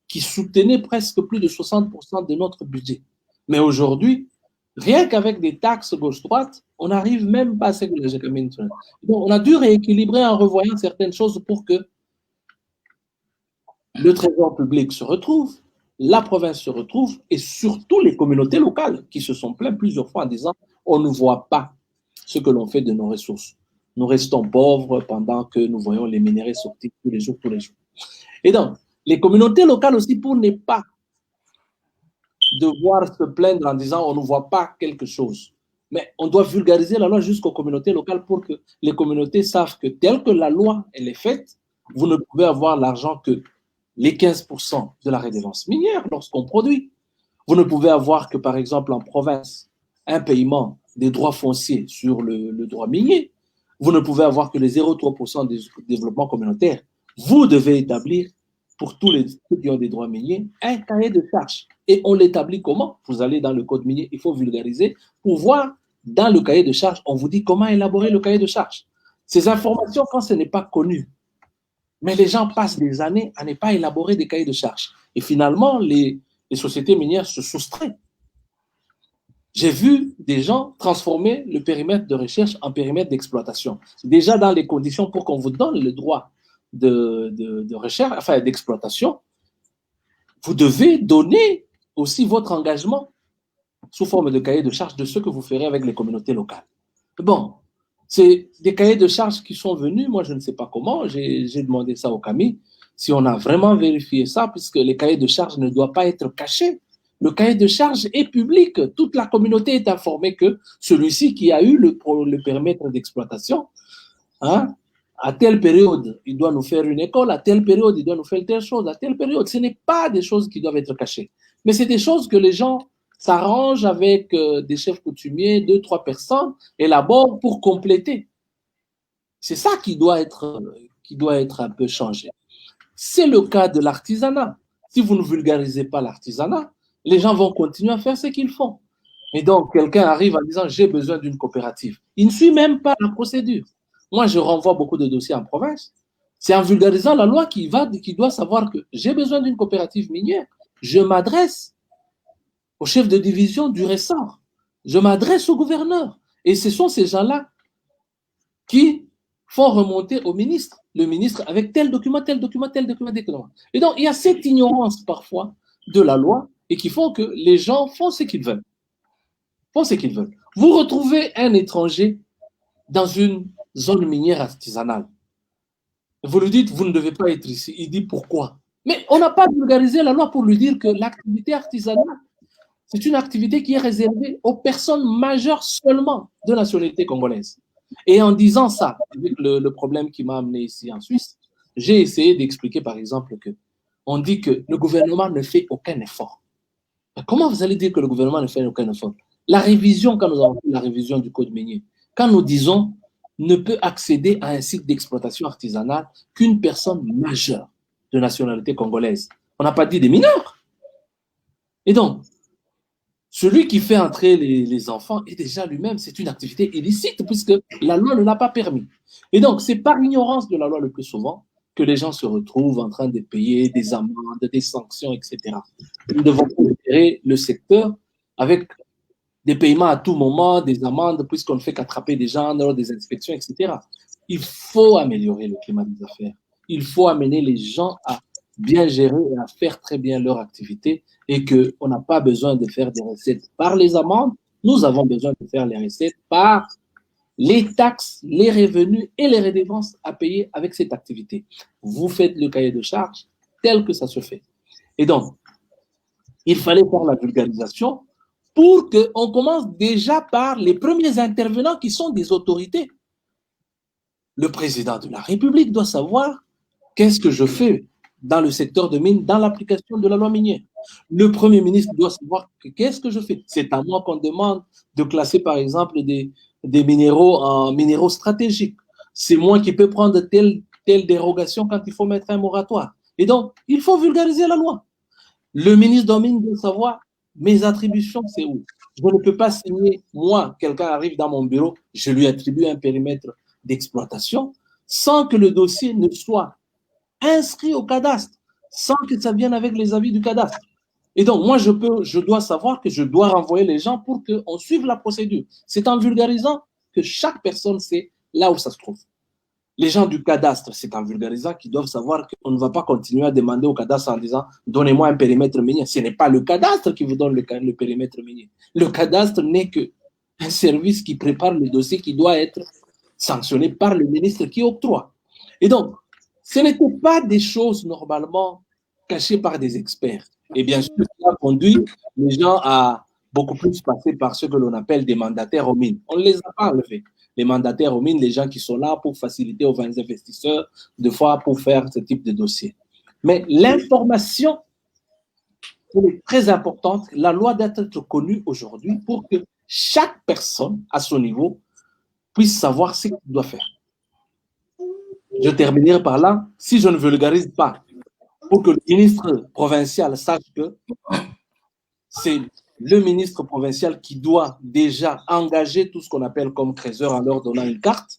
qui soutenaient presque plus de 60% de notre budget. Mais aujourd'hui, rien qu'avec des taxes gauche-droite, on n'arrive même pas à ce que la Gécamine. Donc, on a dû rééquilibrer en revoyant certaines choses pour que le trésor public se retrouve, la province se retrouve et surtout les communautés locales qui se sont plaintes plusieurs fois en disant on ne voit pas ce que l'on fait de nos ressources. Nous restons pauvres pendant que nous voyons les minéraux sortir tous les jours. Et donc, les communautés locales aussi, pour ne pas devoir se plaindre en disant on ne voit pas quelque chose. Mais on doit vulgariser la loi jusqu'aux communautés locales pour que les communautés savent que telle que la loi elle est faite, vous ne pouvez avoir l'argent que les 15% de la redevance minière lorsqu'on produit. Vous ne pouvez avoir que, par exemple, en province, un paiement des droits fonciers sur le droit minier. Vous ne pouvez avoir que les 0,3% du développement communautaire. Vous devez établir, pour tous ceux qui ont des droits miniers, un cahier de charges. Et on l'établit comment? Vous allez dans le code minier, il faut vulgariser pour voir dans le cahier de charges, on vous dit comment élaborer le cahier de charges. Ces informations, quand ce n'est pas connu, mais les gens passent des années à ne pas élaborer des cahiers de charges. Et finalement, les sociétés minières se soustraient. J'ai vu des gens transformer le périmètre de recherche en périmètre d'exploitation. Déjà dans les conditions pour qu'on vous donne le droit de recherche, enfin d'exploitation, vous devez donner aussi votre engagement sous forme de cahier de charges de ce que vous ferez avec les communautés locales. Bon, c'est des cahiers de charges qui sont venus, moi je ne sais pas comment, j'ai demandé ça au Camille, si on a vraiment vérifié ça, puisque les cahiers de charges ne doivent pas être cachés. Le cahier de charges est public, toute la communauté est informée que celui-ci qui a eu le périmètre d'exploitation, hein, à telle période, il doit nous faire une école, à telle période, il doit nous faire telle chose, à telle période. Ce n'est pas des choses qui doivent être cachées, mais c'est des choses que les gens s'arrangent avec des chefs coutumiers, 2-3 personnes, élaborent pour compléter. C'est ça qui doit être un peu changé. C'est le cas de l'artisanat. Si vous ne vulgarisez pas l'artisanat, les gens vont continuer à faire ce qu'ils font. Et donc, quelqu'un arrive en disant « j'ai besoin d'une coopérative ». Il ne suit même pas la procédure. moi, je renvoie beaucoup de dossiers en province. C'est en vulgarisant la loi qui doit savoir que j'ai besoin d'une coopérative minière. Je m'adresse au chef de division du ressort. Je m'adresse au gouverneur. Et ce sont ces gens-là qui font remonter au ministre, le ministre avec tel document, tel document, tel document, tel document. Et donc, il y a cette ignorance parfois de la loi et qui font que les gens font ce qu'ils veulent. Font ce qu'ils veulent. Vous retrouvez un étranger dans une zone minière artisanale. Vous lui dites, vous ne devez pas être ici. Il dit pourquoi? Mais on n'a pas vulgarisé la loi pour lui dire que l'activité artisanale, c'est une activité qui est réservée aux personnes majeures seulement de nationalité congolaise. Et en disant ça, avec le problème qui m'a amené ici en Suisse, j'ai essayé d'expliquer par exemple que on dit que le gouvernement ne fait aucun effort. Mais comment vous allez dire que le gouvernement ne fait aucun effort? La révision, quand nous avons fait la révision du code minier, quand nous disons ne peut accéder à un site d'exploitation artisanale qu'une personne majeure de nationalité congolaise. On n'a pas dit des mineurs. Et donc, celui qui fait entrer les enfants est déjà lui-même, c'est une activité illicite puisque la loi ne l'a pas permis. Et donc, c'est par ignorance de la loi le plus souvent que les gens se retrouvent en train de payer des amendes, des sanctions, etc. Nous devons considérer le secteur avec des paiements à tout moment, des amendes, puisqu'on ne fait qu'attraper des gens lors des inspections, etc. Il faut améliorer le climat des affaires. Il faut amener les gens à bien gérer et à faire très bien leur activité et qu'on n'a pas besoin de faire des recettes par les amendes. Nous avons besoin de faire les recettes par les taxes, les revenus et les redevances à payer avec cette activité. Vous faites le cahier de charges tel que ça se fait. Et donc, il fallait faire la vulgarisation pour qu'on commence déjà par les premiers intervenants qui sont des autorités. Le président de la République doit savoir qu'est-ce que je fais dans le secteur de mine, dans l'application de la loi minière. Le Premier ministre doit savoir qu'est-ce que je fais. C'est à moi qu'on demande de classer, par exemple, des minéraux en minéraux stratégiques. C'est moi qui peux prendre telle dérogation quand il faut mettre un moratoire. Et donc, il faut vulgariser la loi. Le ministre de la Mine doit savoir mes attributions, c'est où. Je ne peux pas signer, moi, quelqu'un arrive dans mon bureau, je lui attribue un périmètre d'exploitation sans que le dossier ne soit inscrit au cadastre, sans que ça vienne avec les avis du cadastre. Et donc, moi, je dois savoir que je dois renvoyer les gens pour qu'on suive la procédure. C'est en vulgarisant que chaque personne sait là où ça se trouve. Les gens du cadastre, c'est en vulgarisant qu'ils doivent savoir qu'on ne va pas continuer à demander au cadastre en disant « Donnez-moi un périmètre minier ». Ce n'est pas le cadastre qui vous donne le périmètre minier. Le cadastre n'est qu'un service qui prépare le dossier qui doit être sanctionné par le ministre qui octroie. Et donc, ce n'étaient pas des choses normalement cachées par des experts. Et bien sûr, ça conduit les gens à beaucoup plus passer par ce que l'on appelle des mandataires aux mines. On ne les a pas enlevés. Les mandataires aux mines, les gens qui sont là pour faciliter aux investisseurs, des fois pour faire ce type de dossier. Mais l'information, elle est très importante. La loi doit être connue aujourd'hui pour que chaque personne, à son niveau, puisse savoir ce qu'il doit faire. Je terminerai par là. Si je ne vulgarise pas, pour que le ministre provincial sache que c'est le ministre provincial qui doit déjà engager tout ce qu'on appelle comme trésor en leur donnant une carte.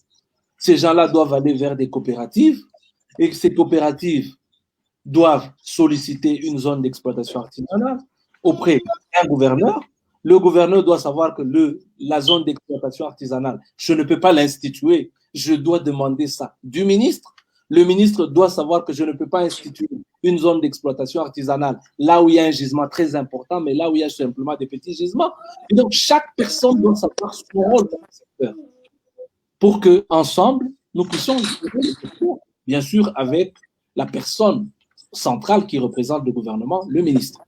Ces gens-là doivent aller vers des coopératives et que ces coopératives doivent solliciter une zone d'exploitation artisanale auprès d'un gouverneur. Le gouverneur doit savoir que la zone d'exploitation artisanale, je ne peux pas l'instituer, je dois demander ça du ministre. Le ministre doit savoir que je ne peux pas instituer une zone d'exploitation artisanale là où il y a un gisement très important, mais là où il y a simplement des petits gisements. Et donc, chaque personne doit savoir son rôle dans le secteur pour qu'ensemble, nous puissions gérer le secteur, bien sûr, avec la personne centrale qui représente le gouvernement, le ministre.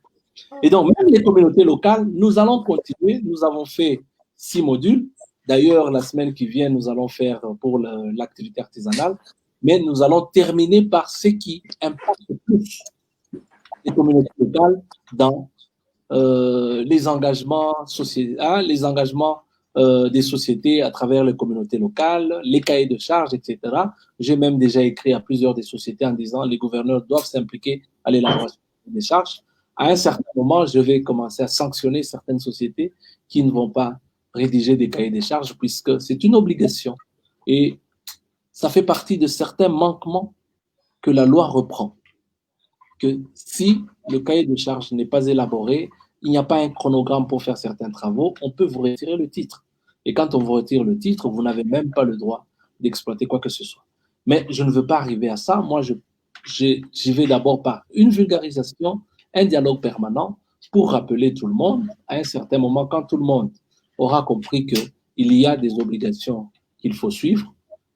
Et donc, même les communautés locales, nous allons continuer. Nous avons fait 6 modules. D'ailleurs, la semaine qui vient, nous allons faire pour l'activité artisanale. Mais nous allons terminer par ce qui impacte plus les communautés locales dans les engagements les engagements des sociétés à travers les communautés locales, les cahiers de charges, etc. J'ai même déjà écrit à plusieurs des sociétés en disant les gouverneurs doivent s'impliquer à l'élaboration des charges. À un certain moment, je vais commencer à sanctionner certaines sociétés qui ne vont pas rédiger des cahiers de charges puisque c'est une obligation. Et ça fait partie de certains manquements que la loi reprend. Que si le cahier de charges n'est pas élaboré, il n'y a pas un chronogramme pour faire certains travaux, on peut vous retirer le titre. Et quand on vous retire le titre, vous n'avez même pas le droit d'exploiter quoi que ce soit. Mais je ne veux pas arriver à ça. Moi, j'y vais d'abord par une vulgarisation, un dialogue permanent pour rappeler tout le monde, à un certain moment, quand tout le monde aura compris qu'il y a des obligations qu'il faut suivre,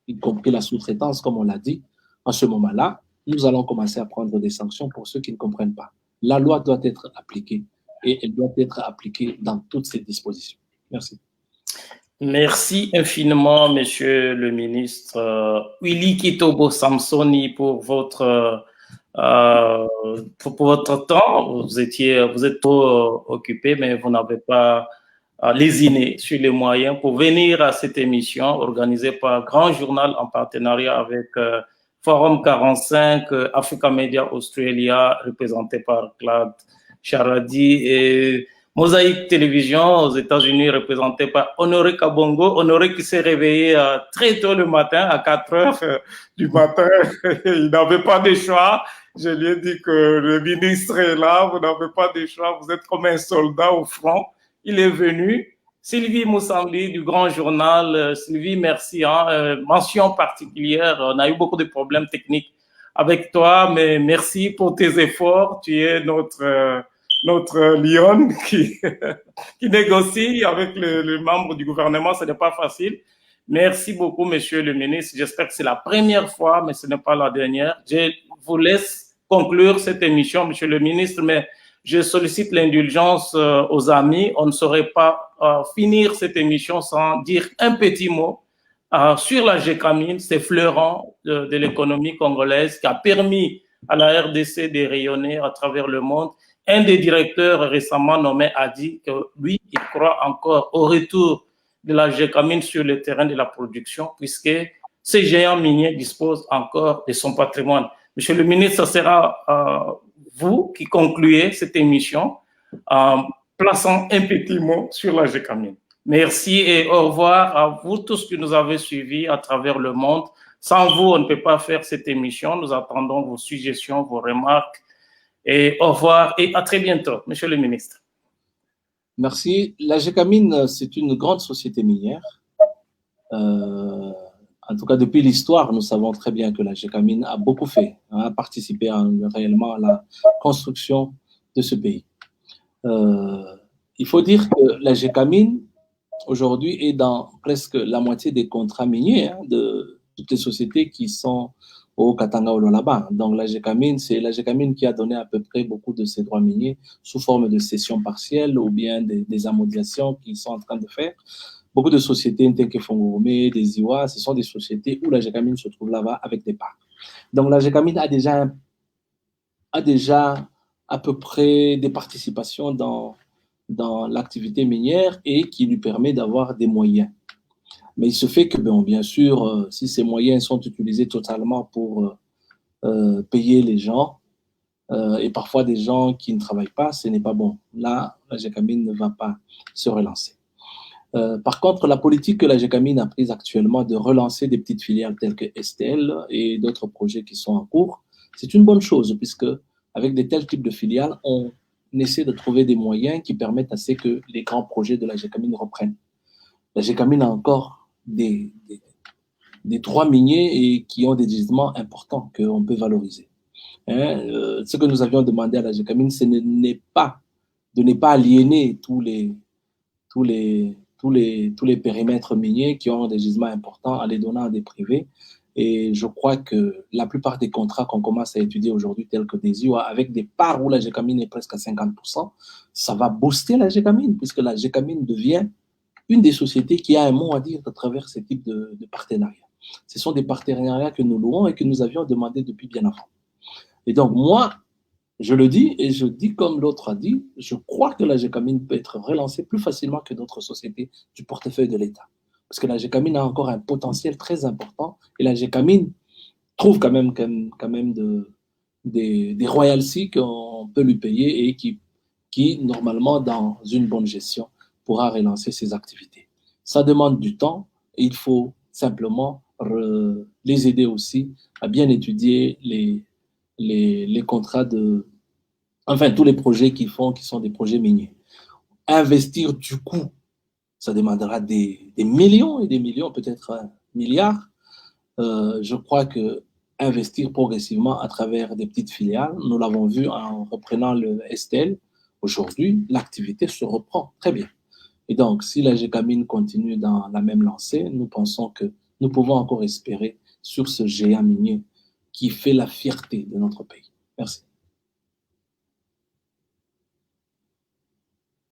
y compris la sous-traitance, comme on l'a dit, en ce moment-là, nous allons commencer à prendre des sanctions pour ceux qui ne comprennent pas. La loi doit être appliquée et elle doit être appliquée dans toutes ses dispositions. Merci. Merci infiniment, Monsieur le ministre Willy Kitobo Samsoni, pour votre temps. Vous êtes trop occupé, mais vous n'avez pas lésiné sur les moyens pour venir à cette émission organisée par Grand Journal en partenariat avec Forum 45, Africa Media Australia, représenté par Claude Charadi, et Mosaïque Télévision aux États-Unis, représenté par Honoré Kabongo. Honoré qui s'est réveillé très tôt le matin, à 4 heures du matin. Il n'avait pas de choix. Je lui ai dit que le ministre est là, vous n'avez pas de choix, vous êtes comme un soldat au front. Il est venu. Sylvie Moussambi du Grand Journal. Sylvie, merci. Mention particulière. On a eu beaucoup de problèmes techniques avec toi, mais merci pour tes efforts. Tu es notre lion qui négocie avec les membres du gouvernement. Ce n'est pas facile. Merci beaucoup, monsieur le ministre. J'espère que c'est la première fois, mais ce n'est pas la dernière. Je vous laisse conclure cette émission, monsieur le ministre, mais je sollicite l'indulgence aux amis. On ne saurait pas finir cette émission sans dire un petit mot sur la GECAMIN, ces fleurons de l'économie congolaise qui a permis à la RDC de rayonner à travers le monde. Un des directeurs récemment nommé a dit que lui, il croit encore au retour de la GECAMIN sur le terrain de la production, puisque ces géants miniers disposent encore de son patrimoine. Monsieur le ministre, ce sera vous qui concluez cette émission en plaçant un petit mot sur la GECAMIN. Merci et au revoir à vous tous qui nous avez suivis à travers le monde. Sans vous, on ne peut pas faire cette émission. Nous attendons vos suggestions, vos remarques. Et au revoir et à très bientôt, monsieur le ministre. Merci. La GECAMIN, c'est une grande société minière. En tout cas, depuis l'histoire, nous savons très bien que la GECAMIN a beaucoup fait, a participé réellement à la construction de ce pays. Il faut dire que la GECAMIN, aujourd'hui, est dans presque la moitié des contrats miniers de toutes les sociétés qui sont au Katanga ou là-bas. Donc la GECAMIN, c'est la GECAMIN qui a donné à peu près beaucoup de ces droits miniers sous forme de cessions partielles ou bien des amodiations qu'ils sont en train de faire. Beaucoup de sociétés, Ntenke Fongome, des Iwa, ce sont des sociétés où la GECAMIN se trouve là-bas avec des parts. Donc la GECAMIN a déjà à peu près des participations dans l'activité minière et qui lui permet d'avoir des moyens. Mais il se fait que, bien sûr, si ces moyens sont utilisés totalement pour payer les gens, et parfois des gens qui ne travaillent pas, ce n'est pas bon. Là, la GECAMIN ne va pas se relancer. Par contre, la politique que la GECAMIN a prise actuellement de relancer des petites filiales telles que STL et d'autres projets qui sont en cours, c'est une bonne chose, puisque avec de tels types de filiales, on essaie de trouver des moyens qui permettent à ce que les grands projets de la GECAMIN reprennent. La GECAMIN a encore des droits miniers et qui ont des gisements importants qu'on peut valoriser. Ce que nous avions demandé à la GECAMIN, ce n'est pas de ne pas aliéner tous les périmètres miniers qui ont des gisements importants en les donnant à des privés. Et je crois que la plupart des contrats qu'on commence à étudier aujourd'hui, tels que des IOA, avec des parts où la GECAMIN est presque à 50%, ça va booster la GECAMIN, puisque la GECAMIN devient une des sociétés qui a un mot à dire à travers ce type de partenariats. Ce sont des partenariats que nous louons et que nous avions demandé depuis bien avant. Et donc, moi, je le dis, et je dis comme l'autre a dit, je crois que la GECAMIN peut être relancée plus facilement que d'autres sociétés du portefeuille de l'État. Parce que la GECAMIN a encore un potentiel très important et la GECAMIN trouve quand même des royalties qu'on peut lui payer et qui, normalement, dans une bonne gestion, pourra relancer ses activités. Ça demande du temps et il faut simplement les aider aussi à bien étudier les contrats enfin, tous les projets qu'ils font, qui sont des projets miniers. Investir du coup, ça demandera des millions et des millions, peut-être un milliard. Je crois que investir progressivement à travers des petites filiales, nous l'avons vu en reprenant le STL. Aujourd'hui, l'activité se reprend très bien. Et donc, si la Gécamine continue dans la même lancée, nous pensons que nous pouvons encore espérer sur ce géant minier qui fait la fierté de notre pays. Merci.